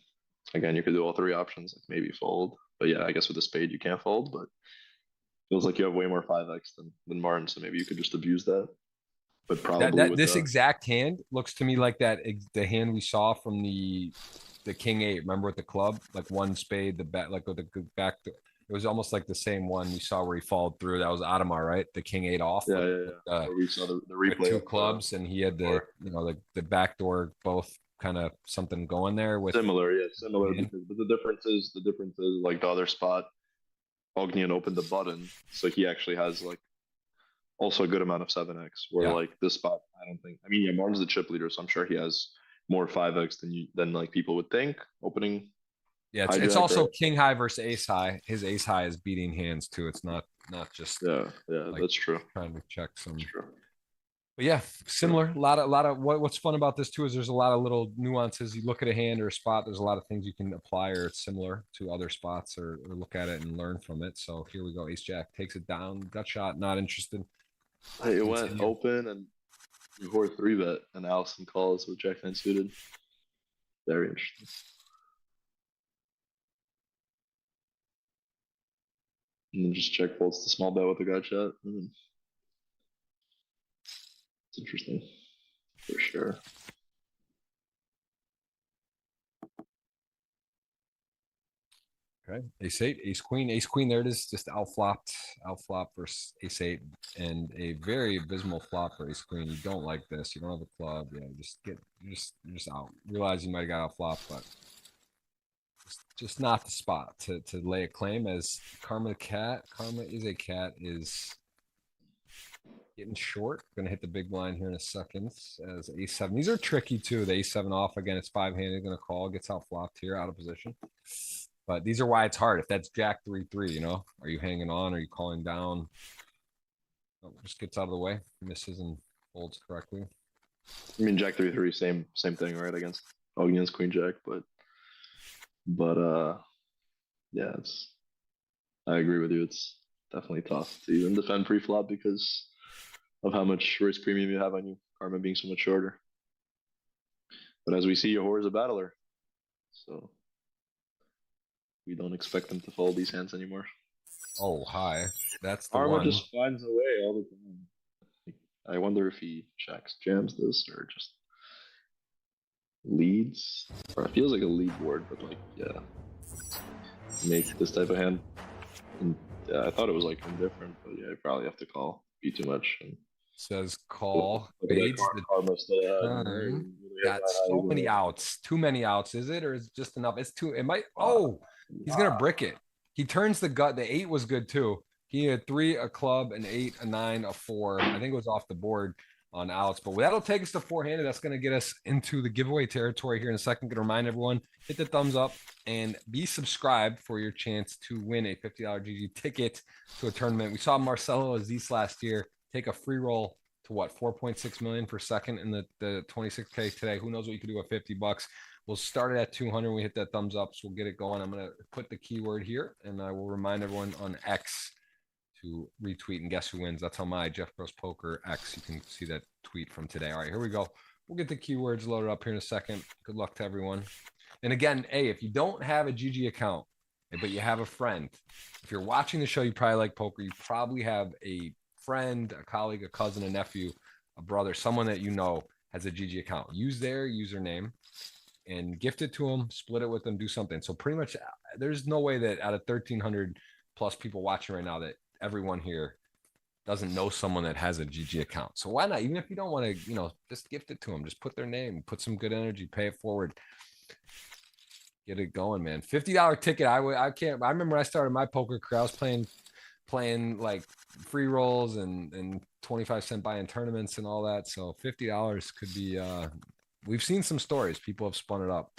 again, you could do all three options, like maybe fold. But yeah, I guess with a spade you can't fold. But feels like you have way more 5x than Martin, so maybe you could just abuse that. But probably This exact hand looks to me like the hand we saw from the king 8. Remember with the club, like one spade, the back, like with the back. It was almost like the same one we saw where he followed through. That was Ottomar, right? The king 8 off. Yeah, yeah. We saw the replay. With two clubs, and he had the the back door, both kind of something going there with similar. But the difference is like the other spot, Ognyan opened the button, so he actually has like also a good amount of 7x. Where like this spot, I don't think. I mean, yeah, Martin's the chip leader, so I'm sure he has more 5x than like people would think opening. Yeah, it's also king high versus ace high. His ace high is beating hands too. It's not just like, that's true. Trying to check some. That's true. But yeah, similar. A lot of what's fun about this too is there's a lot of little nuances. You look at a hand or a spot, there's a lot of things you can apply or it's similar to other spots or look at it and learn from it. So here we go. Ace jack takes it down. Gut shot. Not interested. Hey, it went open and before 3-bet and Allison calls with jack 9 suited. Very interesting. And then just check folds the small bet with the gut shot. It's interesting, for sure. Okay, ace-8, ace-queen, ace-queen. There it is, just outflop versus ace-8, and a very abysmal flop for ace-queen. You don't like this. You don't have a club. Yeah, you're just out. Realize you might have got outflop, but just not the spot to lay a claim. As Carma is a cat, is getting short. Gonna hit the big blind here in a second as ace-7. These are tricky too. The ace-7 off again. It's 5-handed. Gonna call. Gets out flopped here, out of position. But these are why it's hard. If that's jack 3-3, are you hanging on? Are you calling down? Oh, just gets out of the way, misses and folds correctly. I mean, jack 3-3, same thing, right? Against Ognyan's queen jack, but yeah, I agree with you. It's definitely tough to even defend pre-flop because of how much risk premium you have on you, Carma being so much shorter. But as we see, Yahor is a battler, so we don't expect them to fold these hands anymore. Oh, hi. That's the Carma one. just finds a way all the time. I wonder if he checks jams this or just leads. Or it feels like a lead board, but like, yeah. Make this type of hand. And, yeah, I thought it was like indifferent, but yeah, you probably have to call. Be too much. And says call. Fades the Carma still turn. Got so many outs. Too many outs, is it? Or is it just enough? It's too, it might, he's gonna brick it. He turns the gut. The 8 was good too. He had 3, a club, an 8, a 9, a 4. I think it was off the board on outs, but that'll take us to 4-handed. That's going to get us into the giveaway territory here in a second. Going to remind everyone, hit the thumbs up and be subscribed for your chance to win a $50 GG ticket to a tournament. We saw Marcelo Aziz last year take a free roll to what, 4.6 million for second in the 26K today. Who knows what you could do at $50. We'll start it at 200. We hit that thumbs up, so we'll get it going. I'm going to put the keyword here, and I will remind everyone on X to retweet and guess who wins. That's on my Jeff Bros Poker X. You can see that tweet from today. All right, here we go. We'll get the keywords loaded up here in a second. Good luck to everyone. And again, hey, if you don't have a GG account, but you have a friend, if you're watching the show, you probably like poker. You probably have a friend, a colleague, a cousin, a nephew, a brother, someone that you know has a GG account. Use their username and gift it to them, split it with them, do something. So pretty much there's no way that out of 1,300 plus people watching right now that everyone here doesn't know someone that has a GG account. So why not? Even if you don't want to, just gift it to them. Just put their name, put some good energy, pay it forward. Get it going, man. $50 ticket. I remember when I started my poker career, I was playing like free rolls and 25-cent buy-in tournaments and all that. So $50 could be we've seen some stories. People have spun it up.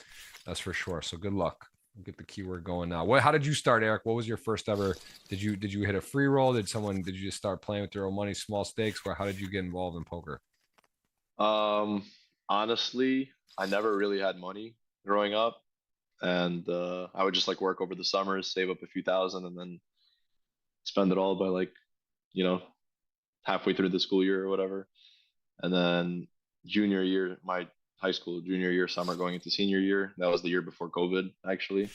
That's for sure. So good luck. We'll get the keyword going now. How did you start, Eric? What was your first ever? Did you hit a free roll? Did you just start playing with your own money, small stakes? How did you get involved in poker? Honestly, I never really had money growing up. And I would just like work over the summers, save up a few thousand, and then spend it all by like, halfway through the school year or whatever. And then junior year, my high school junior year summer going into senior year, that was the year before COVID, actually.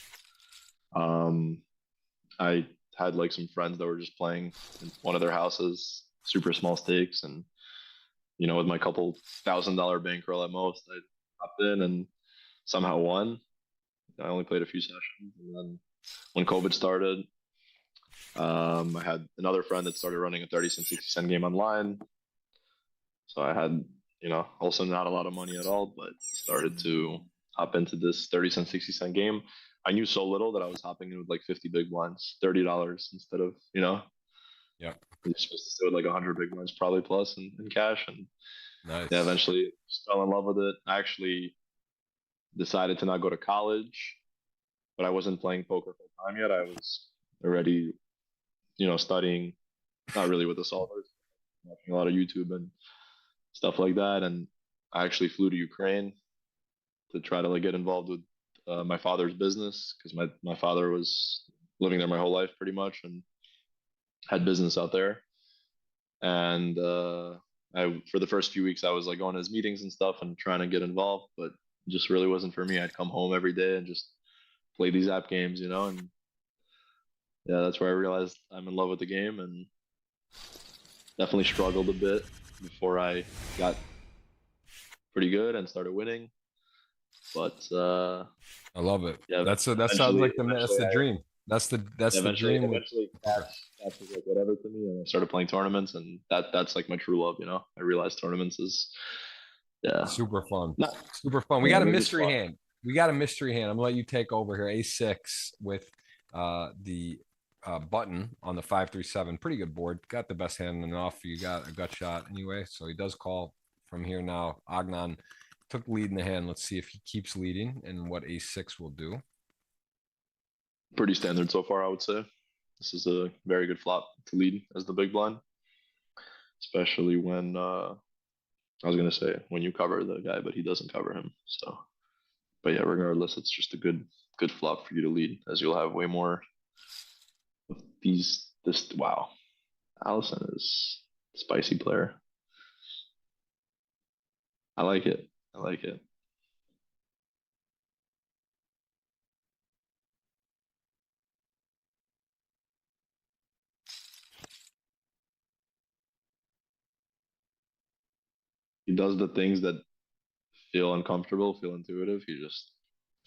I had like some friends that were just playing in one of their houses, super small stakes, and with my couple $1,000 bankroll at most, I hopped in and somehow won. I only played a few sessions, and then when COVID started, I had another friend that started running a 30-cent, 60-cent game online. So I had, also not a lot of money at all, but started to hop into this 30-cent, 60-cent game. I knew so little that I was hopping in with like 50 big blinds, $30 instead of, Yeah. You're supposed to stay with like 100 big blinds probably plus in cash. And nice. Yeah, eventually fell in love with it. I actually decided to not go to college, but I wasn't playing poker full time yet. I was already, studying, not really with the solvers, watching a lot of YouTube and stuff like that. And I actually flew to Ukraine to try to like get involved with my father's business, because my father was living there my whole life pretty much and had business out there. And for the first few weeks, I was like going to his meetings and stuff and trying to get involved, but it just really wasn't for me. I'd come home every day and just play these app games, and yeah, that's where I realized I'm in love with the game, and definitely struggled a bit before I got pretty good and started winning. But I love it. Yeah, that sounds like that's the dream. That's the dream. Eventually, cash was like whatever to me, and I started playing tournaments, and that's like my true love. I realized tournaments is super fun. Super fun. We got a mystery hand. I'm gonna let you take over here. A6 with the button on the 5-3-7. Pretty good board. Got the best hand enough. You got a gut shot anyway. So he does call from here now. Ognyan took the lead in the hand. Let's see if he keeps leading and what A6 will do. Pretty standard so far, I would say. This is a very good flop to lead as the big blind, especially when I was gonna say when you cover the guy, but he doesn't cover him. So, but yeah, regardless, it's just a good flop for you to lead, as you'll have way more of these. Wow, Allison is a spicy player. I like it. He does the things that feel uncomfortable, feel intuitive. You just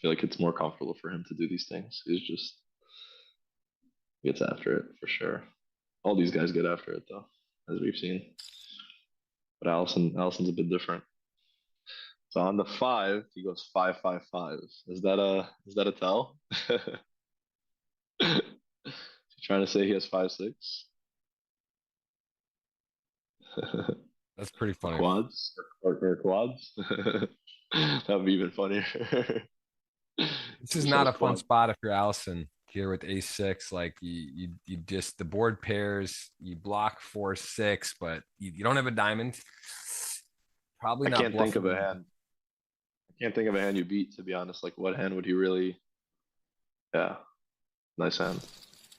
feel like it's more comfortable for him to do these things. He's just gets after it for sure. All these guys get after it though, as we've seen. But Allison's a bit different. So on the 5, he goes 5-5-5. Is that a tell? Is he trying to say he has 5-6? That's pretty funny. Quads or quads? That'd be even funnier. This is not a fun spot if you're Allison here with A6. Like you just the board pairs, you block 4-6, but you don't have a diamond. Probably not. I can't think of a hand you beat, to be honest. Like what hand would he really? Yeah, nice hand.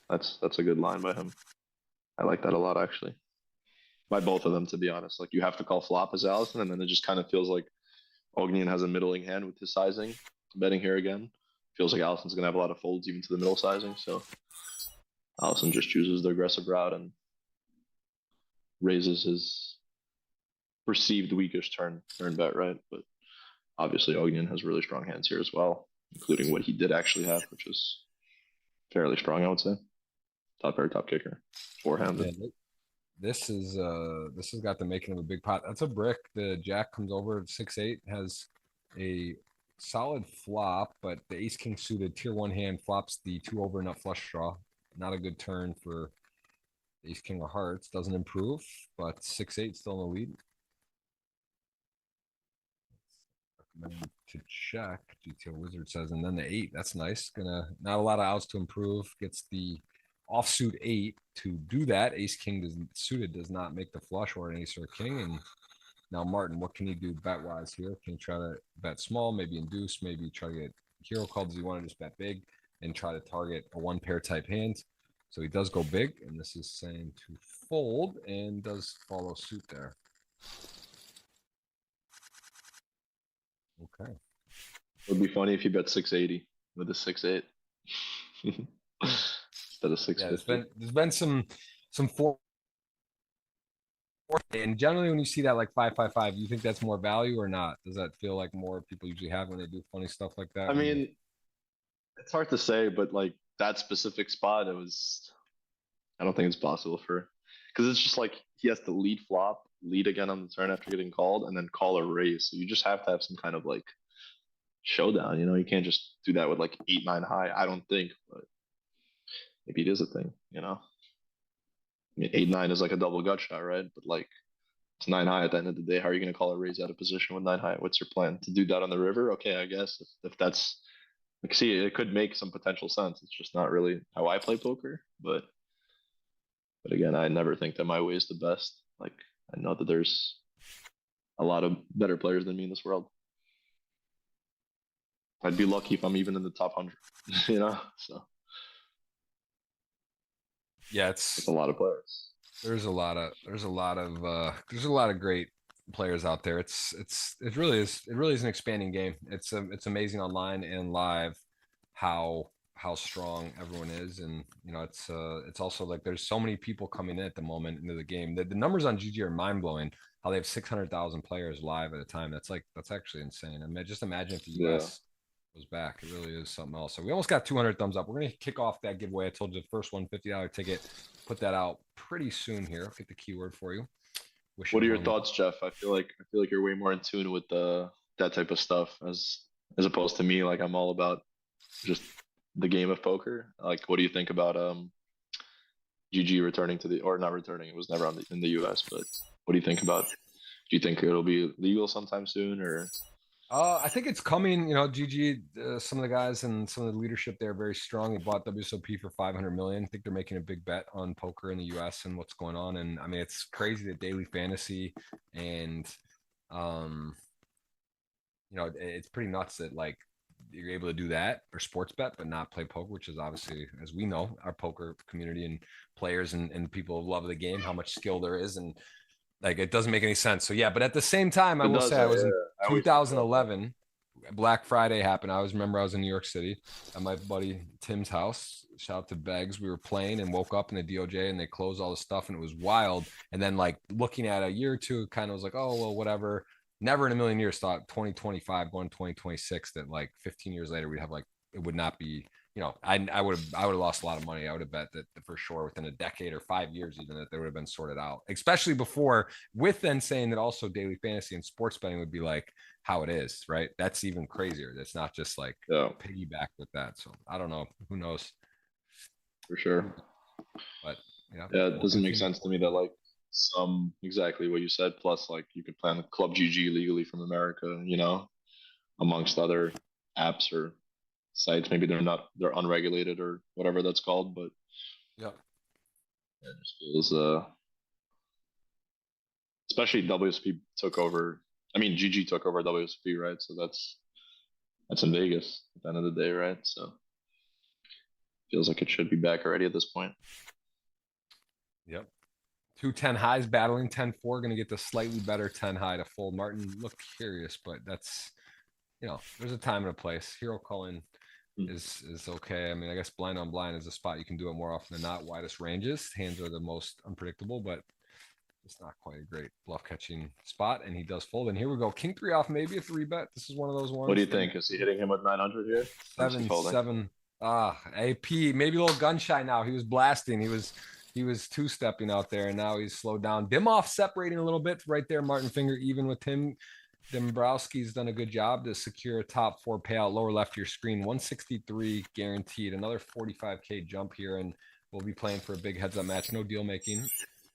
That's a good line by him. I like that a lot, actually. By both of them, to be honest. Like you have to call flop as Allison, and then it just kind of feels like Ognyan has a middling hand with his sizing. Betting here again. Feels like Allison's gonna have a lot of folds even to the middle sizing, so Allison just chooses the aggressive route and raises his perceived weakest turn bet, right? But obviously Ognyan has really strong hands here as well, including what he did actually have, which is fairly strong, I would say. Top pair, top kicker, four-handed. Yeah, this has got the making of a big pot. That's a brick. The jack comes over at 6-8, has a solid flop, but the ace king suited tier one hand flops the two over nut flush draw. Not a good turn for ace king of hearts. Doesn't improve, but 6-8 still in the lead. Recommended to check. GTO Wizard says, and then the 8. That's nice. Gonna not a lot of outs to improve. Gets the offsuit 8 to do that. Ace king suited does not make the flush or an ace or a king. And now Martin, what can he do bet wise here? Can he try to bet small, maybe induce, maybe try to get hero called? Does he want to just bet big and try to target a one pair type hand? So he does go big, and this is saying to fold and does follow suit there. Okay. It would be funny if you bet 680 with a 6-8 instead of 650. Yeah, there's been some four, and generally when you see that like 5-5-5, you think that's more value or not? Does that feel like more people usually have when they do funny stuff like that? I mean, it's hard to say, but like that specific spot, I don't think it's possible because it's just like he has to lead flop, lead again on the turn after getting called, and then call a raise. So you just have to have some kind of like showdown. You can't just do that with like 8-9 high. I don't think, but maybe it is a thing. I mean, 8-9 is like a double gut shot, right? But like it's 9 high at the end of the day. How are you going to call a raise out of position with 9 high? What's your plan to do that on the river? Okay, I guess if that's like, see, it could make some potential sense. It's just not really how I play poker, but again, I never think that my way is the best. Like I know that there's a lot of better players than me in this world. I'd be lucky if I'm even in the top 100, So yeah, it's a lot of players. There's a lot of great players out there. It really is an expanding game. It's amazing online and live how strong everyone is, and it's also like there's so many people coming in at the moment into the game. The numbers on GG are mind blowing. How they have 600,000 players live at a time. That's actually insane. I mean, just imagine if the US goes back. It really is something else. So we almost got 200 thumbs up. We're gonna kick off that giveaway. I told you the first one, $50 ticket. Put that out pretty soon here. I'll get the keyword for you. What are your thoughts, Jeff? I feel like you're way more in tune with that type of stuff as opposed to me. Like I'm all about just the game of poker. Like, what do you think about GG returning or not returning? It was never in the US, but what do you think about? Do you think it'll be legal sometime soon, or? I think it's coming. GG, some of the guys and some of the leadership there are very strong. They bought WSOP for 500 million. I think they're making a big bet on poker in the US and what's going on. And I mean, it's crazy that daily fantasy and, it's pretty nuts that like you're able to do that or sports bet, but not play poker, which is obviously, as we know, our poker community and players and people love the game, how much skill there is. And like, it doesn't make any sense. So yeah, but at the same time, I will say I was in 2011. Black Friday happened. I remember I was in New York City at my buddy Tim's house. Shout out to Beggs. We were playing and woke up in the DOJ and they closed all the stuff and it was wild. And then like looking at a year or two, kind of was like, oh, well, whatever. Never in a million years thought 2025 going 2026 that like 15 years later we'd have like, it would not be, I would have lost a lot of money. I would have bet that for sure within a decade or 5 years, even that they would have been sorted out, especially before with then saying that also daily fantasy and sports betting would be like how it is, right? That's even crazier. That's not just like piggyback with that. So I don't know. Who knows? For sure. But yeah, it doesn't make sense to me that like exactly what you said. Plus, like you could plan Club GG legally from America, amongst other apps or sites. Maybe they're unregulated or whatever that's called, but it just feels especially WSP took over. I mean, GG took over WSP, right? So that's in Vegas at the end of the day, right? So feels like it should be back already at this point. Yep. 2-10 highs battling 10-4, going to get the slightly better 10 high to fold. Martin looked curious, but that's, there's a time and a place. Hero calling is okay. I mean, I guess blind on blind is a spot you can do it more often than not. Widest ranges. Hands are the most unpredictable, but it's not quite a great bluff catching spot. And he does fold. And here we go. King 3 off, maybe a 3-bet. This is one of those ones. What do you think? Is he hitting him with 900 here? 7-7. AP, maybe a little gun shy now. He was blasting. He was two-stepping out there, and now he's slowed down. Dimoff separating a little bit right there. Martin Finger even with him. Dombrowski's done a good job to secure a top 4 payout. Lower left of your screen, 163 guaranteed. Another 45K jump here, and we'll be playing for a big heads-up match. No deal making.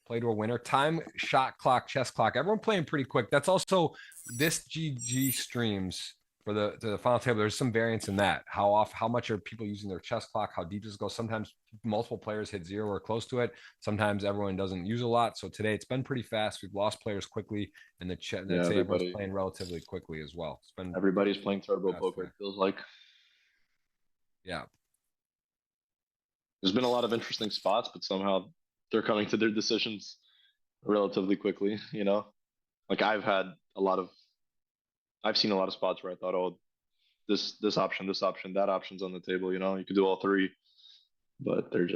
Play to a winner. Time, shot clock, chess clock. Everyone playing pretty quick. That's also this GG streams. For the final table, there's some variance in that. How much are people using their chess clock? How deep does it go? Sometimes multiple players hit 0 or close to it. Sometimes everyone doesn't use a lot. So today it's been pretty fast. We've lost players quickly, and everyone's playing relatively quickly as well. It's been everybody's playing turbo poker. It feels like. Yeah. There's been a lot of interesting spots, but somehow they're coming to their decisions relatively quickly. Like I've seen a lot of spots where I thought, oh, this option, that option's on the table. You could do all 3, but they're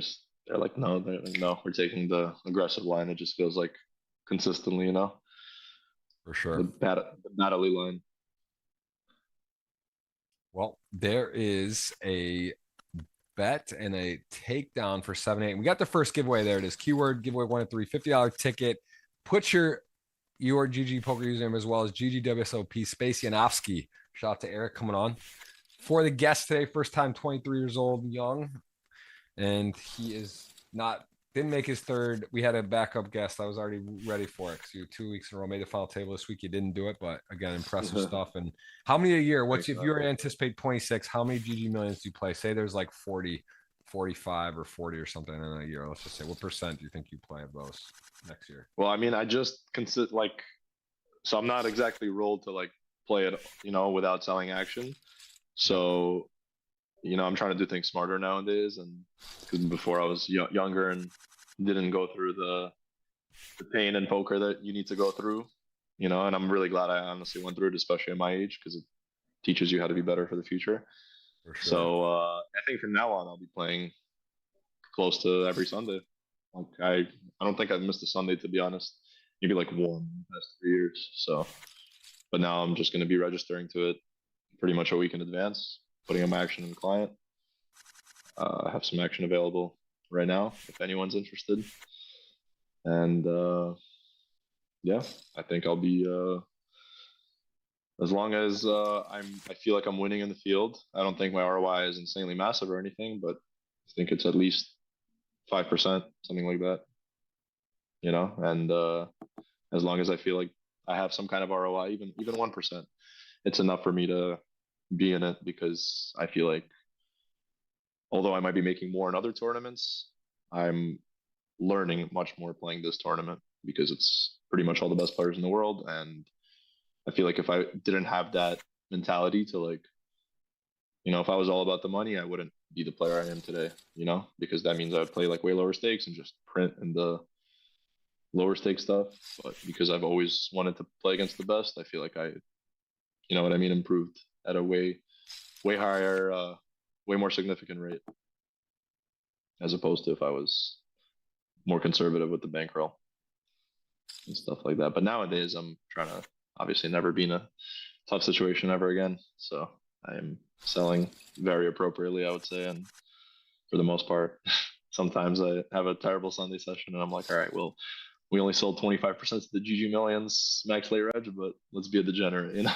like, no, we're taking the aggressive line. It just feels like consistently, For sure. The Natalie line. Well, there is a bet and a takedown for 7-8. We got the first giveaway. There it is. Keyword giveaway 1 of 3, $50 ticket. Put your GG Poker username as well as GGWSOP Space Yanovsky. Shout out to Eric coming on. For the guest today, first time 23 years old, young. And he didn't make his third. We had a backup guest. I was already ready for it because you 2 weeks in a row made the final table this week. You didn't do it, but again, impressive stuff. And how many a year? If you were to anticipate 26, how many GGMillions do you play? Say there's like 40, 45 or 40 or something in a year. Let's just say, what percent do you think you play of those next year? Well, I mean, I just consider so I'm not exactly rolled to play it, without selling action. So, I'm trying to do things smarter nowadays. And because before I was younger and didn't go through the pain in poker that you need to go through, and I'm really glad I honestly went through it, especially at my age, because it teaches you how to be better for the future. For sure. So I think from now on, I'll be playing close to every Sunday. I don't think I've missed a Sunday, to be honest. Maybe one in the past 3 years. So, but now I'm just going to be registering to it pretty much a week in advance, putting up action in the client. I have some action available right now if anyone's interested. And yeah, I think I'll be as long as I feel like I'm winning in the field. I don't think my ROI is insanely massive or anything, but I think it's at least 5%, something like that. And as long as I feel like I have some kind of ROI, even 1%, it's enough for me to be in it, because I feel like although I might be making more in other tournaments, I'm learning much more playing this tournament because it's pretty much all the best players in the world. And I feel like if I didn't have that mentality to if I was all about the money, I wouldn't be the player I am today, because that means I would play way lower stakes and just print in the lower stake stuff. But because I've always wanted to play against the best, I feel like I, improved at a way higher, way more significant rate, as opposed to if I was more conservative with the bankroll and stuff like that. But nowadays I'm trying to obviously never be in a tough situation ever again. So I am selling very appropriately, I would say. And for the most part, sometimes I have a terrible Sunday session and I'm like, all right, well, we only sold 25% of the GGMillions max late reg, but let's be a degenerate,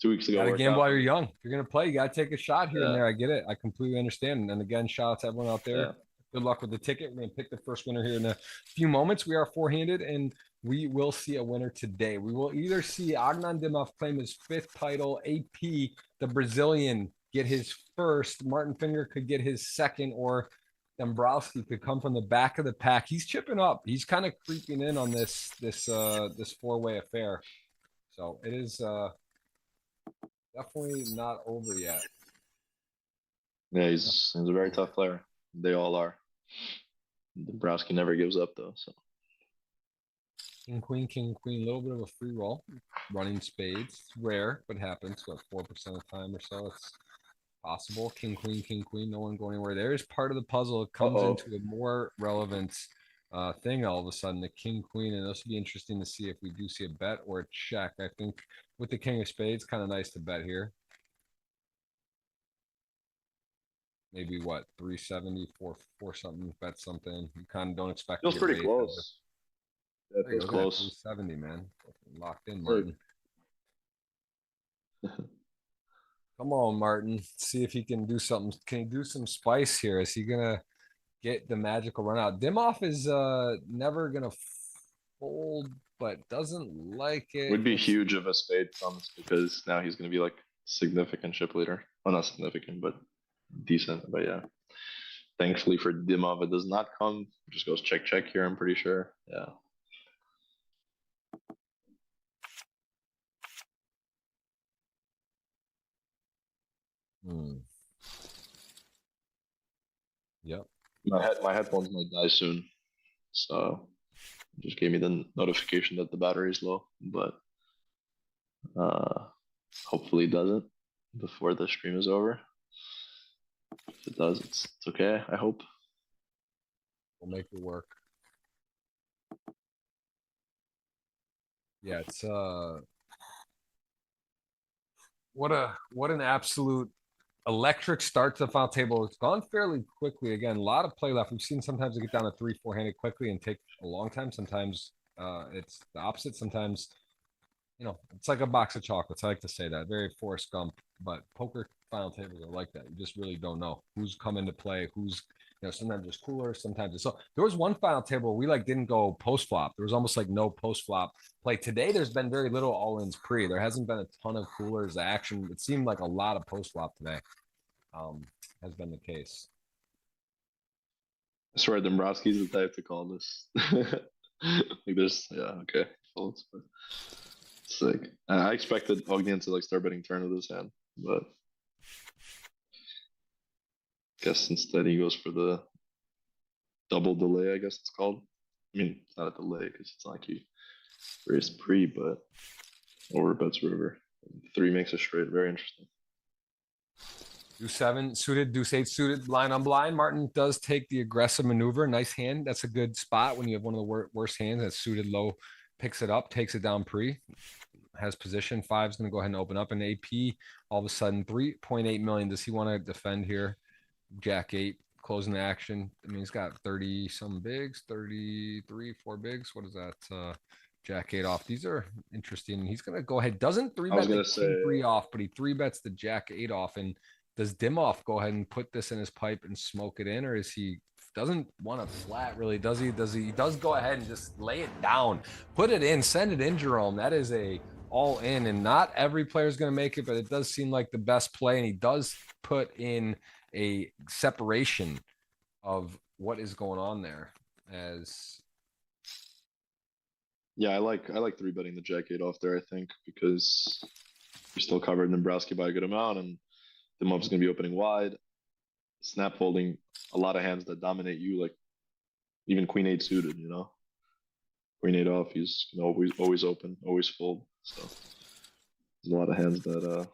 2 weeks ago. Got to gamble while you're young. If you're going to play, you got to take a shot here and there. I get it. I completely understand. And again, shout out to everyone out there. Yeah. Good luck with the ticket. We're going to pick the first winner here in a few moments. We are four-handed, and we will see a winner today. We will either see Ognyan Dimov claim his 5th title, AP, the Brazilian, get his first, Martin Finger could get his second, or Dombrowski could come from the back of the pack. He's chipping up. He's kind of creeping in on this four-way affair. So it is definitely not over yet. Yeah, he's a very tough player. They all are. Dombrowski never gives up though. So King, queen, a little bit of a free roll. Running spades, it's rare, but happens, what, 4% of the time or so. It's possible. King, queen, no one going anywhere. There's part of the puzzle. It comes into a more relevant thing all of a sudden, the king, queen, and this would be interesting to see if we do see a bet or a check. I think with the king of spades, kind of nice to bet here. Maybe what, 370, 4 something, bet something. You kind of don't expect. feels pretty close. Yeah, There you feels go, close. 370, man. Locked in, Martin. Come on, Martin. See if he can do something. Can he do some spice here? Is he gonna get the magical run out? Dimmoff is never gonna fold, but doesn't like it. Would be huge if a spade comes because now he's gonna be like significant chip leader. Well, not significant, but decent. But yeah. Thankfully for Dimov, it does not come. It just goes check here, I'm pretty sure. Yeah. Yep. My headphones might die soon. So it just gave me the notification that the battery is low, but hopefully it doesn't before the stream is over. If it does, it's okay, I hope. We'll make it work. Yeah, it's what an absolute electric start to the final table. It's gone fairly quickly. Again, a lot of play left. We've seen sometimes it get down to 3-4 handed quickly and take a long time. Sometimes it's the opposite. Sometimes, you know, it's like a box of chocolates. I like to say that. Very Forrest Gump, but poker final tables are like that. You just really don't know who's coming to play, who's, you know, sometimes it's cooler, sometimes it's so. There was one final table we like didn't go post flop. There was almost like no post flop play. Today there's been very little all-ins pre. There hasn't been a ton of coolers action. It seemed like a lot of post flop today. Has been the case. I swear Dombrowski's the type to call this. Like this, yeah, okay. Folds, but sick. I expected Ognyan to like start betting turn with his hand, but guess instead he goes for the double delay, I guess it's called. I mean, it's not a delay because it's not like you raise pre, but over bets river. 3 makes a straight. Very interesting. Deuce 7 suited, deuce 8 suited, blind on blind. Martin does take the aggressive maneuver. Nice hand. That's a good spot when you have one of the worst hands that's suited low, picks it up, takes it down pre, has position. 5's going to go ahead and open up an AP. All of a sudden, 3.8 million. Does he want to defend here? Jack 8 closing the action. I mean, he's got 30 some bigs, 33, 4 bigs. What is that? Jack 8 off. These are interesting. He's going to go ahead. Doesn't 3-bet the king 3 off, but he 3-bets the Jack 8 off. And does Dimmoff go ahead and put this in his pipe and smoke it in, or is he doesn't want to flat really? Does he? He does go ahead and just lay it down, put it in, send it in, Jerome. That is a all in, and not every player is going to make it, but it does seem like the best play, and he does put in a separation of what is going on there. As yeah, I like 3-betting the Jack 8 off there. I think because you're still covered Dombrowski by a good amount, and the mob's going to be opening wide, snap holding a lot of hands that dominate you, like even Queen 8 suited, you know? Queen 8 off, he's always open, always fold. So there's a lot of hands that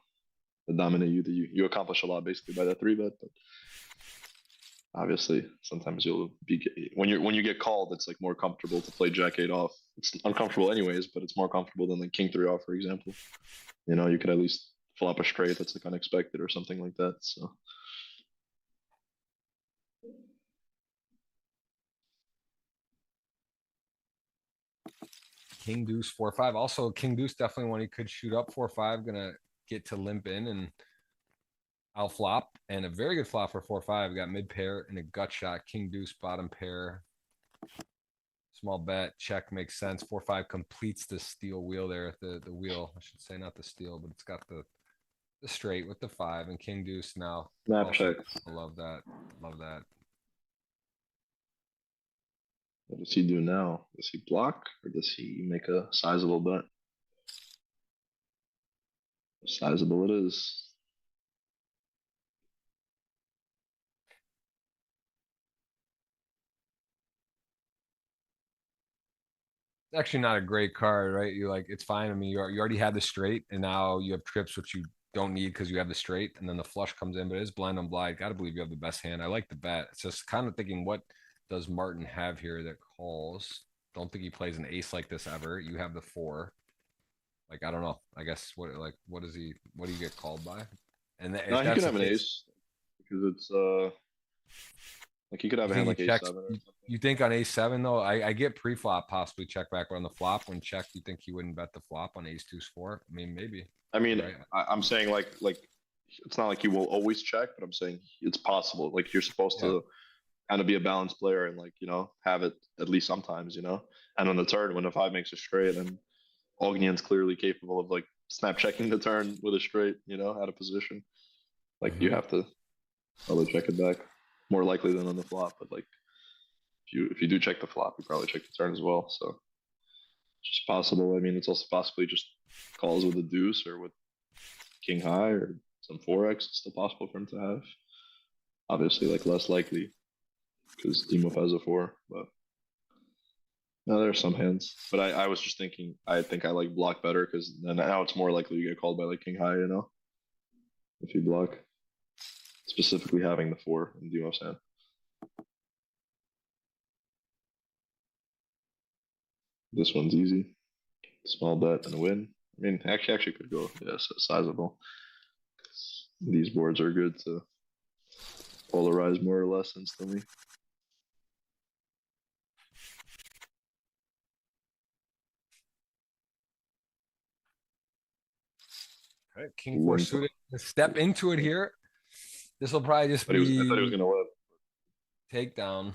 dominate you, that you accomplish a lot basically by that 3-bet. But obviously, sometimes you'll be when you get called, it's like more comfortable to play Jack 8 off. It's uncomfortable anyways, but it's more comfortable than like King 3 off, for example. You know, you could at least flop a straight that's like unexpected or something like that. So King Deuce 4-5. Also, King Deuce definitely one he could shoot up 4-5. Gonna get to limp in and I'll flop, and a very good flop for 4-5. We got mid pair and a gut shot. King Deuce bottom pair. Small bet, check makes sense. 4-5 completes the steel wheel there. The wheel, I should say, not the steel, but it's got the straight with the 5 and King Deuce now. snap check. I love that. Love that. What does he do now? Does he block or does he make a sizable bet? Sizable it is. actually not a great card, right? You like it's fine. I mean, you already had the straight, and now you have trips which you don't need because you have the straight, and then the flush comes in, but it's blind on blind. Got to believe you have the best hand. I like the bet. It's just kind of thinking, what does Martin have here that calls? Don't think he plays an ace like this ever. You have the 4. Like I don't know. I guess what is he? What do you get called by? And that, No, if he could that's the have an case, ace because it's like he could have you a hand think like he ace checks? seven or something. You think on ace 7 though? I get pre-flop possibly check back, but on the flop when checked, you think he wouldn't bet the flop on ace 2 4? I mean, maybe. I mean, Right. I'm saying like it's not like he will always check, but I'm saying it's possible. Like you're supposed Yeah. to kind of be a balanced player and like have it at least sometimes. And on the turn when the 5 makes a straight and Ognyan's clearly capable of like snap checking the turn with a straight, out of position. Like you have to probably check it back more likely than on the flop. But like if you do check the flop, you probably check the turn as well. So it's just possible. I mean, it's also possibly just calls with a deuce or with king high or some 4x. It's still possible for him to have. Obviously, like less likely because Dimo has a 4, but no, there are some hands. But I was just thinking, I think I like block better because then now it's more likely to get called by like king high, if you block. Specifically having the 4 in Dimo's hand. This one's easy. Small bet and a win. I mean, actually could go, yes, sizable. These boards are good to polarize more or less instantly. Okay, king 4 suited. Let's step into it here. This will probably just I be thought he was gonna win. takedown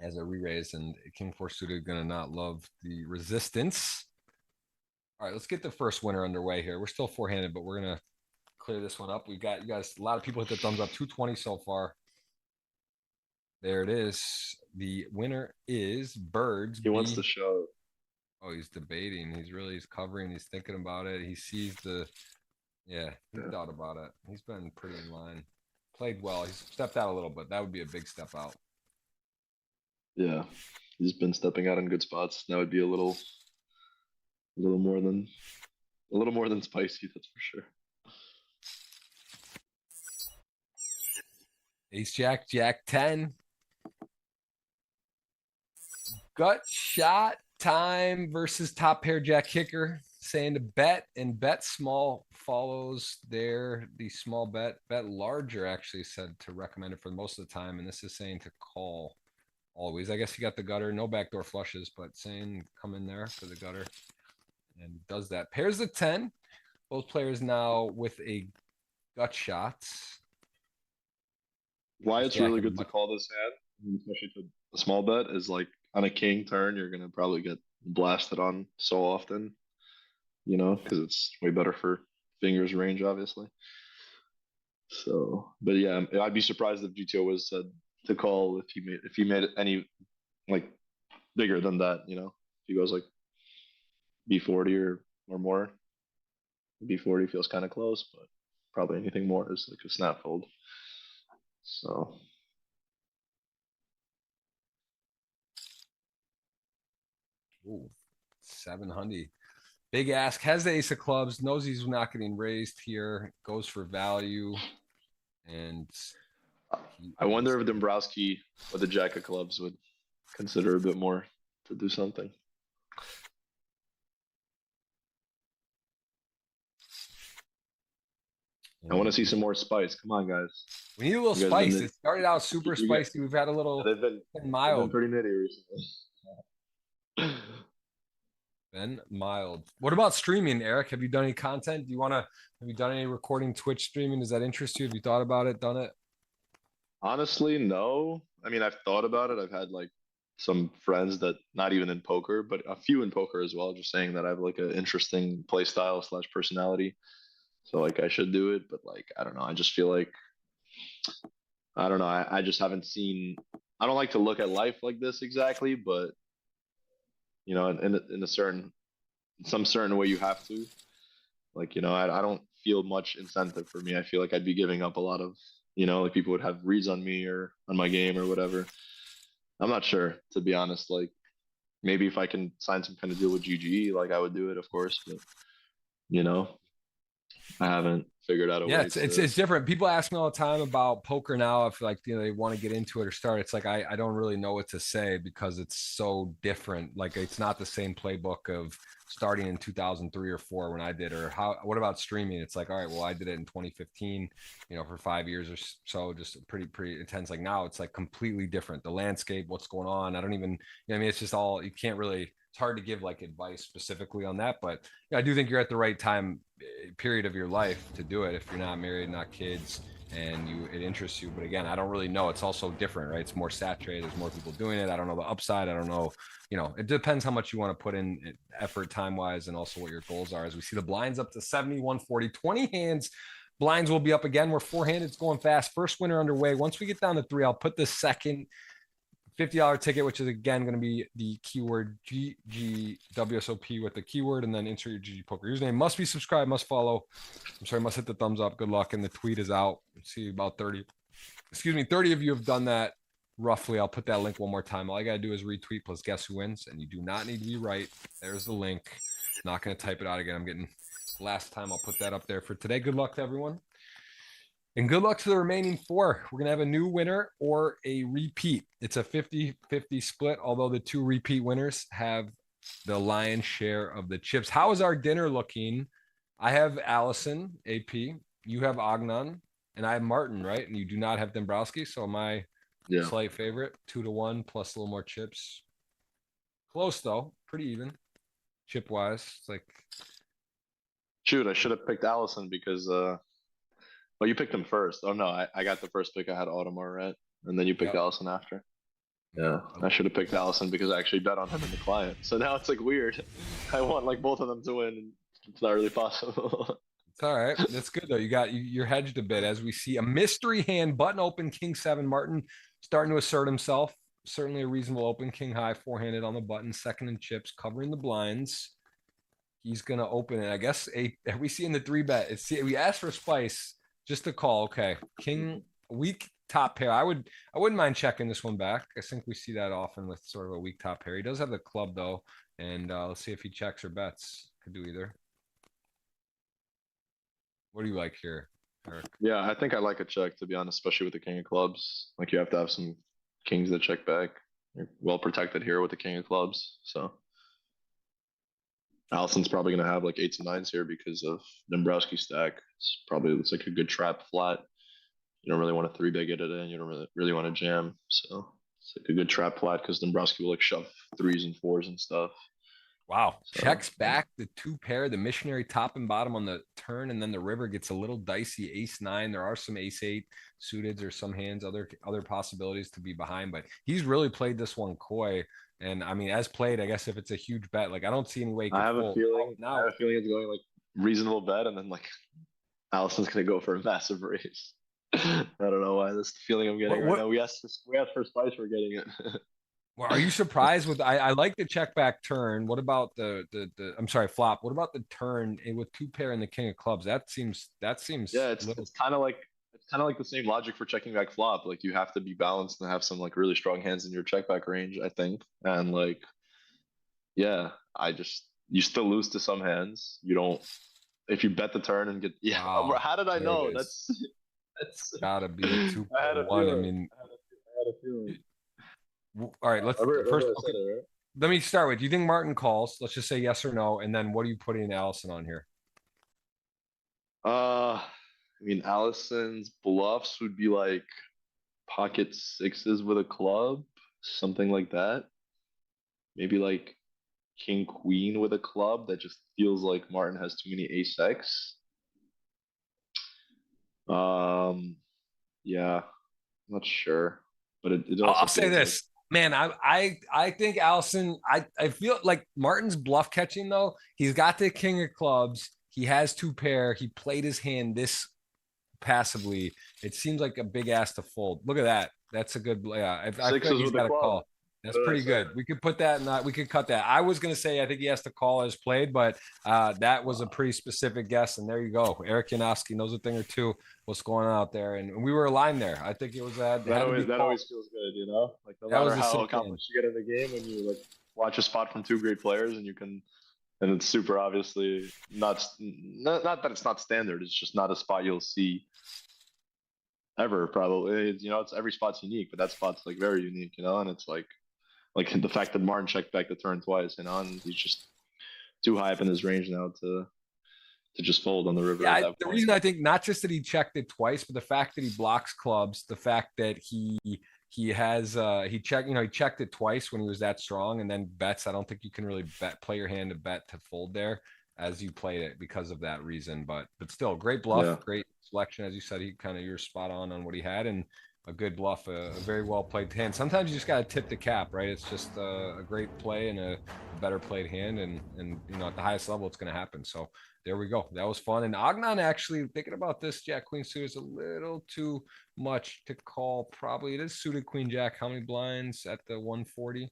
as a re-raise, and king 4 suited gonna not love the resistance. All right, let's get the first winner underway here. We're still 4-handed, but we're gonna clear this one up. We've got you guys. A lot of people hit the thumbs up. 220 so far. There it is. The winner is Birds. He wants to show. Oh, he's debating. He's covering. He's thinking about it. He sees the. Yeah, he thought about it. He's been pretty in line. Played well. He's stepped out a little bit. That would be a big step out. Yeah, he's been stepping out in good spots. That would be a little more than spicy. That's for sure. Ace Jack, Jack 10. Gut shot time versus top pair Jack kicker. Saying to bet and bet small follows there. The small bet larger actually said to recommend it for most of the time. And this is saying to call always. I guess you got the gutter, no backdoor flushes, but saying come in there for the gutter and does that. Pairs the 10. Both players now with a gut shot. Why it's really good to call this hand, especially to a small bet, is like on a king turn, you're gonna probably get blasted on so often, because it's way better for fingers range, obviously. So, but yeah, I'd be surprised if GTO was said to call if he made it any like bigger than that, if he goes like B40 or more. B40 feels kind of close, but probably anything more is like a snap fold. So. Ooh, 700. Big ask, has the ace of clubs, knows he's not getting raised here, goes for value. And I wonder if Dombrowski with the jack of clubs would consider a bit more to do something. I want to see some more spice. Come on, guys. We need a little spice. It started out super spicy. We've had a little mild. They've been pretty nitty recently. Been mild. What about streaming, Eric? Have you done any content? Have you done any recording Twitch streaming? Does that interest you? Have you thought about it, done it? Honestly, no. I mean, I've thought about it. I've had like some friends that not even in poker, but a few in poker as well, just saying that I have like an interesting play style / personality. So like I should do it, but like I don't know. I just feel like I don't know. I just haven't seen. I don't like to look at life like this exactly, but in some certain way you have to. Like I don't feel much incentive for me. I feel like I'd be giving up a lot of like people would have reads on me or on my game or whatever. I'm not sure, to be honest. Like maybe if I can sign some kind of deal with GG, like I would do it, of course. But you know, I haven't figured out a Yeah, way it's different. People ask me all the time about poker now, if like they want to get into it or start. It's like I don't really know what to say because it's so different. Like it's not the same playbook of starting in 2003 or 4 when I did, or what about streaming? It's like, all right, well, I did it in 2015, for 5 years or so, just pretty intense. Like now it's like completely different. The landscape, what's going on. I don't even, I mean, it's just all, you can't really, it's hard to give like advice specifically on that, but I do think you're at the right time period of your life to do it if you're not married, not kids, and it interests you. But again, I don't really know. It's also different, right? It's more saturated. There's more people doing it. I don't know the upside. I don't know. It depends how much you want to put in effort time wise, and also what your goals are. As we see the blinds up to 71-40, 20 hands. Blinds will be up again. We're 4-handed. It's going fast. First winner underway. Once we get down to 3, I'll put the second $50 ticket, which is again going to be the keyword GGWSOP with the keyword, and then insert your GGPoker username. Must be subscribed, must follow. I'm sorry, must hit the thumbs up. Good luck. And the tweet is out. Let's see, about 30 of you have done that roughly. I'll put that link one more time. All I got to do is retweet plus guess who wins, and you do not need to be right. There's the link. Not going to type it out again. I'm getting last time. I'll put that up there for today. Good luck to everyone. And good luck to the remaining 4. We're going to have a new winner or a repeat. It's a 50-50 split, although the 2 repeat winners have the lion's share of the chips. How is our dinner looking? I have Allison, AP. You have Ognyan, and I have Martin, right? And you do not have Dombrowski, so my slight favorite, 2-1 plus a little more chips. Close, though. Pretty even, chip-wise. It's like... Shoot, I should have picked Allison because... Oh, you picked him first. Oh no, I got the first pick. I had Ottomar, right? And then you picked Allison after. Yeah, I should have picked Allison because I actually bet on him in the client. So now it's like weird. I want like both of them to win, and it's not really possible. It's all right. That's good though. You're hedged a bit as we see a mystery hand button open King 7. Martin starting to assert himself. Certainly a reasonable open King high 4-handed on the button, second in chips, covering the blinds. He's gonna open it. I guess are we seeing the 3-bet? We asked for spice. Just a call. Okay. King, weak top pair. I wouldn't mind checking this one back. I think we see that often with sort of a weak top pair. He does have the club though. And let's see if he checks or bets. Could do either. What do you like here, Eric? Yeah, I think I like a check, to be honest, especially with the king of clubs. Like you have to have some kings that check back. You're well protected here with the king of clubs. So Allison's probably going to have like 8s and 9s here because of Dombrowski stack. It's like a good trap flat. You don't really want to 3-big it in. You don't really want to jam. So it's like a good trap flat because Dombrowski will like shove 3s and 4s and stuff. Wow. So, checks back the 2 pair, the missionary top and bottom on the turn, and then the river gets a little dicey. Ace 9. There are some ace 8 suited or some hands, other possibilities to be behind, but he's really played this one coy. And I mean, as played, I guess if it's a huge bet, like I don't see any way. I have a feeling it's going like reasonable bet, and then like Allison's gonna go for a massive raise. I don't know why. That's the feeling I'm getting right now. We asked for spice, we're getting it. Well, are you surprised with? I like the check back turn. What about the I'm sorry, flop? What about the turn with 2 pair and the king of clubs? That seems. Yeah, it's kind of like the same logic for checking back flop. Like you have to be balanced and have some like really strong hands in your check back range, I think. And like, yeah, you still lose to some hands. You don't if you bet the turn and get Wow. How did I know? That's gotta be a 2-1. I mean, I had a feeling. All right, let's first. Okay, right? Let me start with. Do you think Martin calls? Let's just say yes or no, and then what are you putting Allison on here? I mean, Allison's bluffs would be like pocket 6s with a club, something like that. Maybe like king queen with a club. That just feels like Martin has too many ace x. Yeah, I'm not sure, but it also I'll say this. Man, I think Allison, I feel like Martin's bluff catching though. He's got the king of clubs. He has 2 pair. He played his hand this passively. It seems like a big ass to fold. Look at that. That's a good. Yeah, I feel like he's got a call. That's pretty good. We could put that in. We could cut that. I was gonna say I think he has to call as played, but that was a pretty specific guess. And there you go. Eric Yanovsky knows a thing or two. What's going on out there? And we were aligned there. I think it was that. That always feels good, you know. Like no matter how accomplished you get in the game, when you like watch a spot from two great players, and you can, and it's super obviously not that it's not standard. It's just not a spot you'll see ever. Probably, it's every spot's unique, but that spot's like very unique, and it's like the fact that Martin checked back the turn twice, and he's just too high up in his range now to just fold on the river at that the point. reason I think not just that he checked it twice, but the fact that he blocks clubs, the fact that he has he checked it twice when he was that strong and then bets. I don't think you can really play your hand to bet to fold there as you played it because of that reason. But still, great bluff, great selection. As you said, you're spot on what he had, and a good bluff, a very well played hand. Sometimes you just got to tip the cap, right? It's just a great play and a better played hand, and at the highest level, it's going to happen. So there we go. That was fun. And Ognyan, actually thinking about this, Jack Queen suited is a little too much to call. Probably it is suited Queen Jack. How many blinds at the 140?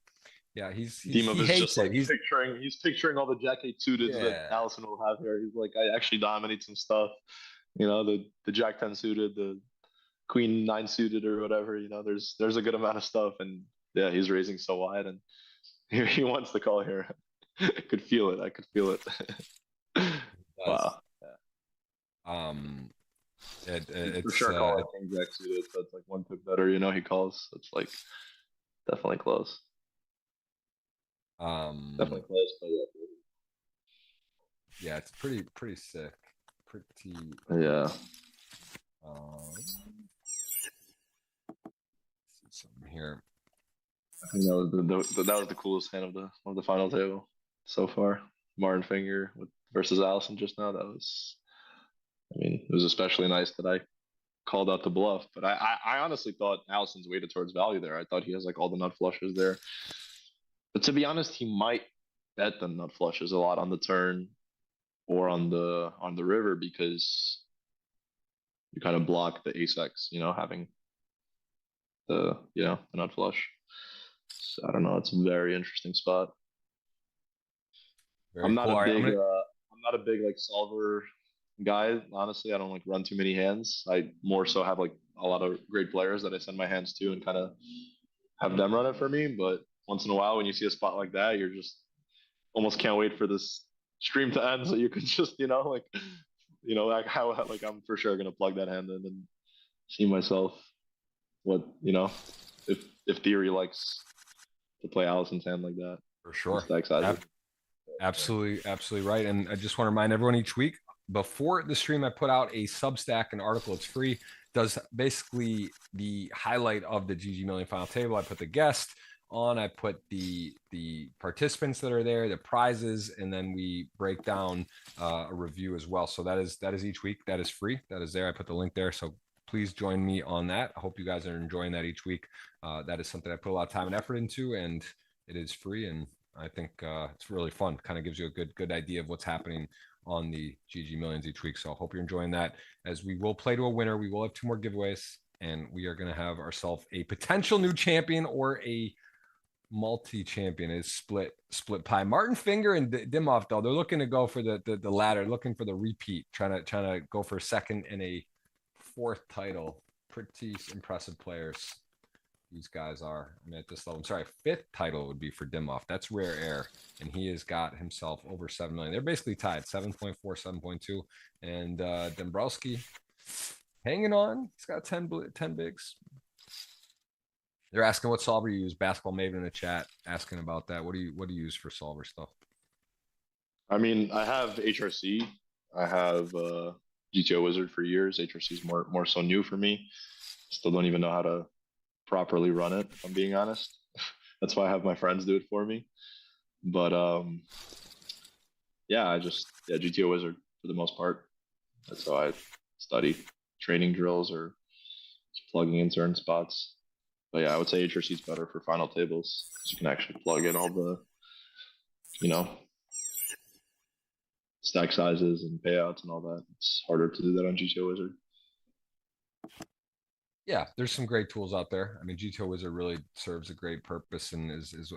Yeah, he hates it. He's picturing all the Jack 8 suited that Allison will have here. He's like, I actually dominate some stuff. The Jack 10 suited, the Queen 9 suited or whatever. There's a good amount of stuff, and yeah, he's raising so wide, and he wants to call here. I could feel it. Wow. Yeah. It's for sure calling King Jack suited, so it's like one pick better. He calls. So it's like definitely close. Definitely close, but yeah, it's pretty sick. Yeah. See something here. I think that was the coolest hand of the final table so far. Martin Finger versus Allison just now. It was especially nice that I called out the bluff, but I honestly thought Allison's weighted towards value there. I thought he has like all the nut flushes there, but to be honest, he might bet the nut flushes a lot on the turn or on the river because you kind of block the ace X, having the nut flush. So I don't know. It's a very interesting spot. I'm not a big like solver guy. Honestly, I don't like run too many hands. I more so have like a lot of great players that I send my hands to and kind of have them run it for me. But once in a while, when you see a spot like that, you're just almost can't wait for this stream to end so you can just like how like I'm for sure gonna plug that hand in and see myself what if theory likes to play Allison's hand like that. For sure. Absolutely right. And I just want to remind everyone each week before the stream, I put out a Substack, an article. It's free. Does basically the highlight of the GGMillion Final Table. I put the guest on. I put the participants that are there, the prizes, and then we break down a review as well. So that is each week. That is free. That is there. I put the link there. So please join me on that. I hope you guys are enjoying that each week. That is something I put a lot of time and effort into, and it is free. And I think it's really fun. Kind of gives you a good idea of what's happening on the GGMillions each week. So I hope you're enjoying that. As we will play to a winner, we will have 2 more giveaways, and we are going to have ourselves a potential new champion or a multi-champion. Is split pie. Martin Finger and Dimov, though, they're looking to go for the latter, looking for the repeat, trying to go for a second and a 4th title. Pretty impressive players. These guys are. At this level, I'm sorry, 5th title would be for Dimov. That's rare air, and he has got himself over 7 million. They're basically tied, 7.4, 7.2, and Dombrowski hanging on. He's got 10 bigs. They're asking what solver you use. Basketball Maven in the chat asking about that. What do you use for solver stuff? I have HRC. I have GTO Wizard for years. HRC is more so new for me. Still don't even know how to properly run it, if I'm being honest. That's why I have my friends do it for me. But GTO Wizard for the most part. That's how I study training drills or plugging in certain spots. But yeah, I would say HRC is better for final tables because you can actually plug in all the, stack sizes and payouts and all that. It's harder to do that on GTO Wizard. Yeah, there's some great tools out there. GTO Wizard really serves a great purpose and is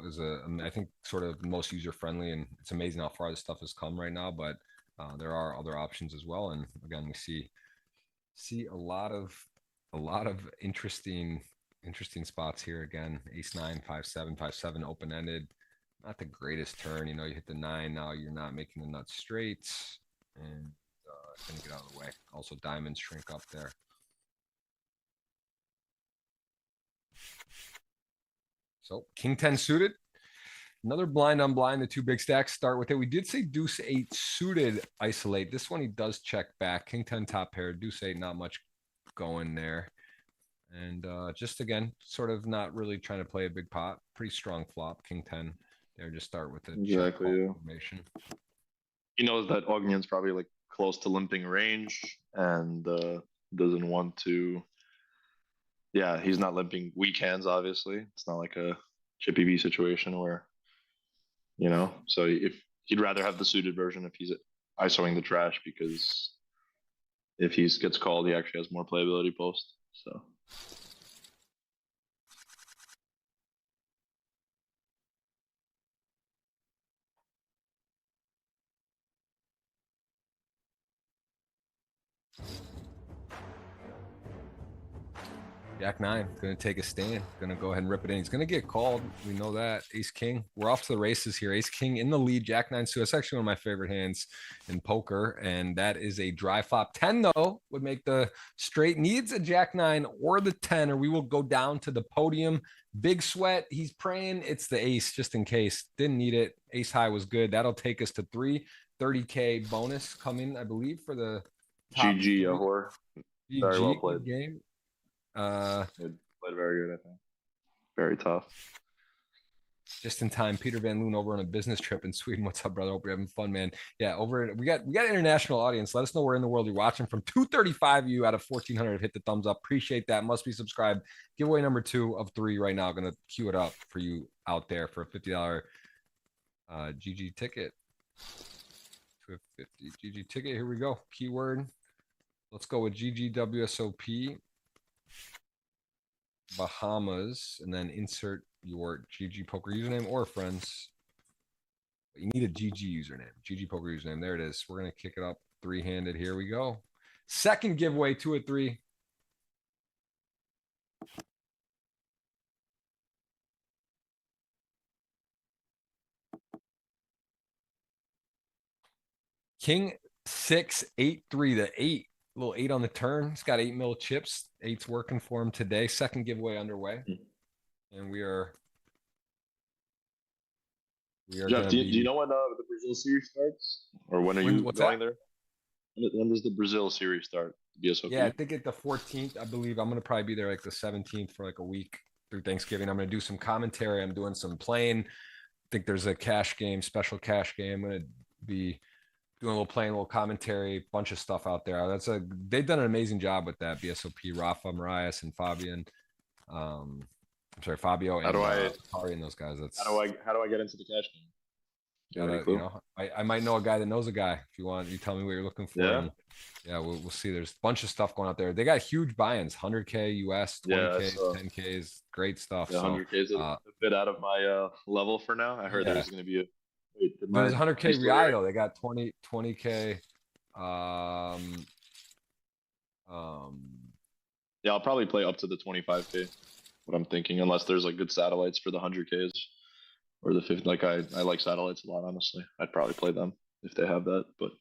I think sort of most user friendly, and it's amazing how far this stuff has come right now. But there are other options as well, and again, we see a lot of interesting spots here. Again, ace 9, 5-7, 5-7 open ended. not the greatest turn. You know, you hit the 9. Now you're not making the nuts straights. And gonna get out of the way. Also, diamonds shrink up there. So king 10 suited. Another blind on blind. The two big stacks start with it. We did say deuce 8 suited isolate. This one he does check back. King 10 top pair. Deuce 8, not much going there. And just again, sort of not really trying to play a big pot. Pretty strong flop. King 10. There, just start with the Exactly. Yeah. formation. He knows that Ognyan's probably like close to limping range and doesn't want to. Yeah, he's not limping weak hands, obviously. It's not like a chippy V situation where, you know, so if he'd rather have the suited version if he's ISOing the trash, because if he gets called, he actually has more playability post. So. Jack 9, gonna take a stand, gonna go ahead and rip it in. He's gonna get called. We know that. Ace King. We're off to the races here. Ace King in the lead. Jack 9 suited. That's actually one of my favorite hands in poker, and that is a dry flop. 10 though would make the straight. Needs a Jack 9 or the 10, or we will go down to the podium. Big sweat. He's praying it's the ace just in case. Didn't need it. Ace high was good. That'll take us to 30K bonus coming, I believe, for the top GG, three. Ahor. GG, Very well played. Game. Played very good, I think. Very tough. Just in time. Peter Van Loon over on a business trip in Sweden. What's up, brother? Hope you're having fun, man. Yeah, we got an international audience. Let us know where in the world you're watching from. 235 of you out of 1,400 have hit the thumbs up. Appreciate that. Must be subscribed. Giveaway number 2 of 3 right now. Gonna queue it up for you out there for a $50 GG ticket. 250 GG ticket. Here we go. Keyword. Let's go with GGWSOP. Bahamas, and then insert your GGPoker username or friends. But you need a GG username. GGPoker username. There it is. We're gonna kick it up 3-handed. Here we go. Second giveaway, 2 of 3. King 6 8 3. The 8. Little 8 on the turn. He's got 8 mil chips. 8's working for him today. Second giveaway underway. And we are Jeff, do you know when the Brazil series starts? Or when are you going there? When does the Brazil series start? BSOP? Yeah, I think at the 14th, I believe. I'm going to probably be there like the 17th for like a week through Thanksgiving. I'm going to do some commentary. I'm doing some playing. I think there's a cash game, special cash game. I'm going to be doing a little playing, a little commentary, bunch of stuff out there. They've done an amazing job with that. BSOP, Rafa, Marias, and Fabian. I'm sorry, Fabio and Ari and those guys. How do I get into the cash game? You know, I might know a guy that knows a guy. If you want, you tell me what you're looking for. Yeah, and yeah, we'll see. There's a bunch of stuff going out there. They got huge buy-ins: 100K US, 20K, 10Ks, great stuff. Yeah, 100K is a bit out of my level for now. I heard there's going to be a. There's 100K Real though. They got 20K. Yeah, I'll probably play up to the 25K. What I'm thinking, unless there's like good satellites for the 100Ks or the 50. Like I like satellites a lot, honestly. I'd probably play them if they have that. But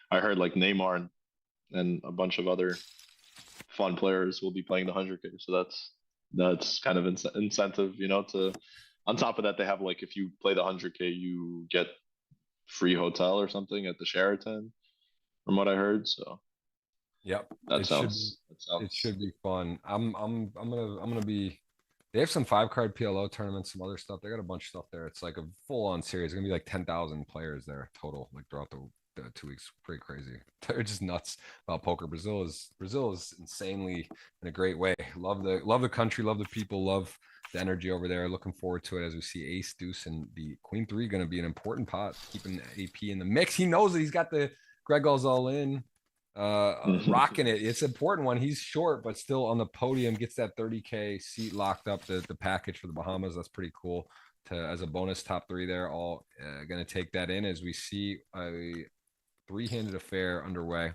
I heard like Neymar and a bunch of other fun players will be playing the 100K. So that's kind of incentive, you know. To on top of that, they have like if you play the 100K, you get free hotel or something at the Sheraton, from what I heard. So yep, it should be fun. I'm gonna be. They have some 5-card PLO tournaments, some other stuff. They got a bunch of stuff there. It's like a full-on series. It's gonna be like 10,000 players there total, like throughout the 2 weeks. Pretty crazy. They're just nuts about poker. Brazil is insanely in a great way. Love the country, love the people, love the energy over there. Looking forward to it as we see Ace Deuce and the Queen 3 going to be an important pot, keeping AP in the mix. He knows that he's got the Gregos all in. Rocking it. It's an important one. He's short, but still on the podium, gets that 30K seat locked up, the package for the Bahamas. That's pretty cool as a bonus top 3 there. All going to take that in as we see a 3-handed affair underway.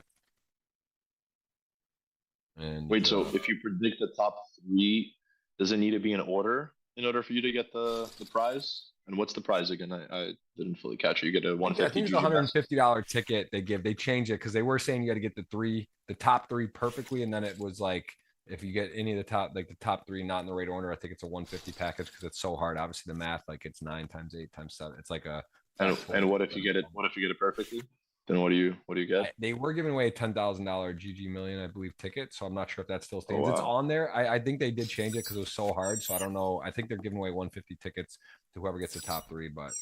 And wait, so if you predict the top 3, does it need to be in order for you to get the prize? And what's the prize again? I didn't fully catch it. You get a I 150 think it's GG a max. $150 ticket they change it because they were saying you got to get the top three perfectly, and then it was like if you get any of the top three not in the right order, I think it's a 150 package because it's so hard. Obviously, the math, like it's 9 times 8 times 7. It's like a And what if you get it? What if you get it perfectly? Then what do you get? They were giving away a $10,000 GGMillion, I believe, ticket. So I'm not sure if that still stands. Oh, wow. It's on there. I think they did change it because it was so hard. So I don't know. I think they're giving away 150 tickets to whoever gets the top three. But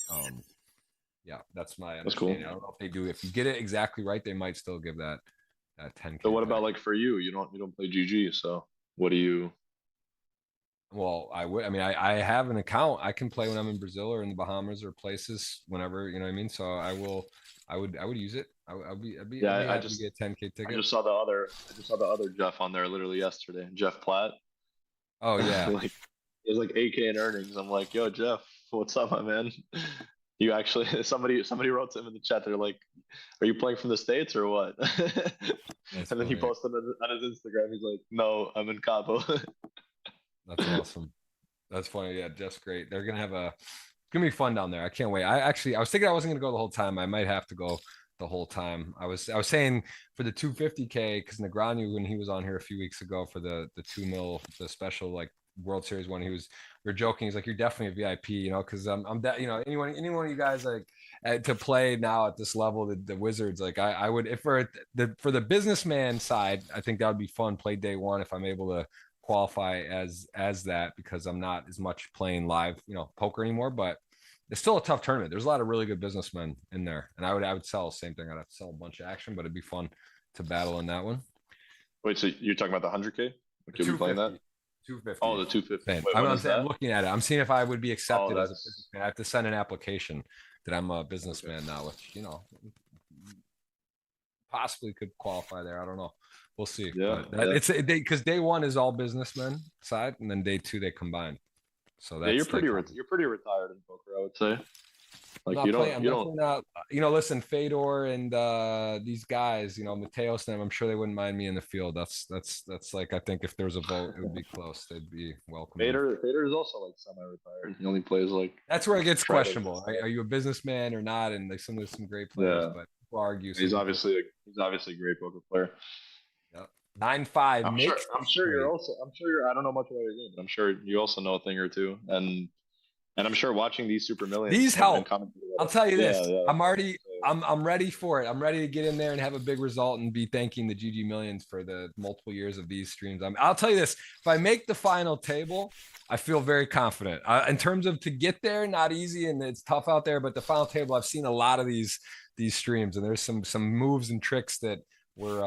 yeah, that's my understanding. Cool. I don't know if they do. If you get it exactly right, they might still give that 10K. So what about like for you? You don't play GG. So what do you? Well, I would. I mean, I have an account. I can play when I'm in Brazil or in the Bahamas or places whenever, you know what I mean? So I would use it. I'd be happy to get a 10K ticket. I just saw the other Jeff on there literally yesterday. Jeff Platt. Oh yeah. Like it was like 8K in earnings. I'm like, yo, Jeff, what's up, my man? You actually somebody wrote to him in the chat. They're like, are you playing from the States or what? And then he posted on his Instagram. He's like, no, I'm in Cabo. That's awesome. That's funny. Yeah, Jeff's great. They're gonna have it's gonna be fun down there. I can't wait. I was thinking I wasn't gonna go the whole time. I might have to go the whole time. I was saying for the 250K because Negreanu, when he was on here a few weeks ago for the 2 mil, the special like World Series one, we were joking. He's like, you're definitely a VIP, you know, because I'm that, you know, anyone of you guys like to play now at this level, the Wizards, like I would, if for the businessman side, I think that would be fun. Play day one if I'm able to qualify as that because I'm not as much playing live, you know, poker anymore, but it's still a tough tournament. There's a lot of really good businessmen in there, and I would sell the same thing. I'd have to sell a bunch of action, but it'd be fun to battle in that one. Wait, so you're talking about the 100K? Like you'll be playing that? 250. Oh, the 250. Wait, I'm looking at it. I'm seeing if I would be accepted as a businessman. I have to send an application that I'm a businessman now, which, you know, possibly could qualify there. I don't know. We'll see. Yeah, it's because day one is all businessmen side, and then day two they combine. So that's you're pretty retired in poker, I would say. Like you don't. Not, you know, listen, Fedor and these guys, you know, Mateos and them, I'm sure they wouldn't mind me in the field. That's like, I think if there was a vote, it would be close. They'd be welcome. Fedor is also like semi-retired. He only plays like. That's where it gets questionable. Are you a businessman or not? And like some great players, but people argue. He's obviously a great poker player. 9-5. I'm sure you're. I don't know much about your game, but I'm sure you also know a thing or two. And I'm sure watching these Super Millions. These help. I'll tell you this. Yeah. I'm ready for it. I'm ready to get in there and have a big result and be thanking the GGMillions for the multiple years of these streams. I'll tell you this. If I make the final table, I feel very confident. In terms of to get there, not easy and it's tough out there, but the final table, I've seen a lot of these streams and there's some moves and tricks that we're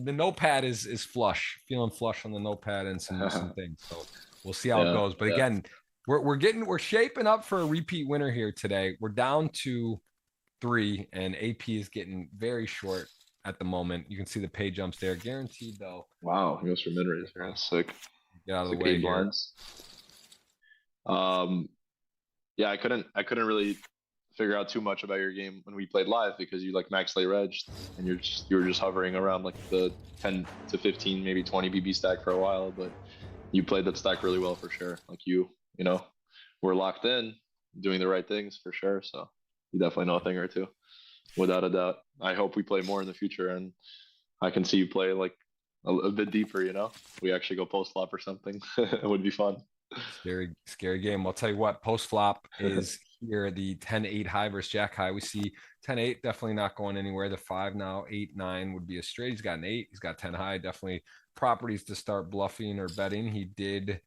the notepad is flush, feeling flush on the notepad and some things. So we'll see how it goes. But again, we're shaping up for a repeat winner here today. We're down to 3 and AP is getting very short at the moment. You can see the pay jumps there. Guaranteed though. Wow, he goes for mid raise. That's sick. Get out of the way here. Yeah, I couldn't really figure out too much about your game when we played live because you like max lay regged and you were just hovering around like the 10 to 15 maybe 20 BB stack for a while, but you played that stack really well for sure. Like you know, we're locked in doing the right things for sure, so you definitely know a thing or two without a doubt. I hope we play more in the future and I can see you play like a bit deeper, you know, we actually go post flop or something. It would be fun. Scary game. I'll tell you what, post flop is here, the 10-8 high versus jack high. We see 10-8 definitely not going anywhere. The 5 now, 8-9 would be a straight. He's got an 8. He's got 10 high. Definitely properties to start bluffing or betting. He did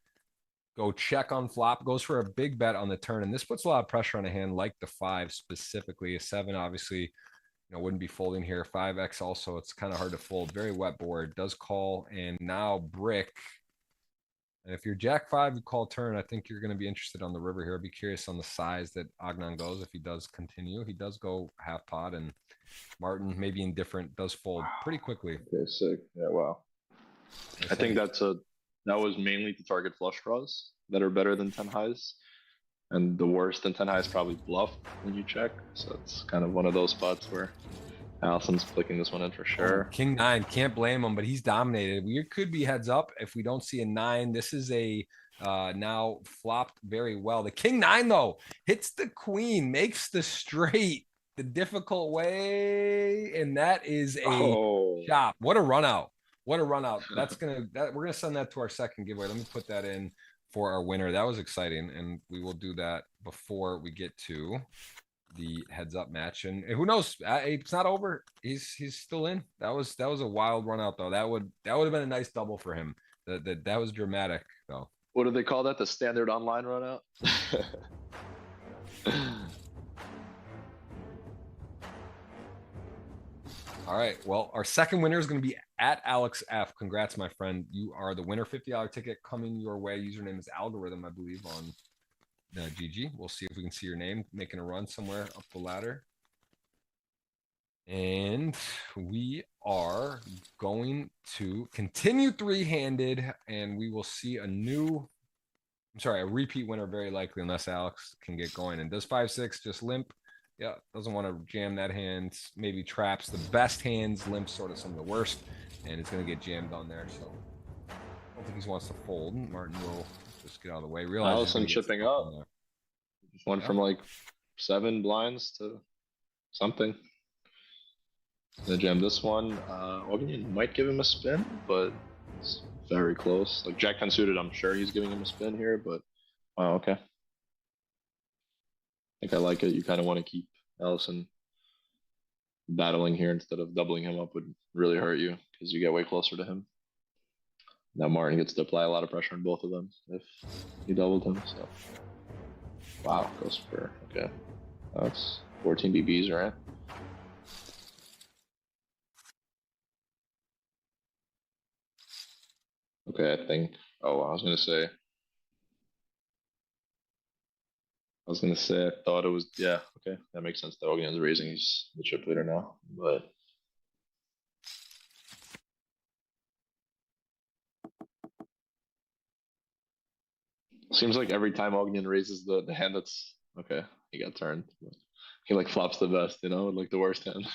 go check on flop, goes for a big bet on the turn, and this puts a lot of pressure on a hand like the 5 specifically. A 7 obviously, you know, wouldn't be folding here. 5x also, it's kind of hard to fold. Very wet board. Does call, and now brick. And if you're jack 5, you call turn. I think you're going to be interested on the river here. I'd be curious on the size that Ognyan goes if he does continue. He does go half pot, and Martin, maybe indifferent, does fold pretty quickly. Okay, sick. Yeah, wow. I think that was mainly to target flush draws that are better than 10 highs. And the worst than 10 highs probably bluff when you check. So it's kind of one of those spots where Allison's flicking this one in for sure. King 9, can't blame him, but he's dominated. We could be heads up if we don't see a 9. This is a now flopped very well. The king nine, though, hits the queen, makes the straight the difficult way, and that is a chop. What a run out. What a run out. We're gonna send that to our second giveaway. Let me put that in for our winner. That was exciting, and we will do that before we get to the heads up match. And who knows? It's not over. He's still in. That was a wild run out, though. That would have been a nice double for him. That was dramatic, though. What do they call that? The standard online run out? All right. Well, our second winner is going to be at Alex F. Congrats, my friend. You are the winner. $50 ticket coming your way. Username is Algorithm, I believe, on GG. We'll see if we can see your name making a run somewhere up the ladder. And we are going to continue three-handed, and we will see a repeat winner very likely, unless Alex can get going. And does 5-6 just limp? Yeah, doesn't want to jam that hand. Maybe traps the best hands, limps sort of some of the worst, and it's going to get jammed on there. So I don't think he wants to fold. Martin will just get out of the way. Allison chipping up. Just went from like 7 blinds to something. Gonna jam this one. Ognyan might give him a spin, but it's very close. Like Jack 10 suited, I'm sure he's giving him a spin here, but wow, okay. I think I like it. You kind of want to keep Allison battling here instead of doubling him up would really hurt you because you get way closer to him. Now Martin gets to apply a lot of pressure on both of them if he doubled him. So wow, goes for okay. That's 14 BBs, right? Okay, I think. Oh, I was gonna say. I thought it was, yeah, okay. That makes sense. The Ognyan's raising, he's the chip leader now, but. Seems like every time Ognyan raises the hand that's, okay, he got turned. He like flops the best, like the worst hand.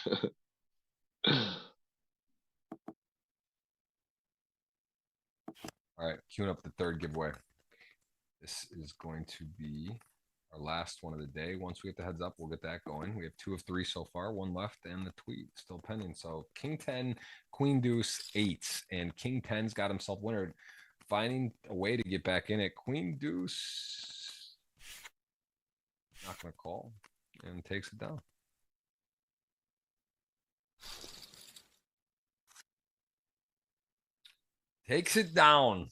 All right, queuing up the third giveaway. This is going to be our last one of the day. Once we get the heads up, we'll get that going. We have 2 of 3 so far, 1 left, and the tweet still pending. So King 10, Queen Deuce, 8, and King 10's got himself winner, finding a way to get back in it. Queen Deuce, not gonna call, and takes it down. Takes it down.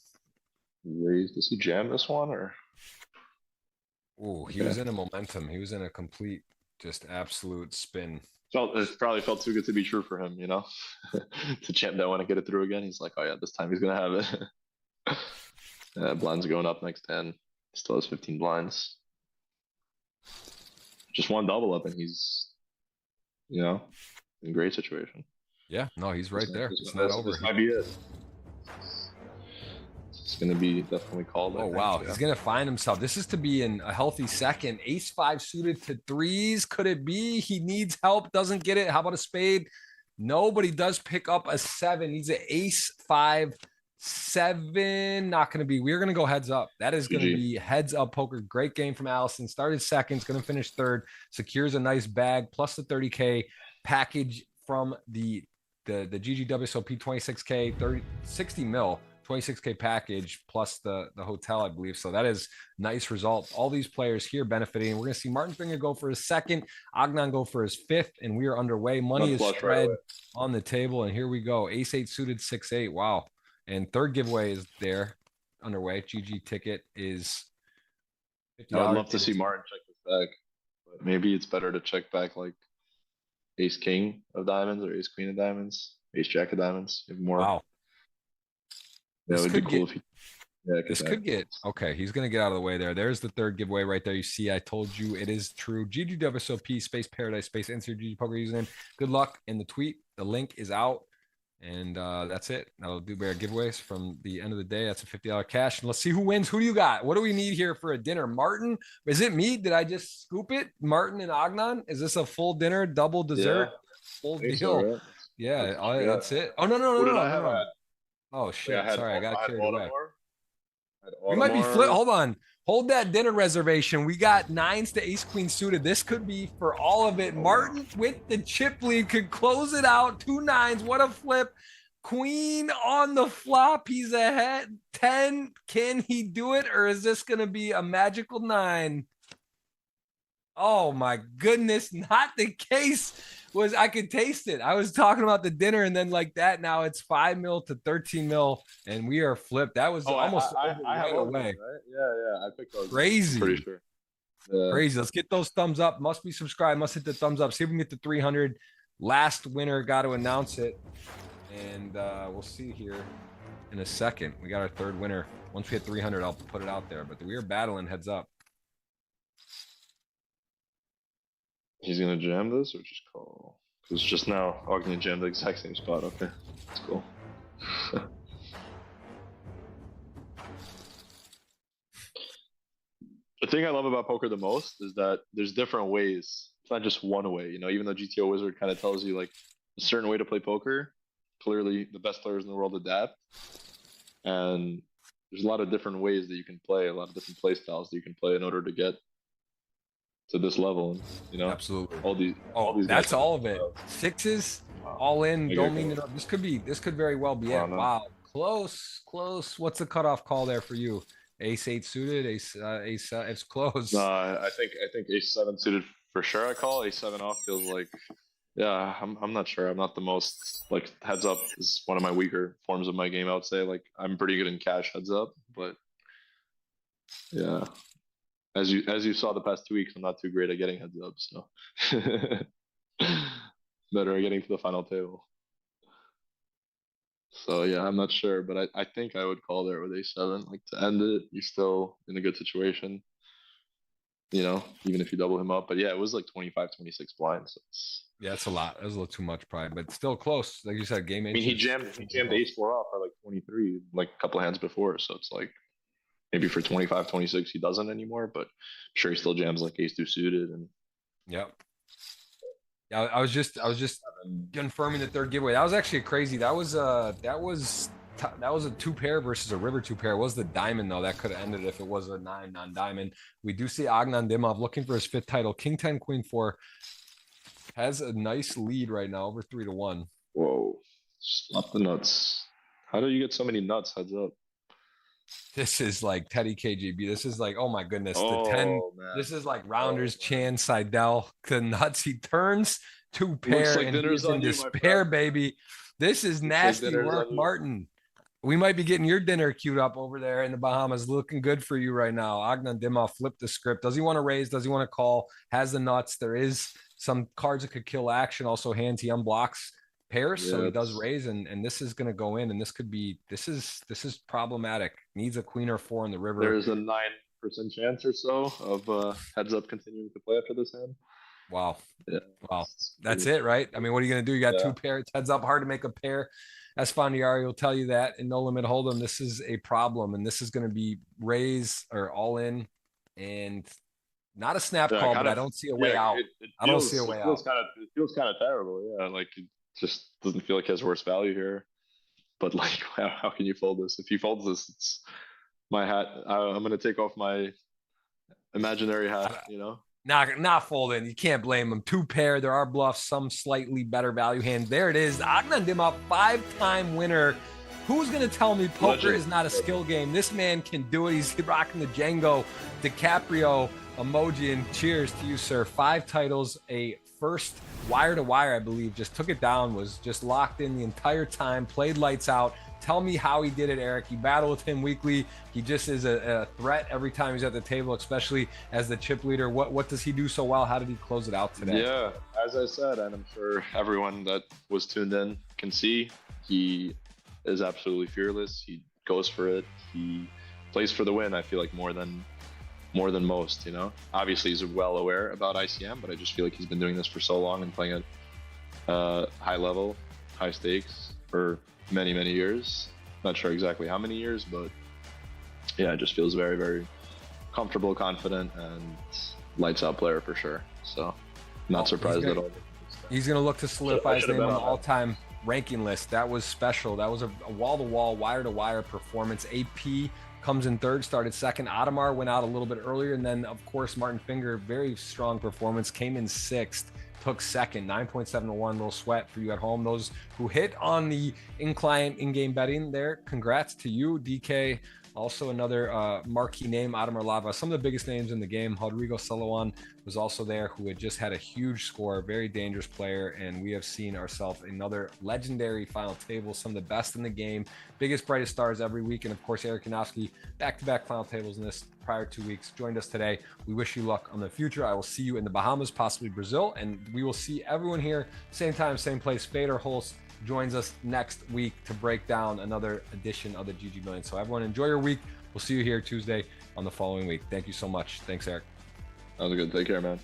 Does he jam this one or? Oh, he was in a momentum. He was in a complete, just absolute spin. It probably felt too good to be true for him, to jam that one and get it through again. He's like, oh yeah, this time he's gonna have it. Blinds going up next 10. Still has 15 blinds. Just one double up and he's, in a great situation. Yeah, no, he's right there. It's not over. This might be it. It's going to be definitely called. Oh, wow. Yeah. He's going to find himself. This is to be in a healthy second. Ace-5 suited to 3s. Could it be? He needs help. Doesn't get it. How about a spade? Nobody does pick up a 7. He's an Ace-5, 7. Not going to be. We're going to go heads up. That is going to be heads up poker. Great game from Allison. Started second. Is going to finish third. Secures a nice bag plus the 30K package from the GGWSOP 26K, 60 mil. 26K package plus the hotel, I believe. So that is nice result. All these players here benefiting. We're going to see Martin Finger go for his second, Ognyan go for his 5th, and we are underway. Money is spread on the table, and here we go. Ace-8 suited 6-8. Wow. And third giveaway is there underway. GG ticket is $50. I'd love to see Martin check this back, but maybe it's better to check back like Ace King of diamonds or Ace Queen of diamonds, Ace Jack of diamonds. If more. Wow. Yeah, it would be cool if he. Yeah, this could get okay. He's gonna get out of the way there. There's the third giveaway right there. You see, I told you it is true. GGWSOP space paradise space insert GGPoker username. Good luck in the tweet. The link is out, and that's it. I'll do our giveaways from the end of the day. That's a $50 cash. And let's see who wins. Who do you got? What do we need here for a dinner? Martin? Is it me? Did I just scoop it? Martin and Ognyan? Is this a full dinner, double dessert, full deal? So, right? Yeah, that's it. Oh no. Oh shit! Sorry, I got carried away. We might be flip. Hold on. Hold that dinner reservation. We got 9s to ace queen suited. This could be for all of it. Martin with the chip lead could close it out. 2 9s. What a flip. Queen on the flop. He's ahead. 10. Can he do it? Or is this going to be a magical 9? Oh my goodness. Not the case. I could taste it. I was talking about the dinner and then like that. Now it's 5 mil to 13 mil and we are flipped. That was almost I have away. Right? Yeah. I picked those. Crazy. Pretty sure. Yeah. Crazy. Let's get those thumbs up. Must be subscribed. Must hit the thumbs up. See if we can get to 300. Last winner. Got to announce it. And we'll see here in a second. We got our third winner. Once we hit 300, I'll put it out there. But we are battling heads up. He's gonna jam this or just call? Because just now, Ognyan jammed the exact same spot. Okay, that's cool. The thing I love about poker the most is that there's different ways. It's not just one way, you know. Even though GTO Wizard kind of tells you like a certain way to play poker, clearly the best players in the world adapt, and there's a lot of different ways that you can play, a lot of different play styles that you can play in order to get to this level, you know. Absolutely. All these that's all of it. 6s, all in. Don't mean it. This could very well be it. Wow, close. What's the cutoff call there for you? Ace 8 suited, ace it's close. I think ace 7 suited for sure. I call ace 7 off feels like, yeah. I'm not sure. I'm not the most like heads up is one of my weaker forms of my game. I would say like I'm pretty good in cash heads up, but yeah. As you saw the past 2 weeks, I'm not too great at getting heads up, so better at getting to the final table. So yeah, I'm not sure, but I think I would call there with a7. Like to end it, you're still in a good situation, you know, even if you double him up. But yeah, it was like 25, 26 blinds. So yeah, it's a lot. It was a little too much probably, but still close. Like you said, game. I mean, he jammed ace 4 off for like 23, like a couple of hands before, so it's like. Maybe for 25, 26, he doesn't anymore, but I'm sure he still jams like ace 2 suited and. Yep. Yeah, I was just confirming the third giveaway. That was actually crazy. That was a 2 pair versus a river 2 pair. It was the diamond though. That could have ended if it was a 9 non-diamond. We do see Ognyan Dimov looking for his 5th title. King 10, Queen 4 has a nice lead right now, over 3-1. Whoa! Slap the nuts. How do you get so many nuts? Heads up. This is like Teddy KGB. This is like, oh my goodness. The 10. Man. This is like Rounders, Chan, Seidel. The nuts. He turns 2 pair like and he's in despair, baby. This is nasty work, Martin. We might be getting your dinner queued up over there in the Bahamas. Looking good for you right now. Ognyan Dimov flipped the script. Does he want to raise? Does he want to call? Has the nuts. There is some cards that could kill action. Also hands he unblocks pairs, so he does raise, and this is going to go in, and this is problematic. Needs a queen or 4 in the river. There's a 9% chance or so of heads up continuing to play after this hand. Wow. Yeah. Wow. That's it, right? I mean, what are you going to do? You got 2 pairs. Heads up, hard to make a pair. Esfandiari will tell you that in No Limit Hold'em. This is a problem, and this is going to be raise or all in, and not a snap call, but I don't see a way out. I don't see a way out. It feels kind of terrible. Yeah, like. Just doesn't feel like he has worse value here, but like how can you fold this? If he folds this, it's my hat. I'm gonna take off my imaginary hat, you know. Not folding. You can't blame him. 2 pair. There are bluffs. Some slightly better value hand. There it is. Ognyan Dimov, 5-time winner. Who's gonna tell me poker is not a skill game? This man can do it. He's rocking the Django DiCaprio emoji, and cheers to you, sir. 5 titles, a first wire to wire, I believe. Just took it down, was just locked in the entire time, played lights out. Tell me how he did it, Eric. You battle with him weekly. He just is a threat every time he's at the table, especially as the chip leader. What does he do so well? How did he close it out today? Yeah, as I said, and I'm sure everyone that was tuned in can see, he is absolutely fearless. He goes for it. He plays for the win, I feel like, more than most, you know. Obviously he's well aware about ICM, but I just feel like he's been doing this for so long and playing at high level, high stakes for many years. Not sure exactly how many years, but yeah, it just feels very, very comfortable, confident, and lights out player for sure. So not surprised at all. He's gonna look to solidify his name on the all-time ranking list. That was special. That was a wall-to-wall, wire-to-wire performance. AP comes in third, started second. Ottomar went out a little bit earlier. And then, of course, Martin Finger, very strong performance, came in sixth, took second, 9.7 to 1. Little sweat for you at home. Those who hit on the in-game betting there, congrats to you, DK. Also another marquee name, Ottomar Lava. Some of the biggest names in the game. Rodrigo Salawan was also there, who had just had a huge score, very dangerous player. And we have seen ourselves another legendary final table, some of the best in the game, biggest, brightest stars every week. And of course, Eric Yanovsky, back-to-back final tables in this prior 2 weeks, joined us today. We wish you luck on the future. I will see you in the Bahamas, possibly Brazil. And we will see everyone here, same time, same place. Fedor Holz joins us next week to break down another edition of the GG Million. So everyone, enjoy your week. We'll see you here Tuesday on the following week. Thank you so much. Thanks, Eric. That was good. Take care, man.